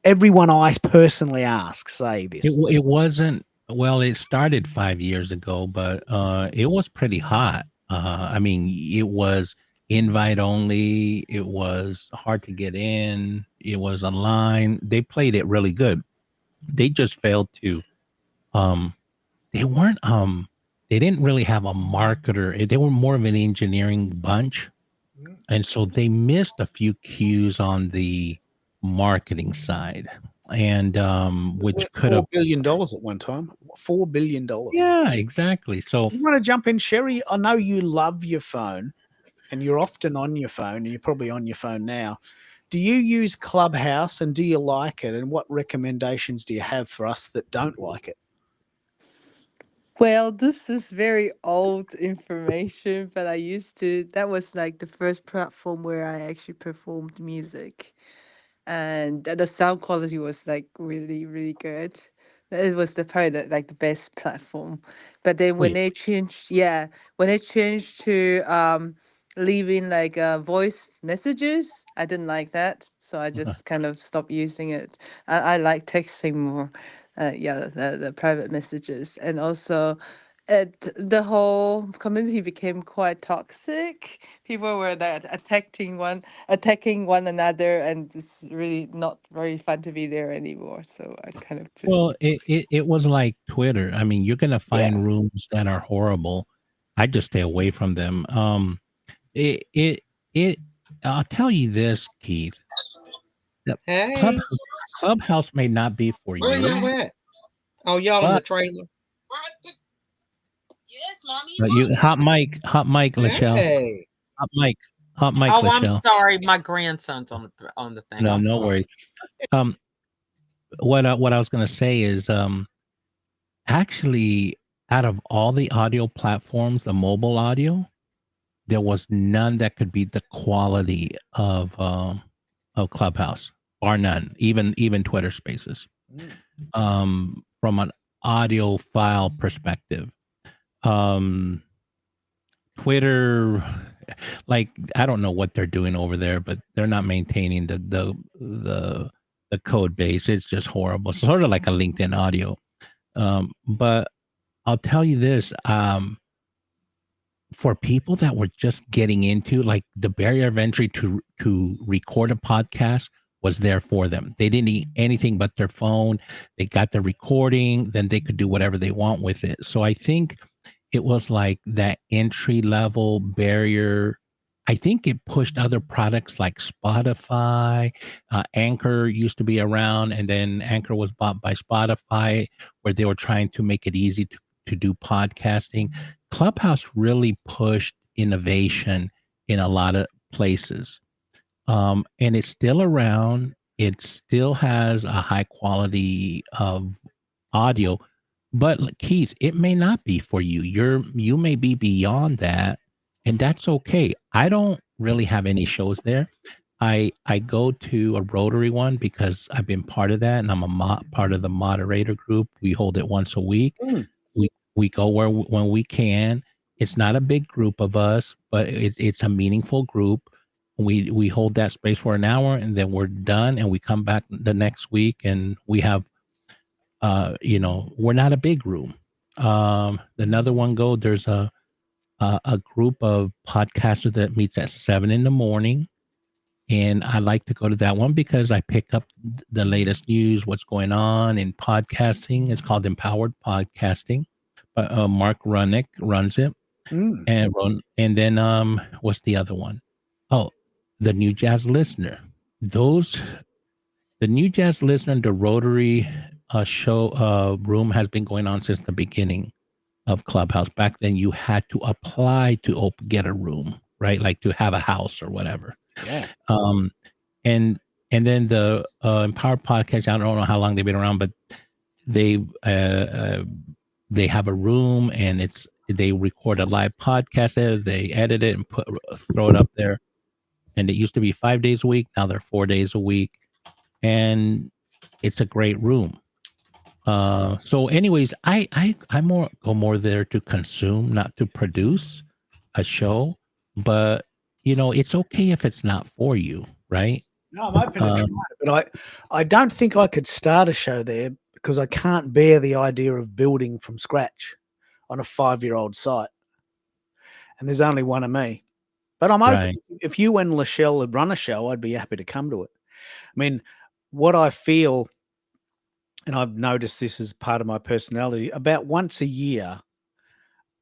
Everyone I personally ask say this. It wasn't. Well, it started 5 years ago, but it was pretty hot. I mean, it was invite only. It was hard to get in. It was online. They played it really good. They just failed to. They weren't. They didn't really have a marketer. They were more of an engineering bunch, and so they missed a few cues on the marketing side, and which Worth could have. $4 billion at one time. $4 billion. Yeah, exactly. So You want to jump in, Sherry? I know you love your phone, and you're often on your phone, and you're probably on your phone now. Do you use Clubhouse, and do you like it? And what recommendations do you have for us that don't like it? Well, this is very old information, but that was like the first platform where I actually performed music. And the sound quality was like really, really good. It was probably like the best platform. But then when wait, they changed, when they changed to leaving like voice messages, I didn't like that, so I just kind of stopped using it. I like texting more. The private messages, and also the whole community became quite toxic. People were that attacking one another, and it's really not very fun to be there anymore. So I kind of just well, it was like Twitter. I mean, you're gonna yeah. find rooms that are horrible. I just stay away from them. It it it. I'll tell you this, Keith. The Hey, Clubhouse may not be for where you, y'all at? Oh, y'all in the but trailer. you hot mic, Lachelle, Hey. hot mic, hot mic, Oh, I'm Lachelle. sorry. My grandson's on the thing. No, I'm no sorry. worries. Um, what I was gonna say is, actually, out of all the audio platforms, the mobile audio, there was none that could beat the quality of Clubhouse, bar none. Even Twitter Spaces. From an audio file perspective, Twitter, like I don't know what they're doing over there, but they're not maintaining the code base. It's just horrible. Sort of like a LinkedIn audio. But I'll tell you this, for people that were just getting into, like, the barrier of entry to record a podcast was there for them. They didn't need anything but their phone. They got the recording, then they could do whatever they want with it. So I think it was like that entry level barrier I think it pushed other products like Spotify. Anchor used to be around, and then Anchor was bought by Spotify, where they were trying to make it easy to do podcasting. Clubhouse really pushed innovation in a lot of places. And it's still around. It still has a high quality of audio, but Keith, it may not be for you. You may be beyond that, and that's okay. I don't really have any shows there. I go to a Rotary one because I've been part of that, and I'm a part of the moderator group. We hold it once a week. Mm. We go when we can. It's not a big group of us, but it's a meaningful group. We hold that space for an hour, and then we're done, and we come back the next week, and we have we're not a big room. Another one there's a group of podcasters that meets at 7 in the morning, and I like to go to that one because I pick up the latest news, what's going on in podcasting. It's called Empowered Podcasting, but Mark Runnick runs it, Mm. and then what's the other one? Oh, the New Jazz Listener. Those The New Jazz Listener and the Rotary show room has been going on since the beginning of Clubhouse. Back then, you had to apply to get a room, right? Like to have a house or whatever. Yeah. Um, and and then the Empowered Podcast. I don't know how long they've been around, but they they have a room, and they record a live podcast there. They edit it and throw it up there. And it used to be 5 days a week. Now they're 4 days a week, and it's a great room. So anyways, I go more there to consume, not to produce a show. But it's okay if it's not for you, right? No, I'm open to try it, but I don't think I could start a show there because I can't bear the idea of building from scratch on a 5-year-old site. And there's only one of me. But I'm open. Right. If you and Lachelle had run a show, I'd be happy to come to it. I mean, what I feel, and I've noticed this as part of my personality, about once a year,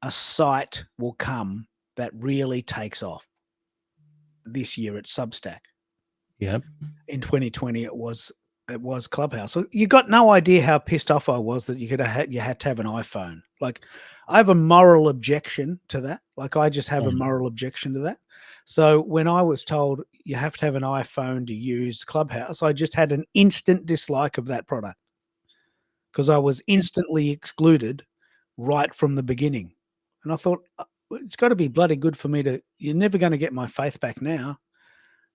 a site will come that really takes off. This year it's Substack. Yep. In 2020, it was Clubhouse. So you got no idea how pissed off I was that you had to have an iPhone. Like, I have a moral objection to that. Like, I just have a moral objection to that. So when I was told you have to have an iPhone to use Clubhouse, I just had an instant dislike of that product because I was instantly excluded right from the beginning. And I thought, it's got to be bloody good for me to. You're never going to get my faith back now.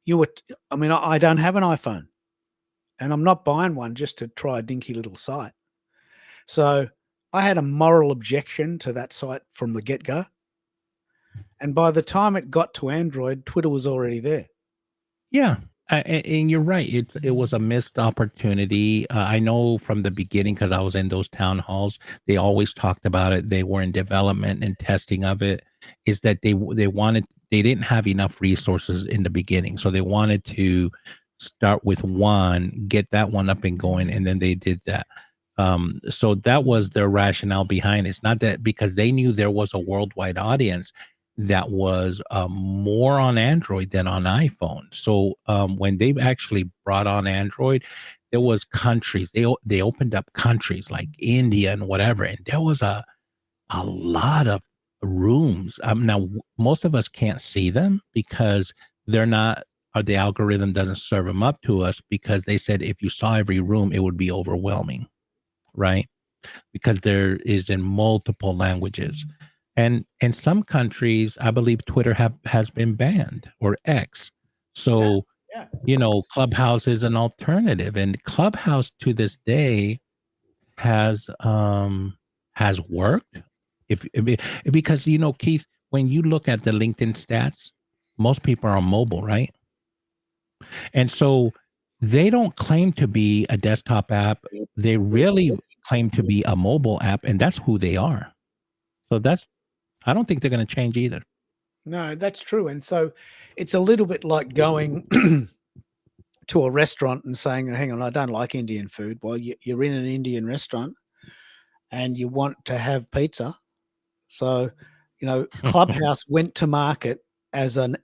I don't have an iPhone, and I'm not buying one just to try a dinky little site. So I had a moral objection to that site from the get-go. And by the time it got to Android, Twitter was already there. Yeah. And you're right. It was a missed opportunity. I know from the beginning, because I was in those town halls, they always talked about it. They were in development and testing of it. Is that they didn't have enough resources in the beginning, so they wanted to start with one, get that one up and going, and then they did that. So that was their rationale behind it. It's not that because they knew there was a worldwide audience that was more on Android than on iPhone. So when they actually brought on Android, there was countries. They opened up countries like India and whatever, and there was a lot of rooms. Now most of us can't see them because they're not, or the algorithm doesn't serve them up to us, because they said if you saw every room, it would be overwhelming, right? Because there is in multiple languages. And in some countries, I believe Twitter has been banned, or X. So, Clubhouse is an alternative, and Clubhouse to this day has worked. Because Keith, when you look at the LinkedIn stats, most people are on mobile, right? And so they don't claim to be a desktop app. They really claim to be a mobile app, and that's who they are. So I don't think they're going to change either. No, that's true. And so it's a little bit like going to a restaurant and saying, hang on, I don't like Indian food. Well, you're in an Indian restaurant and you want to have pizza. So, Clubhouse went to market as an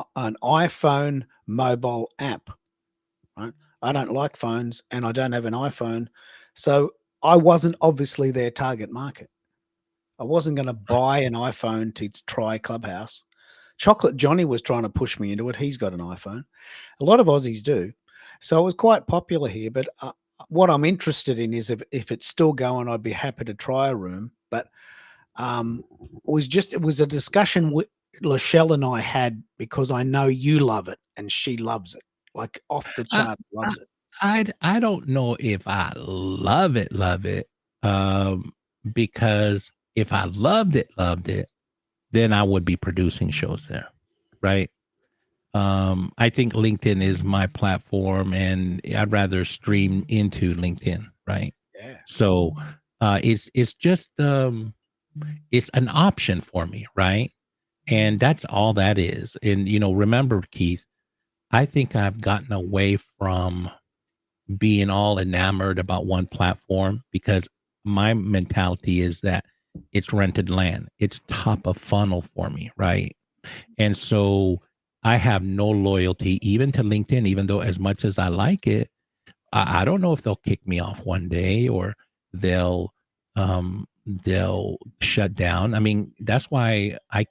iPhone mobile app. Right? I don't like phones, and I don't have an iPhone, so I wasn't obviously their target market. I wasn't going to buy an iPhone to try Clubhouse. Chocolate Johnny was trying to push me into it. He's got an iPhone. A lot of Aussies do. So it was quite popular here. But what I'm interested in is if it's still going, I'd be happy to try a room. But it was a discussion Lachelle and I had, because I know you love it and she loves it, like off the I, charts loves it. I don't know if I love it, because if I loved it, then I would be producing shows there, right? I think LinkedIn is my platform, and I'd rather stream into LinkedIn, right? Yeah. So it's just it's an option for me, right? And that's all that is. And remember, Keith, I think I've gotten away from being all enamored about one platform, because my mentality is that it's rented land. It's top of funnel for me, right? And so I have no loyalty even to LinkedIn, even though as much as I like it, I don't know if they'll kick me off one day, or they'll shut down. I mean, that's why I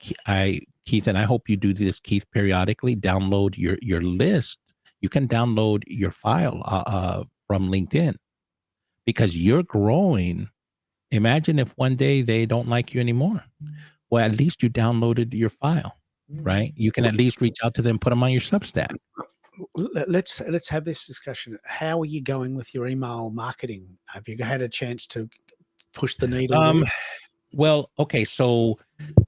Keith, and I hope you do this, Keith, periodically download your list. You can download your file from LinkedIn, because you're growing. Imagine if one day they don't like you anymore. Well, at least you downloaded your file, right? You can at least reach out to them, put them on your Substack. Let's have this discussion. How are you going with your email marketing? Have you had a chance to push the needle there? Well, okay, so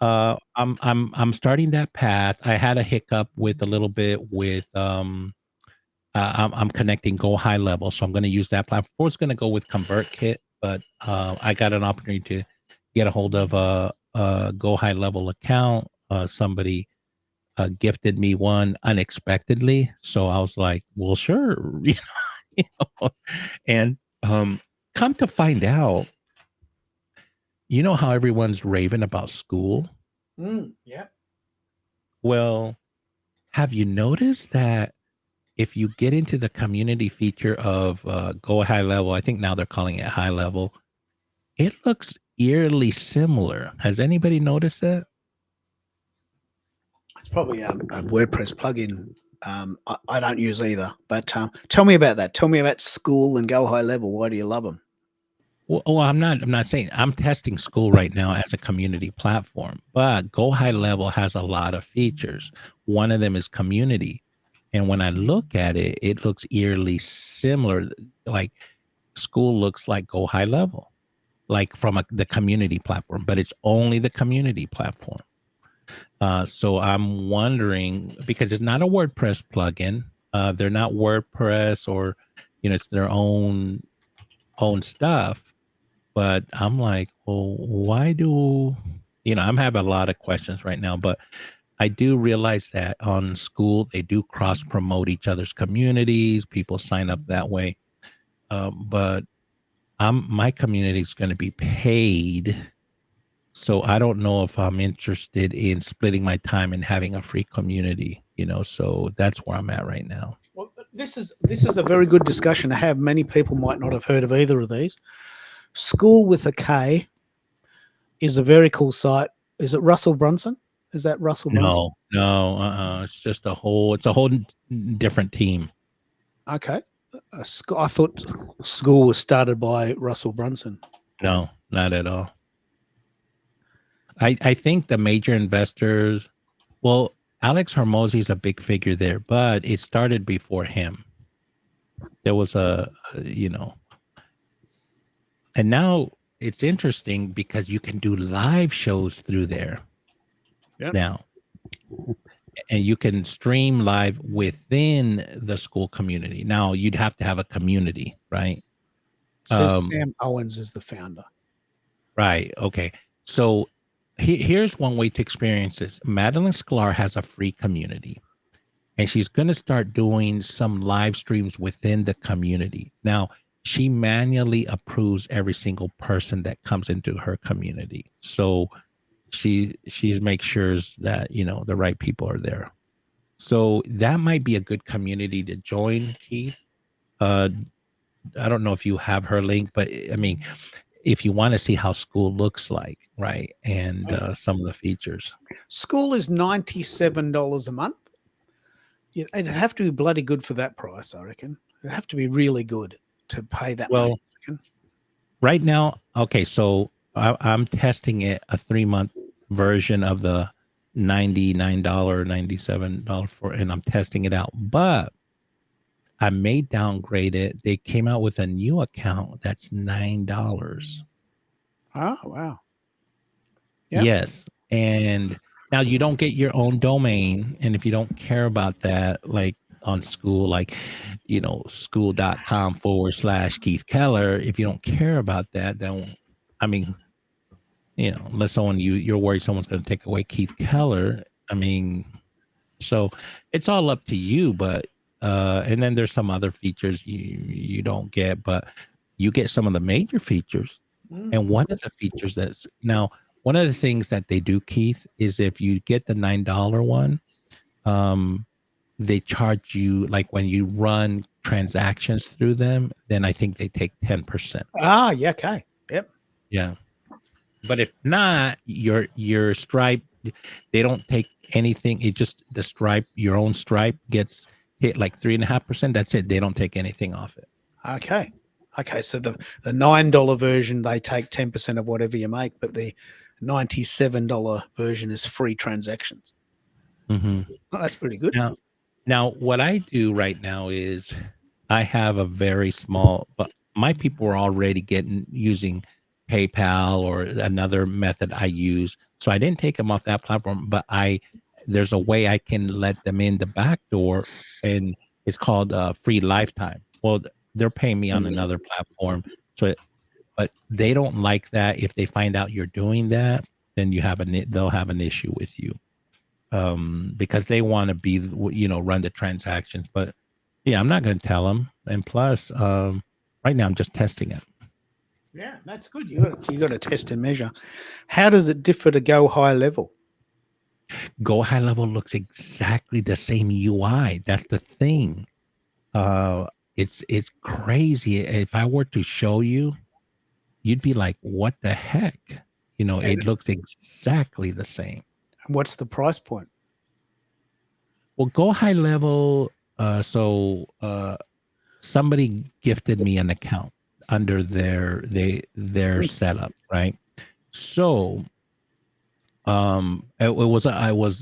I'm starting that path. I had a hiccup with a little bit with I'm connecting Go High Level, so I'm going to use that platform. I was going to go with ConvertKit, but I got an opportunity to get a hold of a Go High Level account. Somebody gifted me one unexpectedly, so I was like, "Well, sure," you know. And come to find out, you know how everyone's raving about school? Yeah. Well, have you noticed that if you get into the community feature of Go High Level, I think now they're calling it High Level, it looks eerily similar. Has anybody noticed that? It's probably a WordPress plugin. I don't use either. But tell me about that. Tell me about School and Go High Level. Why do you love them? Well, I'm not saying I'm testing School right now as a community platform, but Go High Level has a lot of features. One of them is community. And when I look at it, it looks eerily similar. Like School looks like Go High Level, like from the community platform, but it's only the community platform. So I'm wondering, because it's not a WordPress plugin, they're not WordPress, or it's their own stuff. But I'm like, well, why do I'm having a lot of questions right now, but I do realize that on School they do cross promote each other's communities. People sign up that way, but my community is going to be paid. So I don't know if I'm interested in splitting my time and having a free community, so that's where I'm at right now. Well, this is a very good discussion to have. Many people might not have heard of either of these. School with a K is a very cool site. Is it Russell Brunson? Is that Russell Brunson? No, it's a whole different team. Okay. I thought School was started by Russell Brunson. No, not at all. I think the major investors, well, Alex Hormozy is a big figure there, but it started before him. There was and now it's interesting because you can do live shows through there. Yep. Now, and you can stream live within the School community. Now, you'd have to have a community, right? Says Sam Owens is the founder. Right. Okay. So here's one way to experience this. Madeline Sklar has a free community, and she's going to start doing some live streams within the community. Now, she manually approves every single person that comes into her community. So she's make sure that the right people are there. So that might be a good community to join, Keith. Uh, I don't know if you have her link, but I mean, if you want to see how school looks like, right, and some of the features. School is $97 a month. It'd have to be bloody good for that price, I reckon. It'd have to be really good to pay that Well, money. I reckon. right now, okay, so I'm testing it a 3-month version of the $99, $97 for, and I'm testing it out. But I may downgrade it. They came out with a new account that's $9. Oh, wow. Yep. Yes. And now you don't get your own domain. And if you don't care about that, like on school, like, school.com/Keith Keller, if you don't care about that, then, I mean, unless you're worried someone's going to take away Keith Keller. I mean, so it's all up to you, but, and then there's some other features you don't get, but you get some of the major features. And one of the features one of the things that they do, Keith, is if you get the $9 one, they charge you, like when you run transactions through them, then I think they take 10%. Ah, yeah, okay. Yep. Yeah. But if not, your Stripe, they don't take anything. It just your own Stripe gets hit like 3.5%. That's it. They don't take anything off it. Okay. Okay. So the $9 version, they take 10% of whatever you make, but the $97 version is free transactions. Mm-hmm. Oh, that's pretty good. Now, what I do right now is I have a very small, but my people are already using PayPal or another method I use. So I didn't take them off that platform, but there's a way I can let them in the back door, and it's called free lifetime. Well, they're paying me on another platform. But they don't like that. If they find out you're doing that, then they'll have an issue with you. Because they want to be, run the transactions. But yeah, I'm not going to tell them. And plus, right now I'm just testing it. Yeah, that's good. You got to test and measure. How does it differ to Go High Level? Go High Level looks exactly the same UI. That's the thing. It's crazy. If I were to show you, you'd be like, "What the heck?" It looks exactly the same. And what's the price point? Well, Go High Level. Somebody gifted me an account under their setup, right? So, I was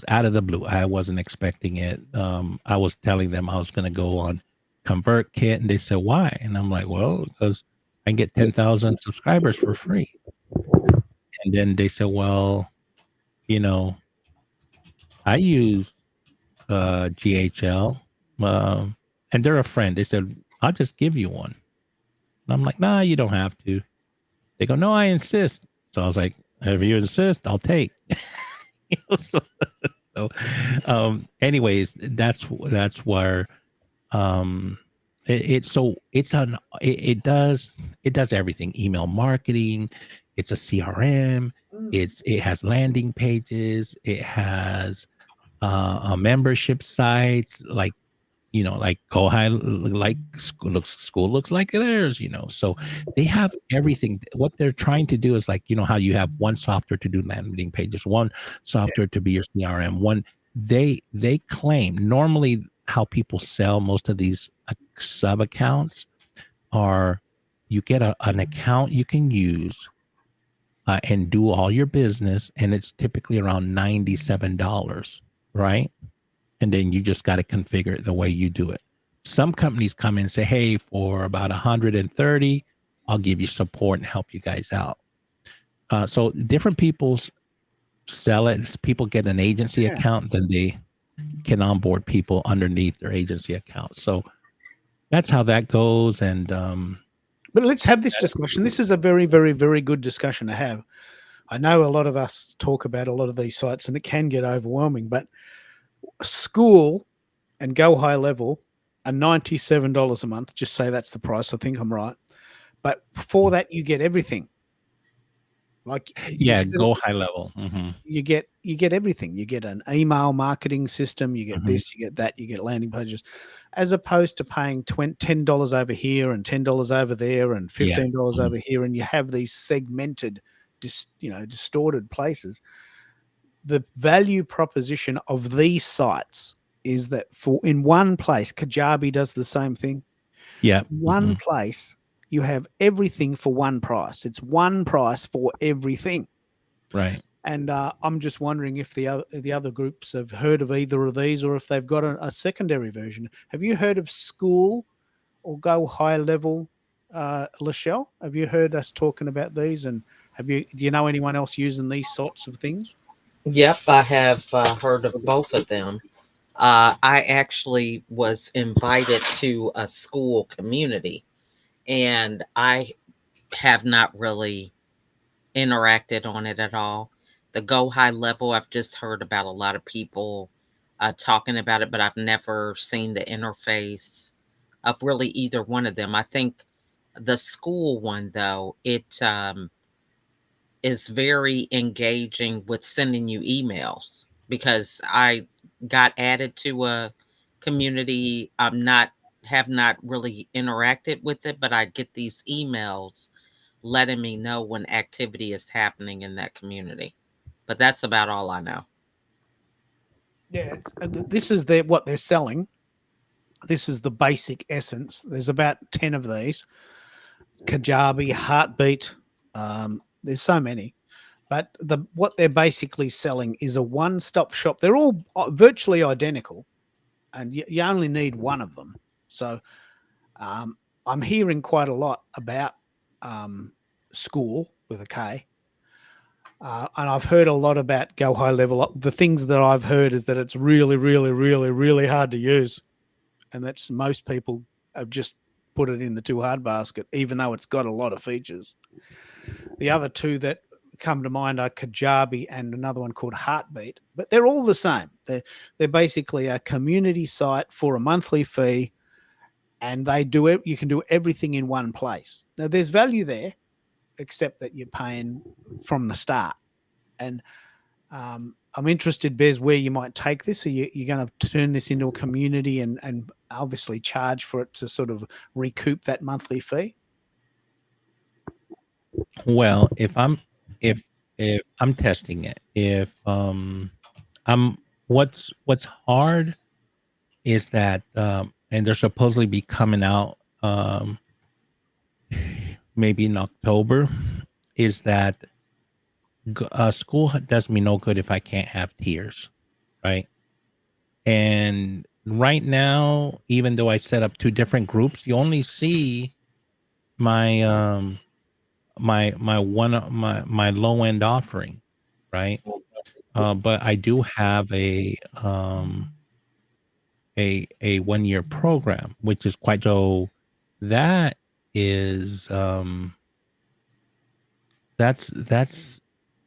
out of the blue. I wasn't expecting it. I was telling them I was going to go on ConvertKit, and they said, "Why?" And I'm like, "Well, because I can get 10,000 subscribers for free." And then they said, "Well, I use GHL, and they're a friend." They said, "I'll just give you one." And I'm like, "Nah, you don't have to." They go, "No, I insist." So I was like, "If you insist, I'll take." So, anyways, that's where, um, it does everything: email marketing. It's a CRM. It has landing pages. It has a membership sites, like like Go High, like school looks like theirs, so they have everything. What they're trying to do is, like, how you have one software to do landing pages, one software to be your CRM, one. They claim, normally how people sell most of these sub accounts are, you get an account you can use, and do all your business, and it's typically around $97, right? And then you just got to configure it the way you do it. Some companies come in and say, "Hey, for about 130, I'll give you support and help you guys out." So different people sell it. People get an agency account, then they can onboard people underneath their agency account. So that's how that goes. And but let's have this discussion. This is a very, very, very good discussion to have. I know a lot of us talk about a lot of these sites, and it can get overwhelming, but School and Go High Level are $97 a month. Just say that's the price. I think I'm right. But for that, you get everything. Like Yeah, instead of, go high level. you get everything. You get an email marketing system. You get Mhm. this. You get that. You get landing pages, as opposed to paying $10 over here and $10 over there and Yeah. $15 Mhm. over here, and you have these segmented, distorted places. The value proposition of these sites is that in one place, Kajabi does the same thing. Yeah. One place, you have everything for one price. It's one price for everything. Right. And I'm just wondering if the other groups have heard of either of these, or if they've got a secondary version. Have you heard of School or Go High Level, Lachelle? Have you heard us talking about these? And do you know anyone else using these sorts of things? Yep, I have heard of both of them. I actually was invited to a school community, and I have not really interacted on it at all. The Go High Level, I've just heard about a lot of people talking about it, but I've never seen the interface of really either one of them. I think the school one, though, it is very engaging with sending you emails, because I got added to a community. Have not really interacted with it, but I get these emails letting me know when activity is happening in that community. But that's about all I know. Yeah, this is what they're selling. This is the basic essence. There's about 10 of these. Kajabi, Heartbeat. There's so many. But what they're basically selling is a one-stop shop. They're all virtually identical, and you only need one of them. So I'm hearing quite a lot about School with a K. And I've heard a lot about Go High Level. The things that I've heard is that it's really, really, really, really hard to use. And that's most people have just put it in the too hard basket, even though it's got a lot of features. The other two that come to mind are Kajabi and another one called Heartbeat, but they're all the same. They're basically a community site for a monthly fee, and they do it. You can do everything in one place. Now, there's value there, except that you're paying from the start. And I'm interested, Bez, where you might take this. Are you going to turn this into a community and obviously charge for it to sort of recoup that monthly fee? Well, if I'm testing it, if I'm what's hard is that and they're supposedly be coming out maybe in October, is that school does me no good if I can't have tiers, right? And right now, even though I set up two different groups, you only see my my low end offering, right? But I do have a 1 year program, which is quite so. That is that's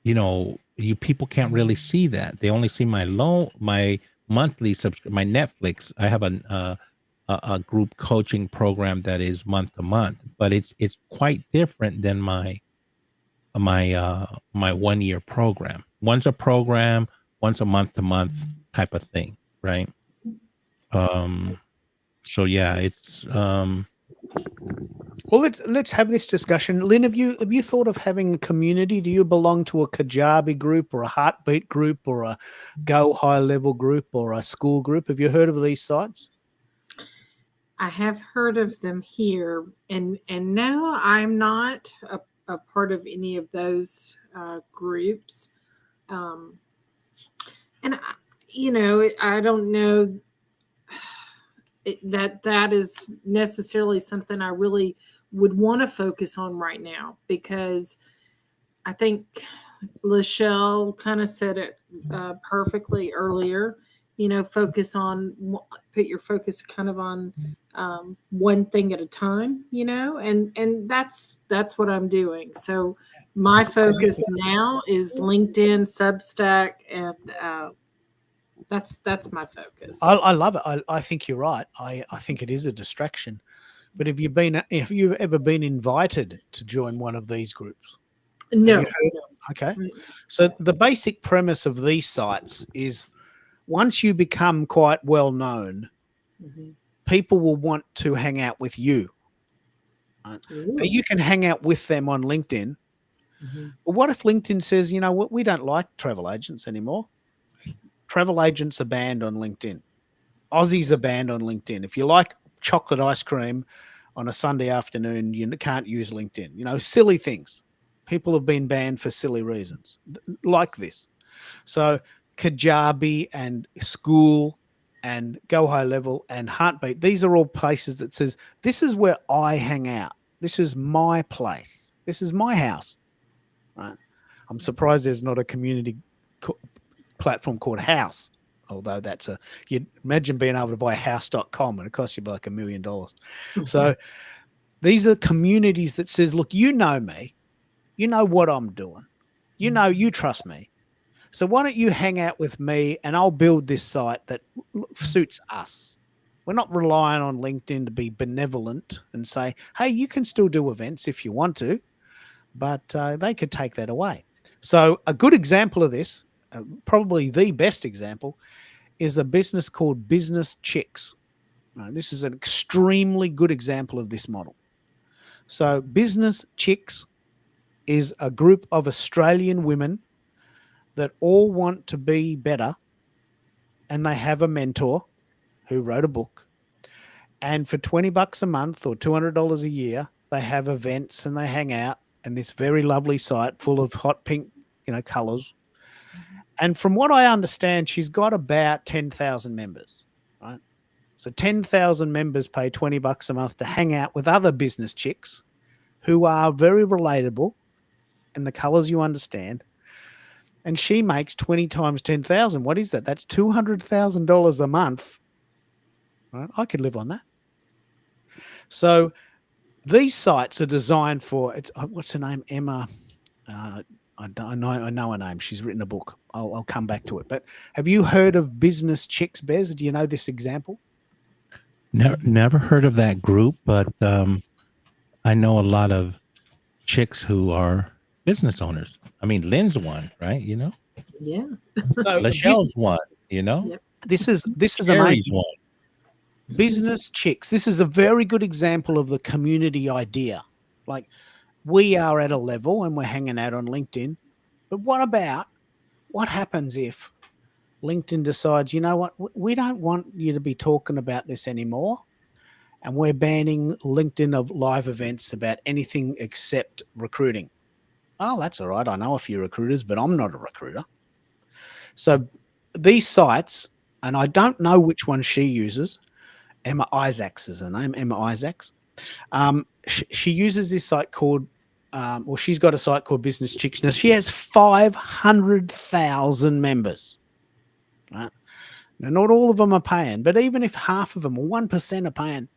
you people can't really see that. They only see my monthly my Netflix. I have a group coaching program that is month to month, but it's quite different than my 1 year program. One's a program, one's a month to month type of thing, right? So yeah, it's Well, let's have this discussion. Lynn, have you thought of having a community? Do you belong to a Kajabi group or a Heartbeat group or a Go High Level group or a School group? Have you heard of these sites? I have heard of them here, and no, I'm not a part of any of those groups. Um, and I don't know that is necessarily something I really would want to focus on right now, because I think Lachelle kind of said it perfectly earlier. Focus on, put your focus kind of on one thing at a time. And that's what I'm doing. So my focus now is LinkedIn, Substack, and that's my focus. I love it. I think you're right. I think it is a distraction. But have you ever been invited to join one of these groups? No, Okay. Right. So the basic premise of these sites is once you become quite well known, Mhm. people will want to hang out with you. Right? Now, Ooh. you can hang out with them on LinkedIn. Mhm. But what if LinkedIn says, you know what, we don't like travel agents anymore? Travel agents are banned on LinkedIn. Aussies are banned on LinkedIn. If you like chocolate ice cream on a Sunday afternoon, you can't use LinkedIn. You know, silly things. People have been banned for silly reasons like this. So Kajabi and School and Go High Level and Heartbeat, these are all places that says, this is where I hang out. This is my place. This is my house. Right. I'm surprised there's not a community platform called House, although that's a, you'd imagine being able to buy house.com and it costs you like $1 million. So these are communities that says, look, you know me, you know what I'm doing, you know, you trust me. So why don't you hang out with me and I'll build this site that suits us. We're not relying on LinkedIn to be benevolent and say, hey, you can still do events if you want to, but they could take that away. So a good example of this, probably the best example, is a business called Business Chicks. This is an extremely good example of this model. So Business Chicks is a group of Australian women that all want to be better, and they have a mentor who wrote a book. And for $20 a month or $200 a year, they have events and they hang out in this very lovely site full of hot pink, colors. And from what I understand, she's got about 10,000 members, right? So 10,000 members pay $20 a month to hang out with other business chicks who are very relatable in the colors you understand. And she makes 20 times 10,000. What is that? That's $200,000 a month. Right? I could live on that. So these sites are designed for, what's her name? Emma. I know her name. She's written a book. I'll come back to it. But have you heard of Business Chicks, Bez? Do you know this example? Never heard of that group, but I know a lot of chicks who are business owners. I mean, Lynn's one, right? You know, Yeah. So Lachelle's one. You know, Yep. this is Sherry's amazing. one. Business Chicks. This is a very good example of the community idea. Like, we are at a level and we're hanging out on LinkedIn. But what happens if LinkedIn decides, you know what, we don't want you to be talking about this anymore. And we're banning LinkedIn of live events about anything except recruiting. Oh, that's all right. I know a few recruiters, but I'm not a recruiter. So these sites, and I don't know which one she uses. Emma Isaacs is her name, Emma Isaacs. She uses this site called, she's got a site called Business Chicks. Now, she has 500,000 members. Right? Now, not all of them are paying, but even if half of them or 1% are paying,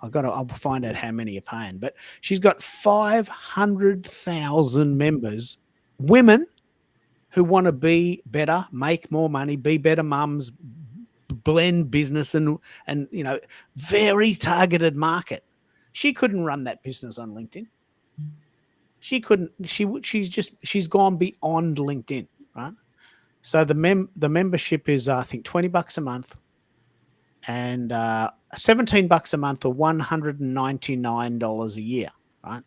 I'll find out how many are paying. But she's got 500,000 members, women who want to be better, make more money, be better mums, blend business and very targeted market. She couldn't run that business on LinkedIn. She couldn't. She's gone beyond LinkedIn, right? So the membership is I think $20 a month, and $17 a month or $199 a year, right?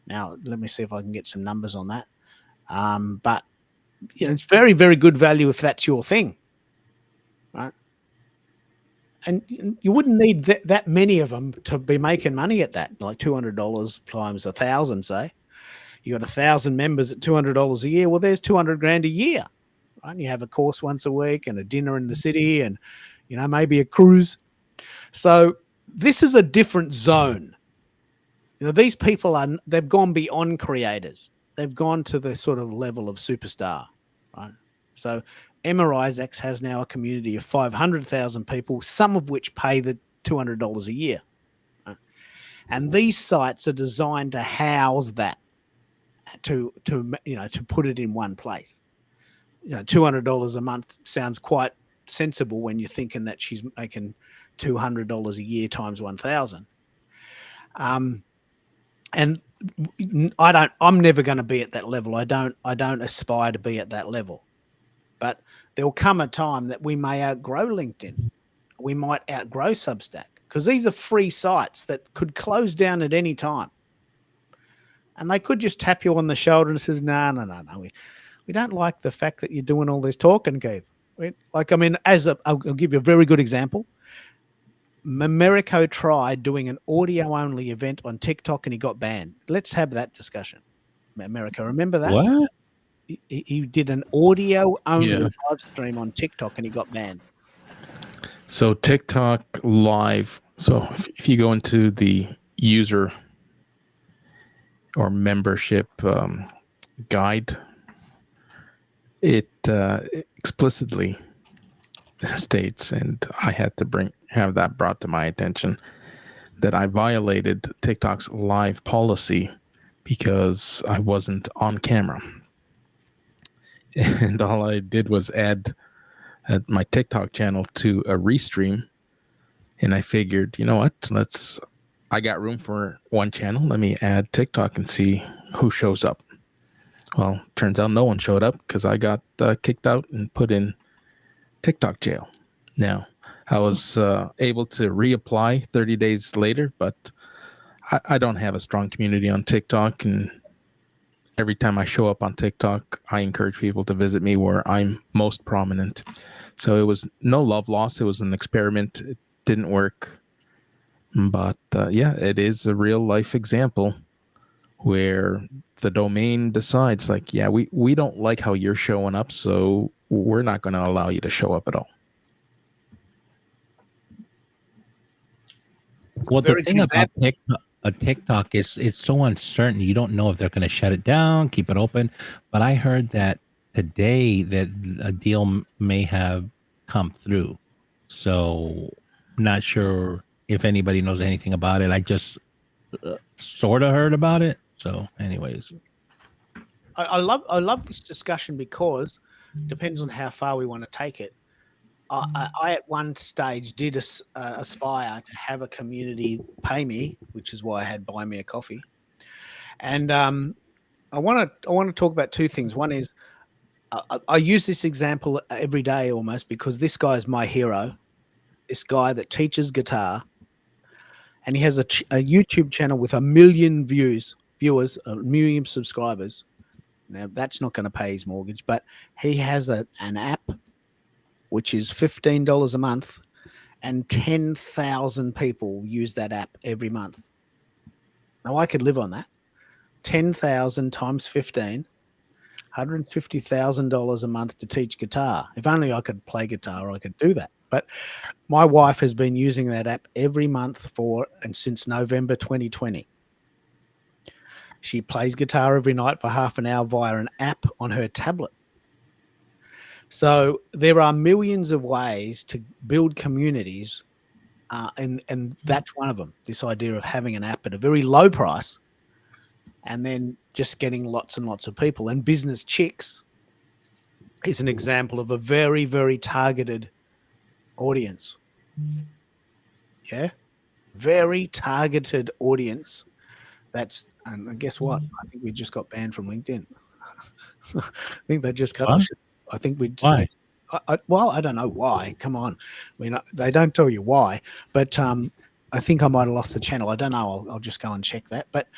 Now let me see if I can get some numbers on that. But it's very, very good value if that's your thing, right? And you wouldn't need that many of them to be making money at that, like $200 times 1,000, say. You got 1,000 members at $200 a year. Well, there's 200 grand a year, right? You have a course once a week and a dinner in the city and, maybe a cruise. So this is a different zone. These people they've gone beyond creators. They've gone to the sort of level of superstar, right? So Emma Isaacs has now a community of 500,000 people, some of which pay the $200 a year. Right? And these sites are designed to house that, to put it in one place. $200 a month sounds quite sensible when you're thinking that she's making $200 a year times 1,000. And I'm never going to be at that level. I don't aspire to be at that level. But there'll come a time that we may outgrow LinkedIn. We might outgrow Substack, because these are free sites that could close down at any time. And they could just tap you on the shoulder and says, no. We don't like the fact that you're doing all this talking, Keith. I'll give you a very good example. Americo tried doing an audio only event on TikTok and he got banned. Let's have that discussion. Americo, remember that? What? He did an audio only Yeah. live stream on TikTok and he got banned. So TikTok live. So if you go into the user or membership guide, it explicitly states, and I had to have that brought to my attention, that I violated TikTok's live policy because I wasn't on camera. And all I did was add my TikTok channel to a restream. And I figured, you know what? I got room for one channel. Let me add TikTok and see who shows up. Well, turns out no one showed up because I got kicked out and put in TikTok jail. Now, I was able to reapply 30 days later, but I don't have a strong community on TikTok. And every time I show up on TikTok, I encourage people to visit me where I'm most prominent. So it was no love loss. It was an experiment. It didn't work. But yeah, it is a real life example where the domain decides, like, yeah, we don't like how you're showing up, so we're not going to allow you to show up at all. Well, Very the thing good about example. TikTok is it's so uncertain. You don't know if they're going to shut it down, keep it open. But I heard that today that a deal may have come through. So not sure if anybody knows anything about it. I just sort of heard about it. So anyways. I love this discussion because it depends on how far we want to take it. I at one stage did aspire to have a community pay me, which is why I had Buy Me a Coffee. And I want to talk about two things. One is I use this example every day almost because this guy is my hero. This guy that teaches guitar, and he has a YouTube channel with 1 million viewers, 1 million subscribers. Now that's not going to pay his mortgage, but he has an app which is $15 a month, and 10,000 people use that app every month. Now I could live on that. 10,000 times 15, $150,000 a month to teach guitar. If only I could play guitar, I could do that. But my wife has been using that app every month since November 2020. She plays guitar every night for half an hour via an app on her tablet. So there are millions of ways to build communities, and that's one of them, this idea of having an app at a very low price and then just getting lots and lots of people. And Business Chicks is an example of a very, very targeted audience. Yeah? Very targeted audience. And guess what? I think we just got banned from LinkedIn. I think they just cut the shit. I think Why? Well, I don't know why. Come on. I mean, they don't tell you why, but I think I might have lost the channel. I don't know. I'll just go and check that. But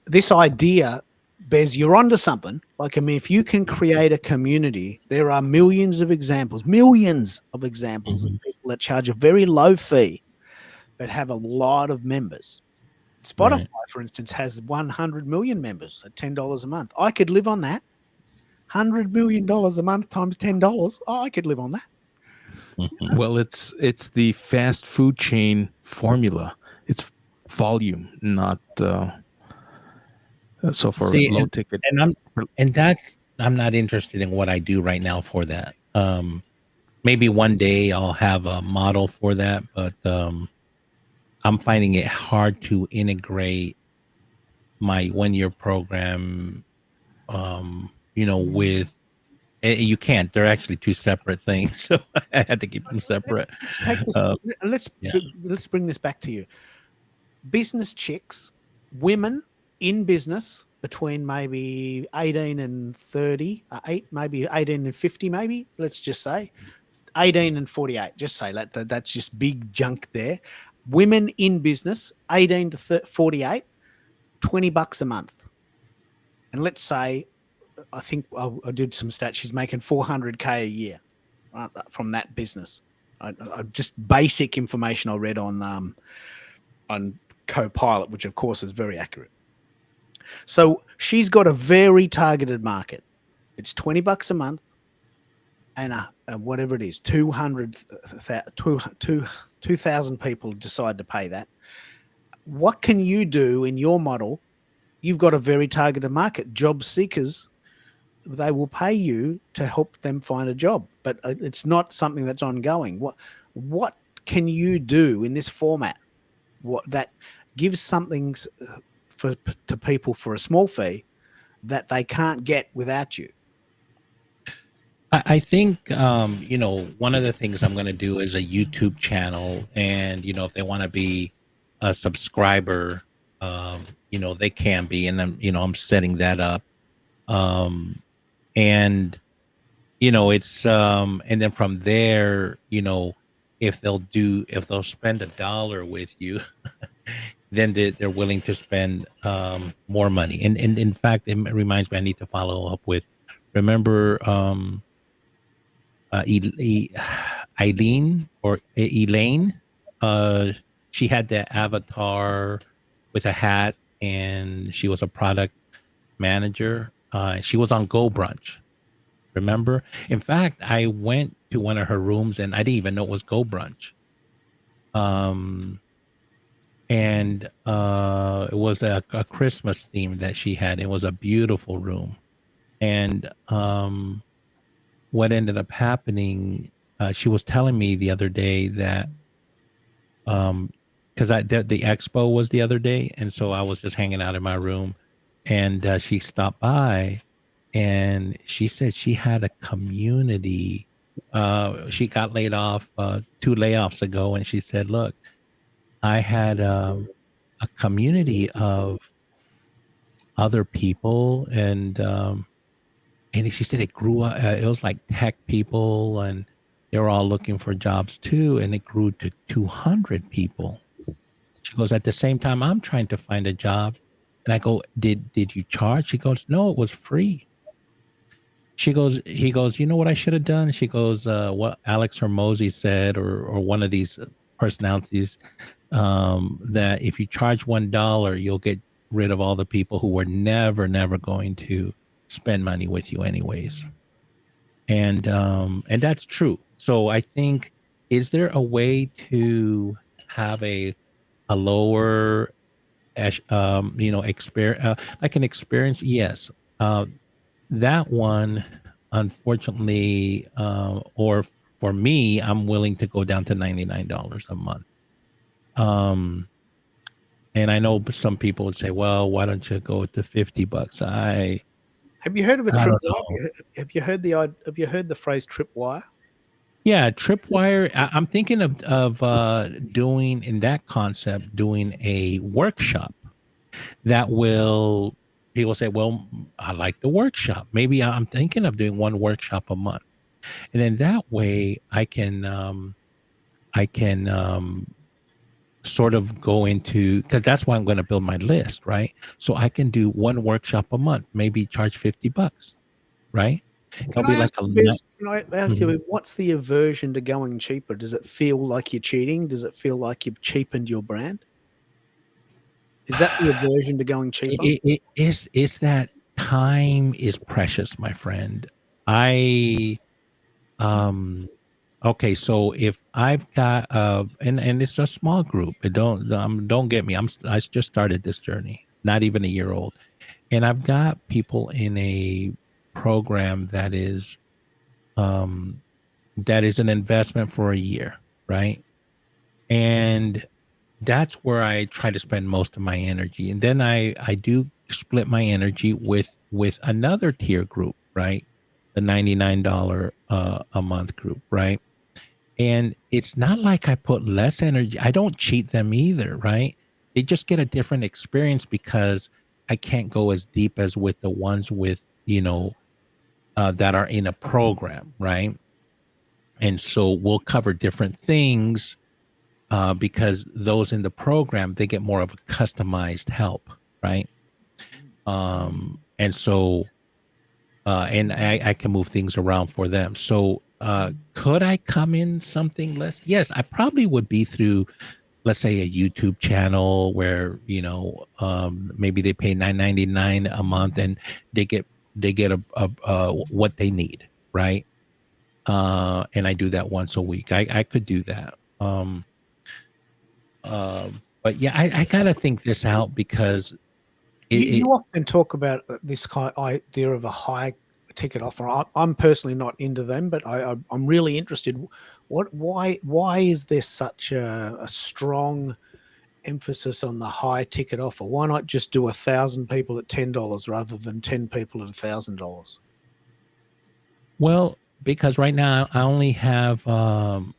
this idea, Bez, you're onto something. Like, I mean, if you can create a community, there are millions of examples of people that charge a very low fee but have a lot of members. Spotify, for instance, has 100 million members at $10 a month. I could live on that. $100 million a month times $10. Oh, I could live on that. Well, it's the fast food chain formula. It's volume, not so for low ticket. And I'm not interested in what I do right now for that. Maybe one day I'll have a model for that, but I'm finding it hard to integrate my 1-year program, with, you can't. They're actually two separate things, so I had to keep them separate. Let's take this. Let's bring this back to you. Business Chicks, women in business between maybe 18 and 30, maybe 18 and 50, maybe, let's just say 18 and 48, just say that's just big junk there. Women in business, 18 to 48, $20 a month. And let's say, I think I did some stats, she's making 400K a year from that business. Just basic information I read on Copilot, which of course is very accurate. So she's got a very targeted market. It's $20 a month, and whatever it is, 2,000 people decide to pay that. What can you do in your model? You've got a very targeted market. Job seekers, they will pay you to help them find a job, but it's not something that's ongoing. What can you do in this format? What that gives something to people for a small fee that they can't get without you? I think one of the things I'm going to do is a YouTube channel, and if they want to be a subscriber, they can be, and I'm setting that up, and it's and then from there, if they'll spend $1 with you, then they're willing to spend more money. And in fact, it reminds me, I need to follow up with, remember, Eileen or Elaine. She had the avatar with a hat, and she was a product manager. She was on Go Brunch. Remember? In fact, I went to one of her rooms, and I didn't even know it was Go Brunch. And it was a Christmas theme that she had. It was a beautiful room, and what ended up happening, she was telling me the other day that because the expo was the other day, and so I was just hanging out in my room, and she stopped by, and she said she had a community. She got laid off 2 layoffs ago, and she said, "Look, I had a community of other people, and she said it grew up. It was like tech people, and they were all looking for jobs too. And it grew to 200 people." She goes, "At the same time, I'm trying to find a job." And I go, did you charge?" She goes, "No, it was free." He goes, "You know what I should have done?" She goes, what Alex Hormozy said, or one of these personalities, that if you charge $1, you'll get rid of all the people who were never going to spend money with you anyways. And that's true. So I think, is there a way to have a lower experience, like an experience? Yes. That one, unfortunately, or for me, I'm willing to go down to $99 a month. And I know some people would say, "Well, why don't you go to $50?" Have you heard of a I don't tripwire? know. Have you heard the phrase tripwire? Yeah, Tripwire. I'm thinking of doing, in that concept, doing a workshop that will, people say, "Well, I like the workshop. Maybe I'm thinking of doing one workshop a month." And then that way I can sort of go into, because that's why I'm going to build my list, right? So I can do one workshop a month, maybe charge $50, right? It'll Can be I like ask a you night. this? Can I ask you, what's the aversion to going cheaper? Does it feel like you're cheating? Does it feel like you've cheapened your brand? Is that the aversion to going cheaper? It's that time is precious, my friend. I Okay, so if I've got and it's a small group. It don't get me. I just started this journey, not even a year old, and I've got people in a program um that is an investment for a year, right? And that's where I try to spend most of my energy, and then I do split my energy with another tier group, right? The $99 a month group, right? And it's not like I put less energy. I don't cheat them either, right? They just get a different experience because I can't go as deep as with the ones with, that are in a program, right? And so we'll cover different things, because those in the program, they get more of a customized help, right? And so, and I can move things around for them. So, could I come in something less? Yes, I probably would be through, let's say, a YouTube channel where, maybe they pay $9.99 a month and they get a what they need, right? And I do that once a week. I could do that. But yeah, I gotta think this out because You it often talk about this kind of idea of a high ticket offer. I'm personally not into them, but I'm really interested. Why is there such a strong emphasis on the high ticket offer? Why not just do 1,000 people at $10 rather than 10 people at $1,000? well, because right now I only have um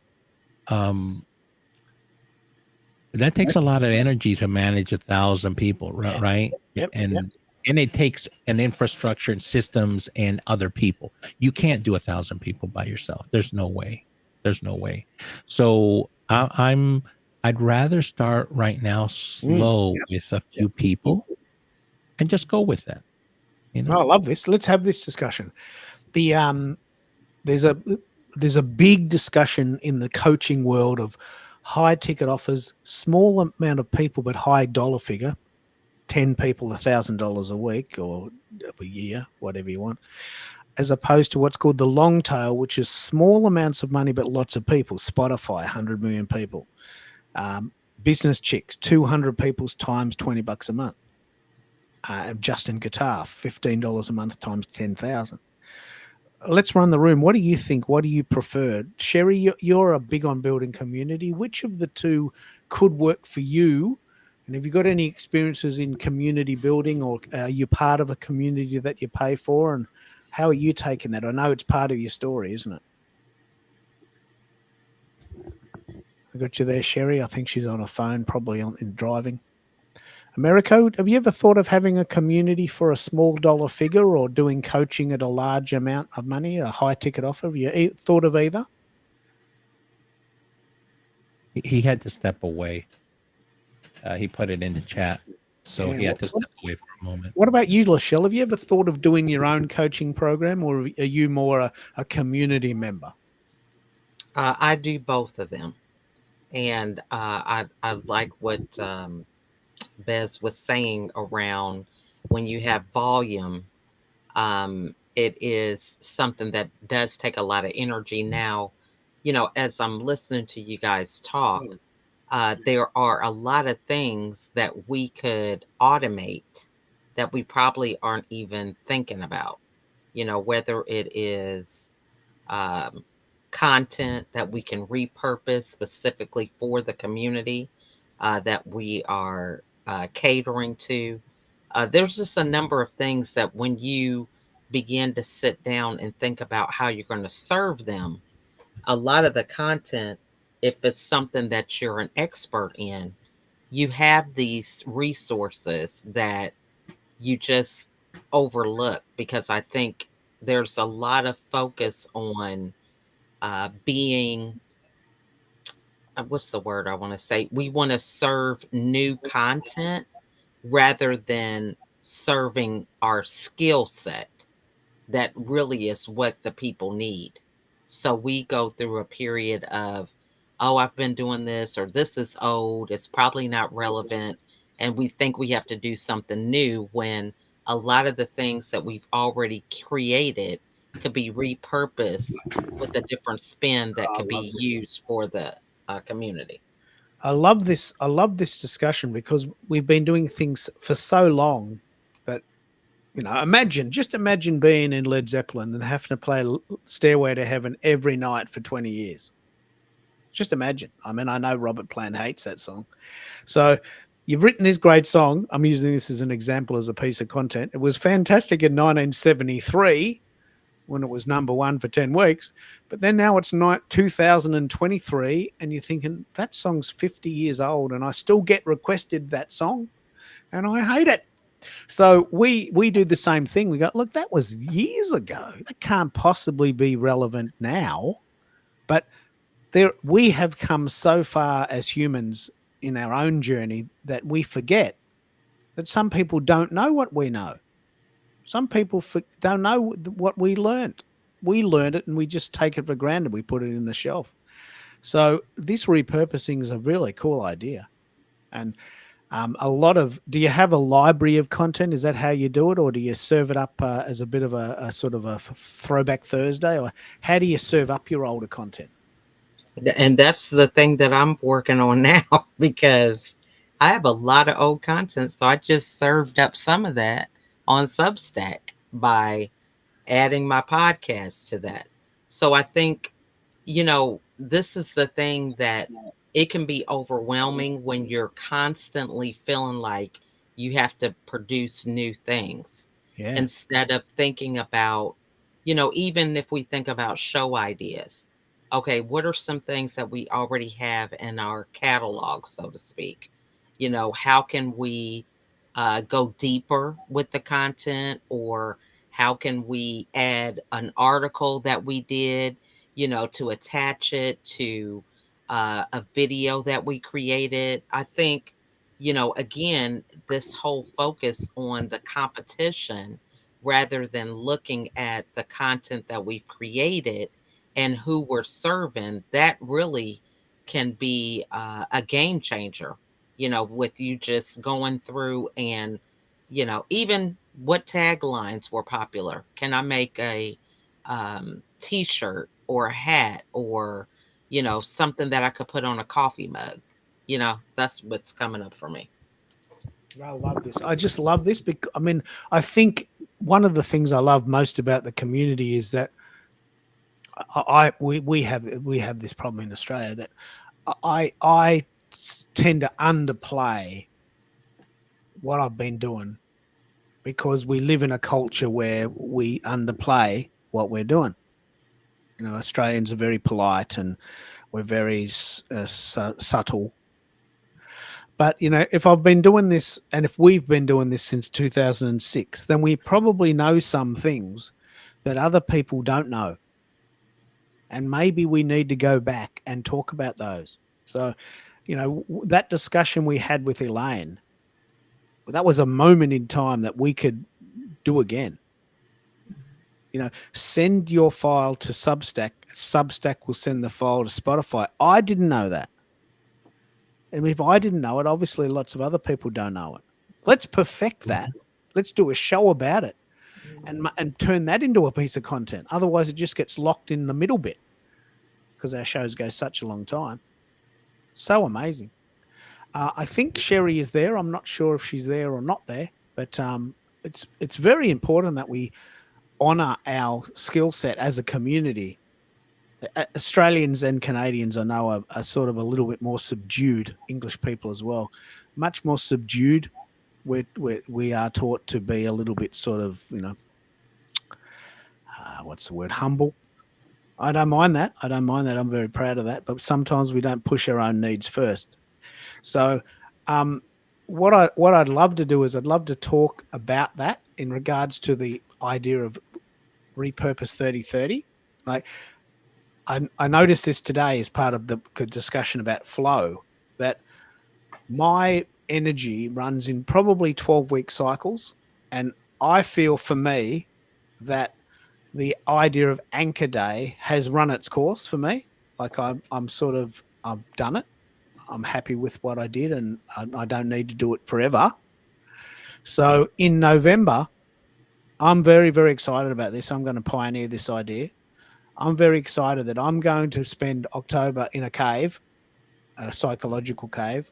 that takes a lot of energy to manage 1,000 people, Yeah. right? Yep. Yep. And it takes an infrastructure and systems and other people. You can't do 1,000 people by yourself. There's no way. There's no way. So I'd rather start right now slow Yep. with a Yep. few people and just go with that. Oh, I love this. Let's have this discussion. The there's a there's a big discussion in the coaching world of high ticket offers, small amount of people but high dollar figure, 10 people, $1,000 a week or a year, whatever you want, as opposed to what's called the long tail, which is small amounts of money but lots of people. Spotify, 100 million people. Business Chicks, 200 people's times $20 a month. Justin Guitar, $15 a month times 10,000. Let's run the room. What do you think? What do you prefer? Sherry, you're a big on building community. Which of the two could work for you? And have you got any experiences in community building, or are you part of a community that you pay for? And how are you taking that? I know it's part of your story, isn't it? I got you there, Sherry. I think she's on a phone, probably in driving. Americo, have you ever thought of having a community for a small dollar figure or doing coaching at a large amount of money, a high ticket offer? Have you thought of either? He had to step away. He put it in the chat, so Yeah. he had to step away for a moment. What about you, Lachelle? Have you ever thought of doing your own coaching program, or are you more a community member? I do both of them. And I like what Bez was saying around when you have volume, it is something that does take a lot of energy. Now, as I'm listening to you guys talk, there are a lot of things that we could automate that we probably aren't even thinking about, whether it is um, content that we can repurpose specifically for the community that we are catering to. There's just a number of things that when you begin to sit down and think about how you're going to serve them, a lot of the content, if it's something that you're an expert in, you have these resources that you just overlook because I think there's a lot of focus on being what's the word I want to say? We want to serve new content rather than serving our skill set that really is what the people need. So we go through a period of, oh, I've been doing this, or this is old, it's probably not relevant. And we think we have to do something new when a lot of the things that we've already created could be repurposed with a different spin that I could love be this. used for the community. I love this. I love this discussion because we've been doing things for so long that, just imagine being in Led Zeppelin and having to play Stairway to Heaven every night for 20 years. Just imagine. I mean, I know Robert Plant hates that song. So you've written this great song. I'm using this as an example, as a piece of content. It was fantastic in 1973 when it was number one for 10 weeks. But then now it's 2023, and you're thinking, that song's 50 years old, and I still get requested that song, and I hate it. So we do the same thing. We go, look, that was years ago. That can't possibly be relevant now. But there, we have come so far as humans in our own journey that we forget that some people don't know what we know. Some people don't know what we learned. We learned it and we just take it for granted. We put it in the shelf. So this repurposing is a really cool idea. And a lot of, do you have a library of content? Is that how you do it? Or do you serve it up as a bit of a sort of a throwback Thursday? Or how do you serve up your older content? And that's the thing that I'm working on now because I have a lot of old content. So I just served up some of that on Substack by adding my podcast to that. So I think, this is the thing that it can be overwhelming when you're constantly feeling like you have to produce new things Yeah. instead of thinking about, even if we think about show ideas. Okay, what are some things that we already have in our catalog, so to speak? How can we go deeper with the content, or how can we add an article that we did, to attach it to a video that we created? I think, again, this whole focus on the competition rather than looking at the content that we've created and who we're serving, that really can be a game changer, with you just going through and, even what taglines were popular. Can I make a t-shirt or a hat, or, something that I could put on a coffee mug? That's what's coming up for me. I love this. I just love this because I mean, I think one of the things I love most about the community is that we have this problem in Australia that I tend to underplay what I've been doing because we live in a culture where we underplay what we're doing. Australians are very polite and we're very subtle. But, if I've been doing this and if we've been doing this since 2006, then we probably know some things that other people don't know. And maybe we need to go back and talk about those. So, that discussion we had with Elaine, that was a moment in time that we could do again. Send your file to Substack. Substack will send the file to Spotify. I didn't know that. And if I didn't know it, obviously lots of other people don't know it. Let's perfect that. Let's do a show about it and turn that into a piece of content. Otherwise, it just gets locked in the middle bit because our shows go such a long time. So amazing. I think Sherry is there. I'm not sure if she's there or not there, but it's very important that we honor our skill set as a community. Australians and Canadians, I know, are sort of a little bit more subdued. English people as well, much more subdued. We are taught to be a little bit sort of, what's the word? Humble. I don't mind that. I'm very proud of that. But sometimes we don't push our own needs first. So, what I'd love to do is I'd love to talk about that in regards to the idea of repurpose 3030. Like, I noticed this today as part of the discussion about flow, that my energy runs in probably 12-week cycles. And I feel for me that the idea of anchor day has run its course for me. Like I've done it. I'm happy with what I did and I don't need to do it forever. So in November, I'm very, very excited about this. I'm going to pioneer this idea. I'm very excited that I'm going to spend October in a cave, a psychological cave,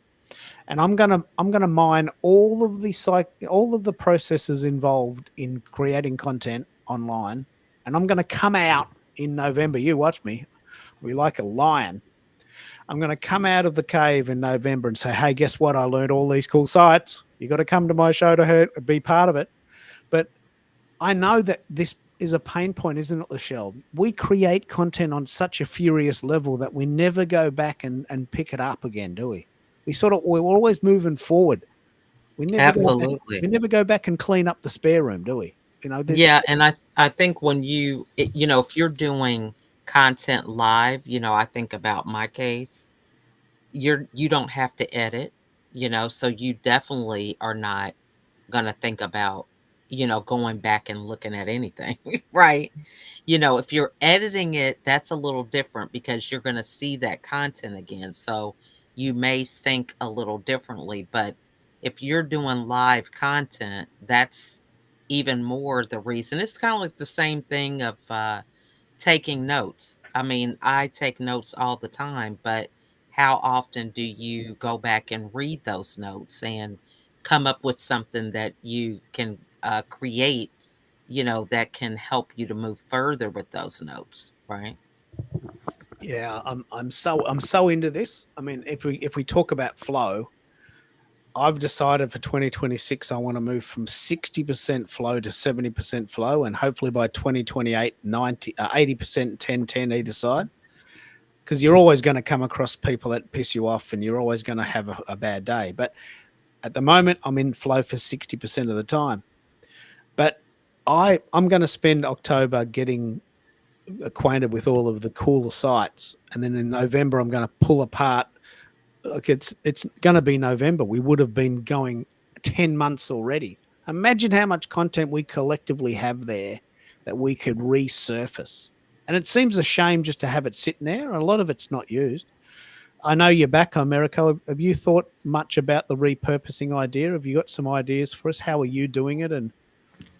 and I'm gonna mine all of the processes involved in creating content online, and I'm gonna come out in November. You watch me. We like a lion. I'm going to come out of the cave in November and say, hey, guess what? I learned all these cool sites. You got to come to my show to be part of it. But I know that this is a pain point, isn't it, Lachelle? We create content on such a furious level that we never go back and pick it up again, do we? We're always moving forward. We never go back, Absolutely. we never go back and clean up the spare room, do we? There's Yeah, and I think when if you're doing content live, I think about my case, you don't have to edit, so you definitely are not going to think about, going back and looking at anything, right? If you're editing it, that's a little different because you're going to see that content again. So you may think a little differently. But if you're doing live content, that's even more the reason. It's kind of like the same thing of taking notes. I mean, I take notes all the time, but how often do you go back and read those notes and come up with something that you can create, that can help you to move further with those notes, right? Yeah, I'm so into this. I mean, if we talk about flow, I've decided for 2026 I want to move from 60% flow to 70% flow, and hopefully by 2028 80% 10-10 either side. Because you're always going to come across people that piss you off, and you're always going to have a bad day. But at the moment, I'm in flow for 60% of the time. But I'm going to spend October getting acquainted with all of the cooler sites, and then in November I'm going to pull apart. Look, it's going to be November. We would have been going 10 months already. Imagine how much content we collectively have there that we could resurface. And it seems a shame just to have it sitting there. A lot of it's not used. I know you're back, Americo. Have you thought much about the repurposing idea? Have you got some ideas for us? How are you doing it? And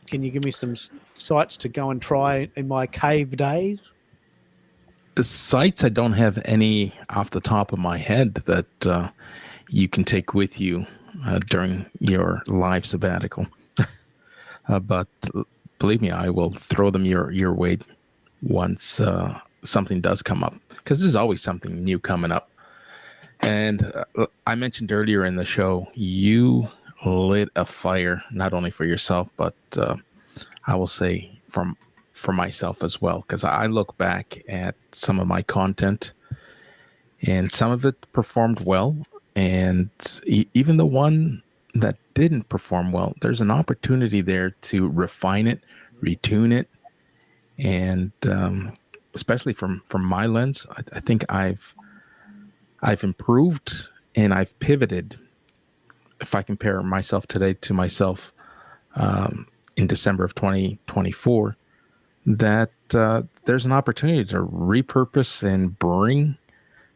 can you give me some sites to go and try in my cave days? The sites, I don't have any off the top of my head that you can take with you during your live sabbatical. But believe me, I will throw them your way once something does come up, because there's always something new coming up. And I mentioned earlier in the show, you lit a fire not only for yourself, but I will say for myself as well, because I look back at some of my content and some of it performed well, and even the one that didn't perform well, there's an opportunity there to refine it, retune it, and especially from my lens, I think I've improved and I've pivoted. If I compare myself today to myself in December of 2024, that there's an opportunity to repurpose and bring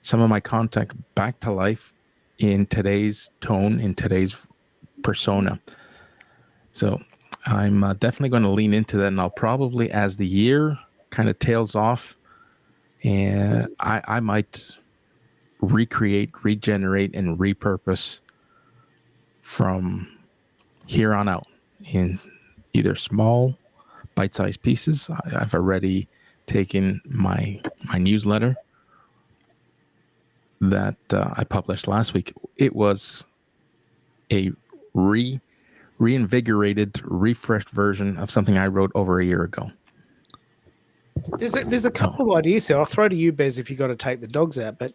some of my content back to life in today's tone, in today's persona. So I'm definitely going to lean into that, and I'll probably, as the year kind of tails off, and I might recreate, regenerate, and repurpose from here on out in either small, bite-sized pieces. I've already taken my newsletter that I published last week. It was a reinvigorated, refreshed version of something I wrote over a year ago. There's a couple of ideas here. I'll throw to you, Bez, if you got to take the dogs out. But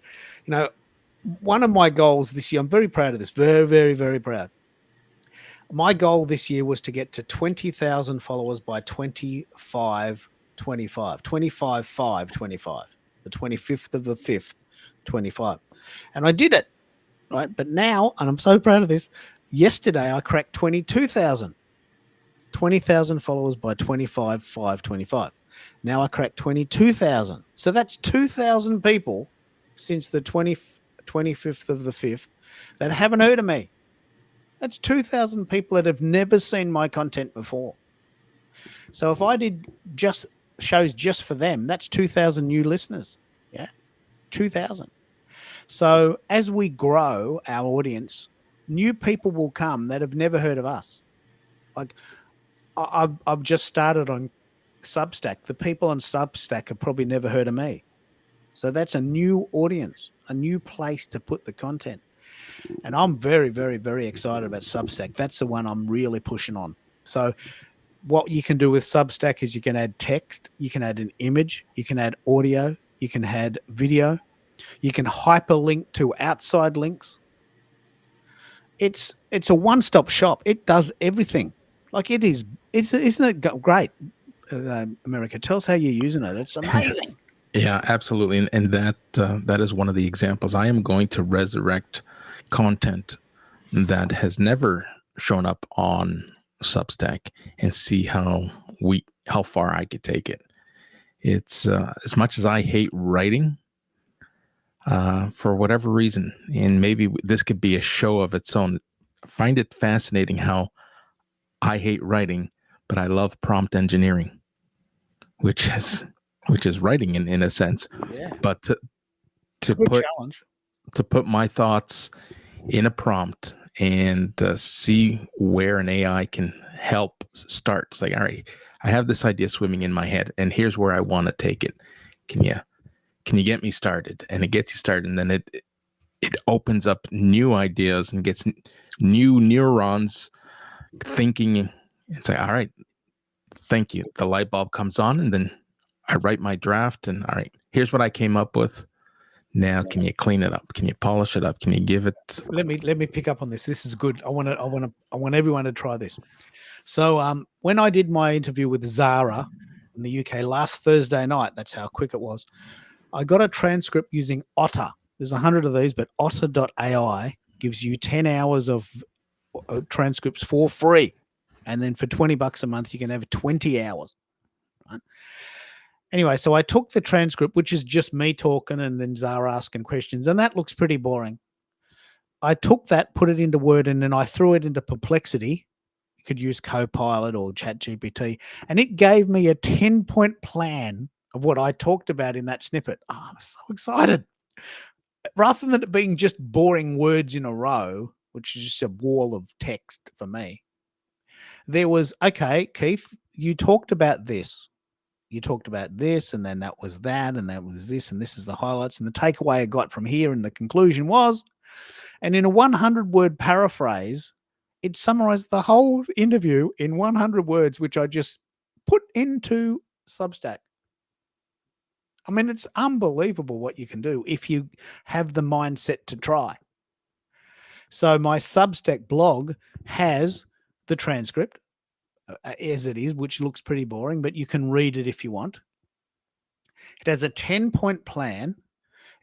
one of my goals this year, I'm very proud of this. Very, very, very proud. My goal this year was to get to 20,000 followers by 25, 25, 25, 5, 25, the 25th of the 5th, 25. And I did it, right? But now, and I'm so proud of this, yesterday I cracked 22,000. 20,000 followers by 25, 5, 25. Now I cracked 22,000. So that's 2,000 people since the 25th of the 5th that haven't heard of me. That's 2,000 people that have never seen my content before. So if I did just shows just for them, that's 2,000 new listeners. Yeah, 2,000. So as we grow our audience, new people will come that have never heard of us. Like I've just started on Substack. The people on Substack have probably never heard of me. So that's a new audience, a new place to put the content. And I'm very, very, very excited about Substack. That's the one I'm really pushing on. So what you can do with Substack is you can add text, you can add an image, you can add audio, you can add video, you can hyperlink to outside links. it's a one-stop shop. It does everything. Like it is. Isn't it great? America, tell us how you're using it. It's amazing. Yeah, absolutely. And that that is one of the examples. I am going to resurrect content that has never shown up on Substack and see how far I could take it. It's as much as I hate writing, for whatever reason, and maybe this could be a show of its own. I find it fascinating how I hate writing, but I love prompt engineering, which is writing in a sense. Yeah, But to good put challenge. to put my thoughts in a prompt and see where an AI can help start. It's like, all right, I have this idea swimming in my head, and here's where I want to take it. Can you get me started? And it gets you started, and then it opens up new ideas and gets new neurons thinking. It's like, all right, thank you. The light bulb comes on, and then I write my draft, and all right, here's what I came up with. Now, can you clean it up? Can you polish it up? Can you give it? Let me pick up on this. This is good. I want everyone to try this. So when I did my interview with Zara in the UK last Thursday night, that's how quick it was. I got a transcript using Otter. There's 100 of these, but Otter.ai gives you 10 hours of transcripts for free. And then for $20 a month, you can have 20 hours. Right? Anyway, so I took the transcript, which is just me talking and then Zara asking questions, and that looks pretty boring. I took that, put it into Word, and then I threw it into Perplexity. You could use Copilot or ChatGPT, and it gave me a 10-point plan of what I talked about in that snippet. Oh, I'm so excited. Rather than it being just boring words in a row, which is just a wall of text for me, there was, okay, Keith, you talked about this. You talked about this, and then that was that, and that was this, and this is the highlights. And the takeaway I got from here and the conclusion was, and in a 100-word paraphrase, it summarized the whole interview in 100 words, which I just put into Substack. I mean, it's unbelievable what you can do if you have the mindset to try. So my Substack blog has the transcript as it is, which looks pretty boring, but you can read it if you want. It has a 10-point plan.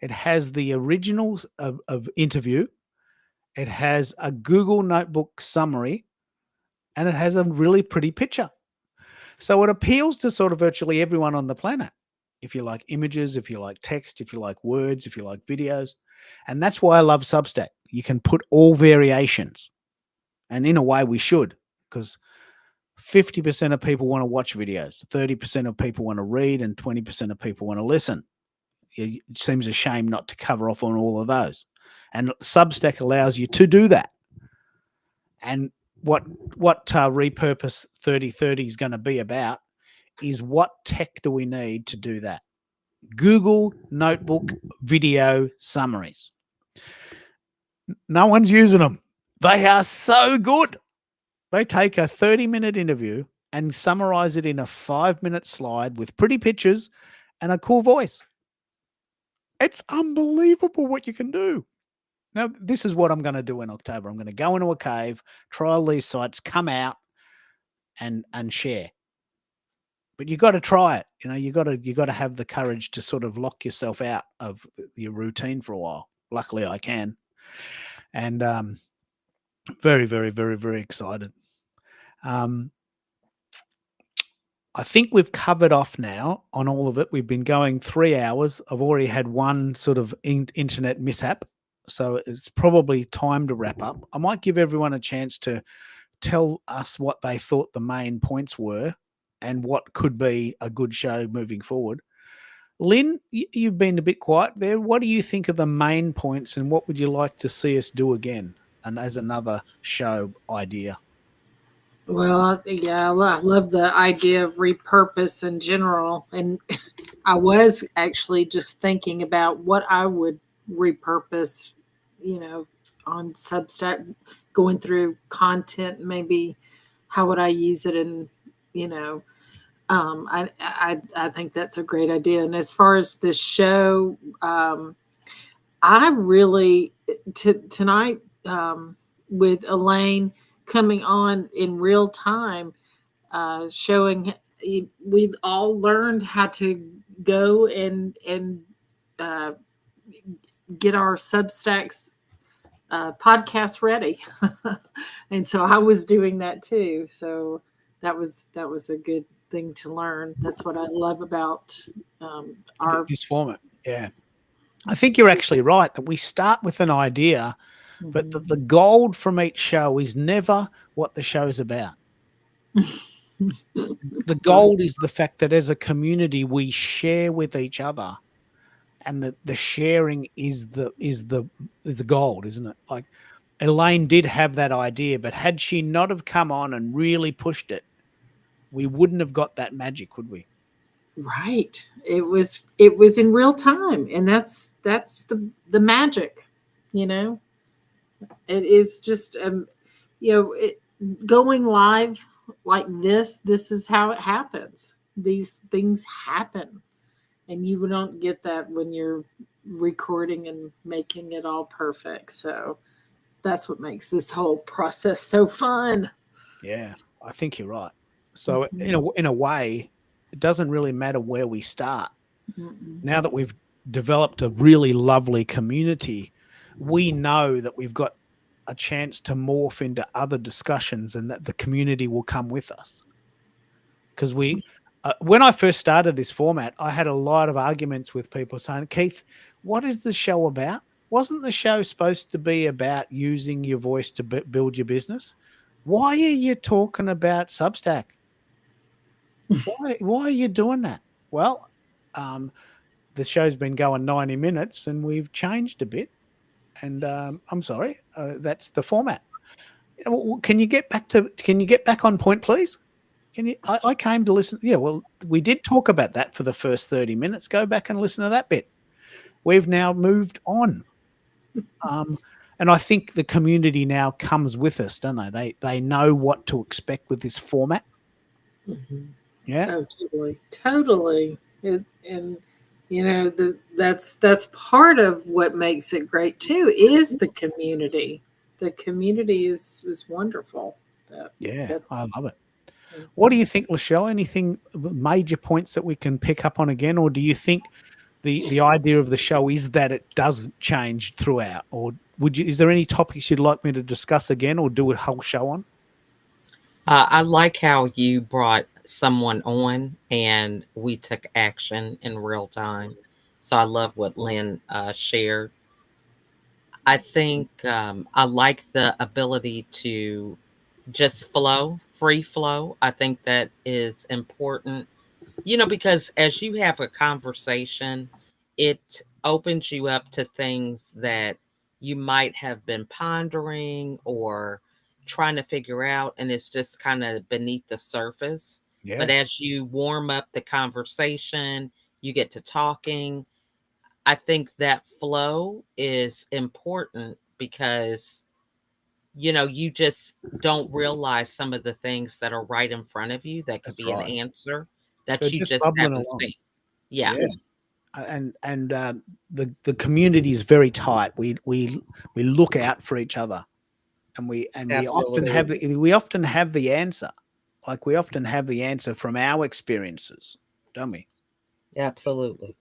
It has the originals of interview. It has a Google Notebook summary, and it has a really pretty picture. So it appeals to sort of virtually everyone on the planet. If you like images, if you like text, if you like words, if you like videos. And that's why I love Substack. You can put all variations. And in a way we should, because 50% of people want to watch videos, 30% of people want to read, and 20% of people want to listen. It seems a shame not to cover off on all of those. And Substack allows you to do that. And what Repurpose 3030 is going to be about is what tech do we need to do that? Google Notebook video summaries. No one's using them. They are so good. They take a 30-minute interview and summarize it in a 5-minute slide with pretty pictures and a cool voice. It's unbelievable what you can do. Now, this is what I'm going to do in October. I'm going to go into a cave, trial these sites, come out and share. But you got to try it. You know, you got to have the courage to sort of lock yourself out of your routine for a while. Luckily, I can. And very, very, very, very excited. I think we've covered off now on all of it. We've been going 3 hours. I've already had one sort of internet mishap. So it's probably time to wrap up. I might give everyone a chance to tell us what they thought the main points were and what could be a good show moving forward. Lynn, you've been a bit quiet there. What do you think of the main points, and what would you like to see us do again and as another show idea? Well, yeah, I love the idea of repurpose in general. And I was actually just thinking about what I would repurpose, on Substack, going through content, maybe how would I use it in, I think that's a great idea. And as far as this show, I really tonight, with Elaine coming on in real time, showing we all learned how to go and uh, get our Substacks podcast ready, and so I was doing that too. So that was a good thing to learn. That's what I love about our. This format. Yeah. I think you're actually right that we start with an idea, but Mhm. the gold from each show is never what the show's about. The gold is the fact that as a community we share with each other, and the sharing is the gold, isn't it? Like Elaine did have that idea, but had she not have come on and really pushed it, we wouldn't have got that magic, would we? Right. It was in real time, and that's the magic, you know. It is just going live like this is how it happens. These things happen, and you don't get that when you're recording and making it all perfect. So that's what makes this whole process so fun. Yeah, I think you're right. So Mhm. in a way, it doesn't really matter where we start. Mm-mm. Now that we've developed a really lovely community, we know that we've got a chance to morph into other discussions, and that the community will come with us. Because when I first started this format, I had a lot of arguments with people saying, Keith, what is the show about? Wasn't the show supposed to be about using your voice to build your business? Why are you talking about Substack? Why are you doing that? Well, um, the show's been going 90 minutes and we've changed a bit. And I'm sorry, that's the format. Can you get back on point, please? Can you? I came to listen. Yeah, well, we did talk about that for the first 30 minutes. Go back and listen to that bit. We've now moved on. Um, and I think the community now comes with us, don't they? They know what to expect with this format. Mhm. Yeah. Oh, totally, totally. And that's part of what makes it great too. Is the community. The community is wonderful. That Yeah, that's. I love it. What do Mhm. you think, Lachelle? Anything major points that we can pick up on again, or do you think the idea of the show is that it does change throughout, or is there any topics you'd like me to discuss again, or do a whole show on? I like how you brought someone on and we took action in real time. So I love what Lynn shared. I think I like the ability to just flow, free flow. I think that is important, because as you have a conversation, it opens you up to things that you might have been pondering or trying to figure out, and it's just kind of beneath the surface. But Yeah, as you warm up the conversation, you get to talking. I think that flow is important because you just don't realize some of the things that are right in front of you that could that's be an right. answer They're that you just just bubbling haven't along. seen. Yeah, Yeah, and the community is very tight. We look out for each other, and we often absolutely. have the answer. Like we often have the answer from our experiences, don't we? Absolutely.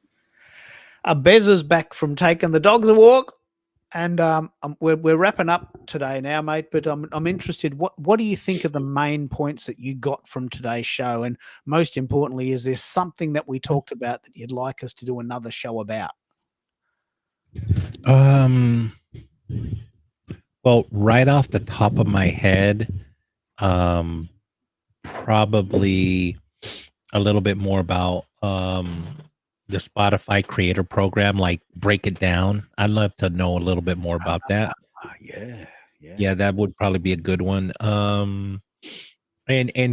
Bez is back from taking the dogs a walk, and we're wrapping up today now, mate. But I'm interested. What do you think are the main points that you got from today's show? And most importantly, is there something that we talked about that you'd like us to do another show about? Um, well, right off the top of my head, um, probably a little bit more about the Spotify creator program, like break it down. I'd love to know a little bit more about that. Yeah, yeah, Yeah, that would probably be a good one. And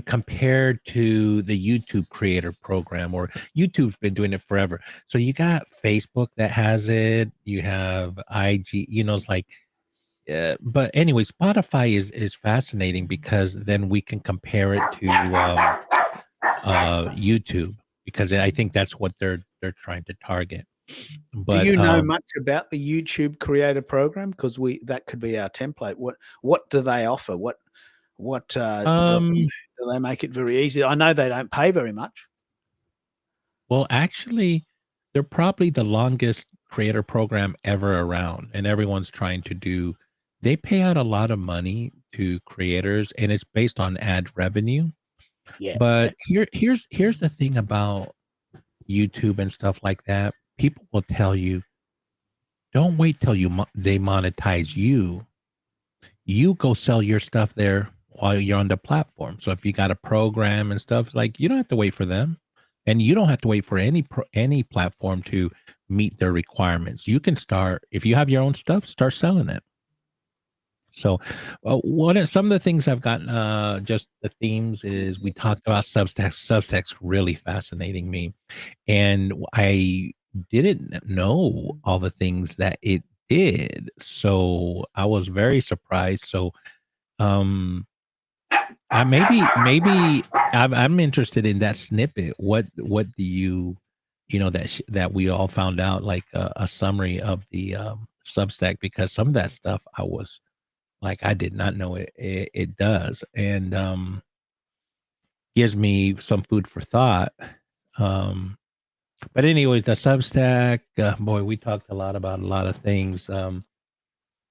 compared to the YouTube creator program, or YouTube's been doing it forever. So you got Facebook that has it, you have IG, it's like but anyway, Spotify is fascinating because then we can compare it to YouTube, because I think that's what they're trying to target. Do But you know much about the YouTube creator program? Because that could be our template. What do they offer? What um, do they make it very easy? I know they don't pay very much. well, actually, they're probably the longest creator program ever around, and everyone's trying to do. They pay out a lot of money to creators, and it's based on ad revenue. Yeah, But here's the thing about YouTube and stuff like that. People will tell you, don't wait till they monetize you. You go sell your stuff there while you're on the platform. So if you got a program and stuff, like you don't have to wait for them, and you don't have to wait for any platform to meet their requirements. You can start if you have your own stuff, start selling it. So, what are some of the things I've gotten? Just the themes is we talked about Substack. Substack's really fascinating me, and I didn't know all the things that it did. So I was very surprised. So, um, I maybe I'm interested in that snippet. What do you know that we all found out like a summary of the Substack, because some of that stuff I was like I did not know it does, and gives me some food for thought. Um, but anyways, the Substack, boy, we talked a lot about a lot of things.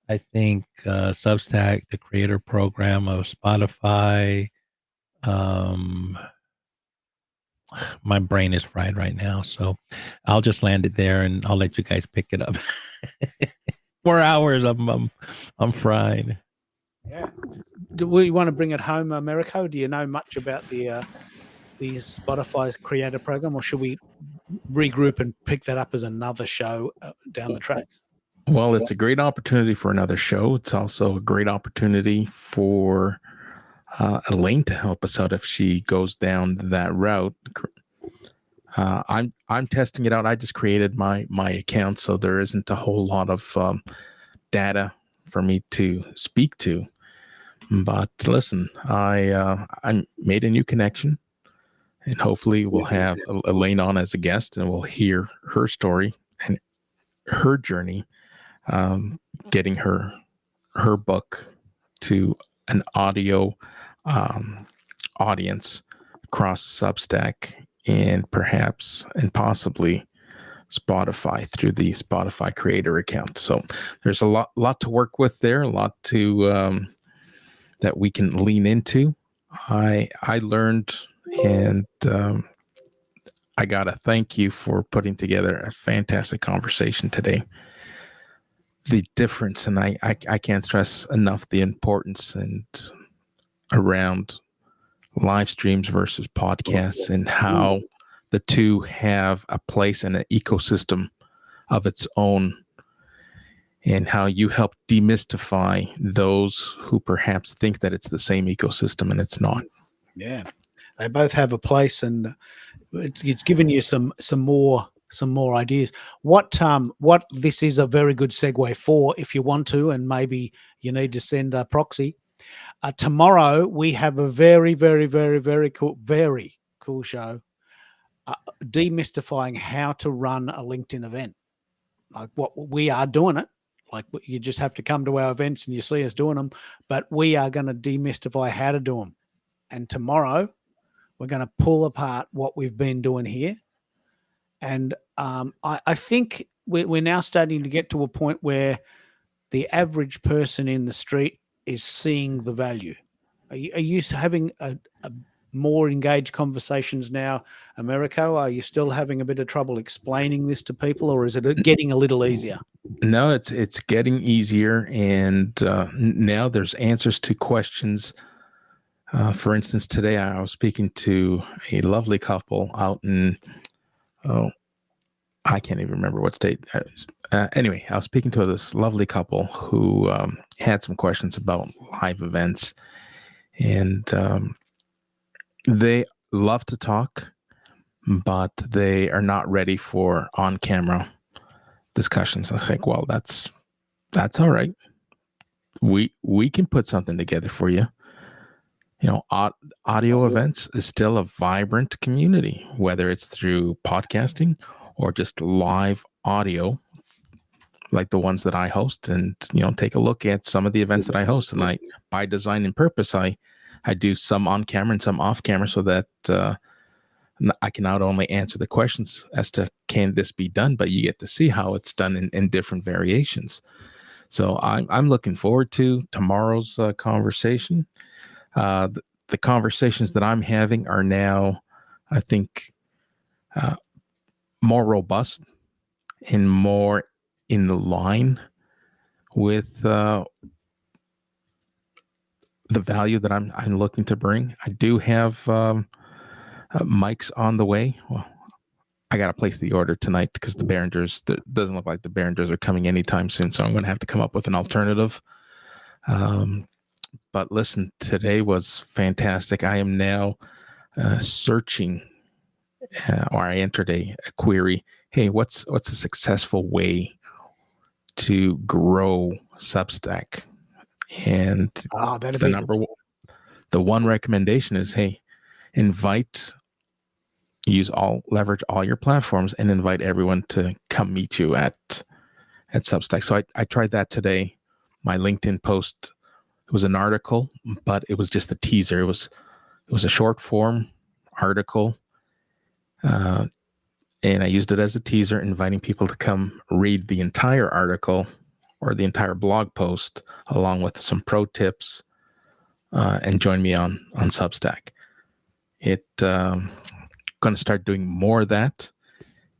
I think Substack, the creator program of Spotify. Um, my brain is fried right now, so I'll just land it there, and I'll let you guys pick it up. 4 hours, I'm fried. yeah. Do we want to bring it home, Americo? Do you know much about the Spotify's creator program, or should we regroup and pick that up as another show down the track? Well, it's a great opportunity for another show. It's also a great opportunity for Elaine to help us out if she goes down that route. I'm testing it out. I just created my account, so there isn't a whole lot of data for me to speak to. But listen, I made a new connection, and hopefully we'll have Elaine on as a guest, and we'll hear her story and her journey, getting her book to an audio audience across Substack and perhaps and possibly Spotify through the Spotify creator account. So there's a lot to work with there, a lot to that we can lean into. I learned, and I gotta thank you for putting together a fantastic conversation today. The difference, and I can't stress enough the importance and around live streams versus podcasts, and how the two have a place in an ecosystem of its own, and how you help demystify those who perhaps think that it's the same ecosystem and it's not. Yeah, they both have a place, and it's given you some more ideas. What this is a very good segue for, if you want to, and maybe you need to send a proxy. Tomorrow we have a very cool show, demystifying how to run a LinkedIn event. Like what we are doing it. Like you just have to come to our events and you see us doing them, but we are going to demystify how to do them. And tomorrow we're going to pull apart what we've been doing here. And I think we're now starting to get to a point where the average person in the street is seeing the value. Are you having a more engaged conversations now, Americo? Are you still having a bit of trouble explaining this to people, or is it getting a little easier? No, it's getting easier, and now there's answers to questions. For instance, today I was speaking to a lovely couple out in, I can't even remember what state. Anyway, I was speaking to this lovely couple who had some questions about live events, and they love to talk, but they are not ready for on-camera discussions. I think, well, that's all right. We can put something together for you. You know, audio events is still a vibrant community, whether it's through podcasting or just live audio, like the ones that I host, and take a look at some of the events that I host. And I, by design and purpose, I do some on camera and some off camera, so that I can not only answer the questions as to can this be done, but you get to see how it's done in different variations. So I'm looking forward to tomorrow's conversation. The conversations that I'm having are now, I think, more robust and more in line with the value that I'm looking to bring. I do have mics on the way. Well, I got to place the order tonight because the Behringers, doesn't look like the Behringers are coming anytime soon. So I'm going to have to come up with an alternative. But listen, today was fantastic. I am now searching, or I entered a query. Hey, what's a successful way to grow Substack? And that'd the be the one recommendation is, hey, leverage all your platforms and invite everyone to come meet you at Substack. So I tried that today. My LinkedIn post, it was an article, but it was just a teaser. It was a short form article. And I used it as a teaser, inviting people to come read the entire article or the entire blog post, along with some pro tips, and join me on Substack. I'm going to start doing more of that.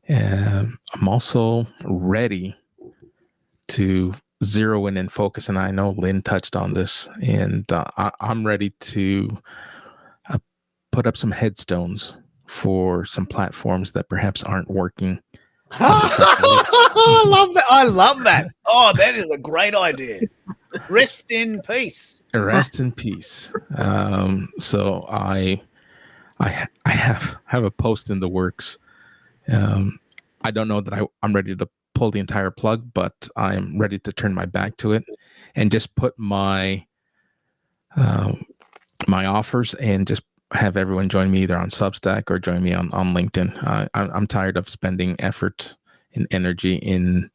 I'm also ready to zero in and focus, and I know Lynn touched on this, and I'm ready to put up some headstones for some platforms that perhaps aren't working as effectively. I love that. Oh, that is a great idea. Rest in peace. Rest in peace. So I have a post in the works. I don't know that I'm ready to pull the entire plug, but I'm ready to turn my back to it and just put my offers and just have everyone join me either on Substack or join me on LinkedIn. I'm tired of spending effort and energy in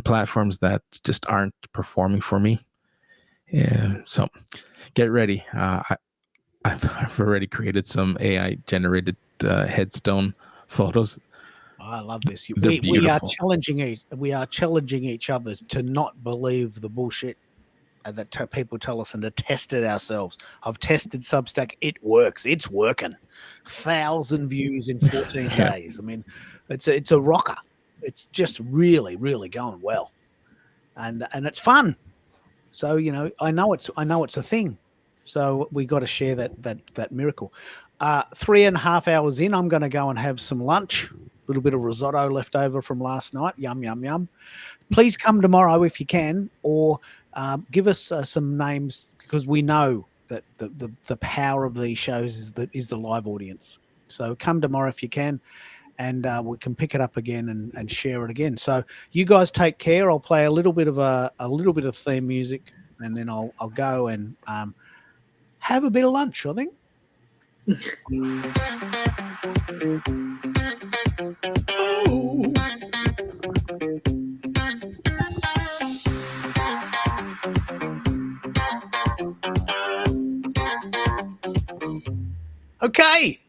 platforms that just aren't performing for me. And so get ready. I've already created some AI generated headstone photos. I love this. They're We are beautiful. challenging each other to not believe the bullshit that people tell us and to test it ourselves. I've tested Substack. It works. It's working. 1,000 views in 14 days. I mean, it's a rocker. It's just really, really going well. And it's fun. So, I know it's a thing. So we got to share that miracle. 3.5 hours in, I'm going to go and have some lunch. A little bit of risotto left over from last night. Yum, yum, yum. Please come tomorrow if you can, or give us some names, because we know that the power of these shows is the live audience. So come tomorrow if you can, and we can pick it up again and share it again. So you guys take care. I'll play a little bit of theme music, and then I'll go and have a bit of lunch, I think. Okay.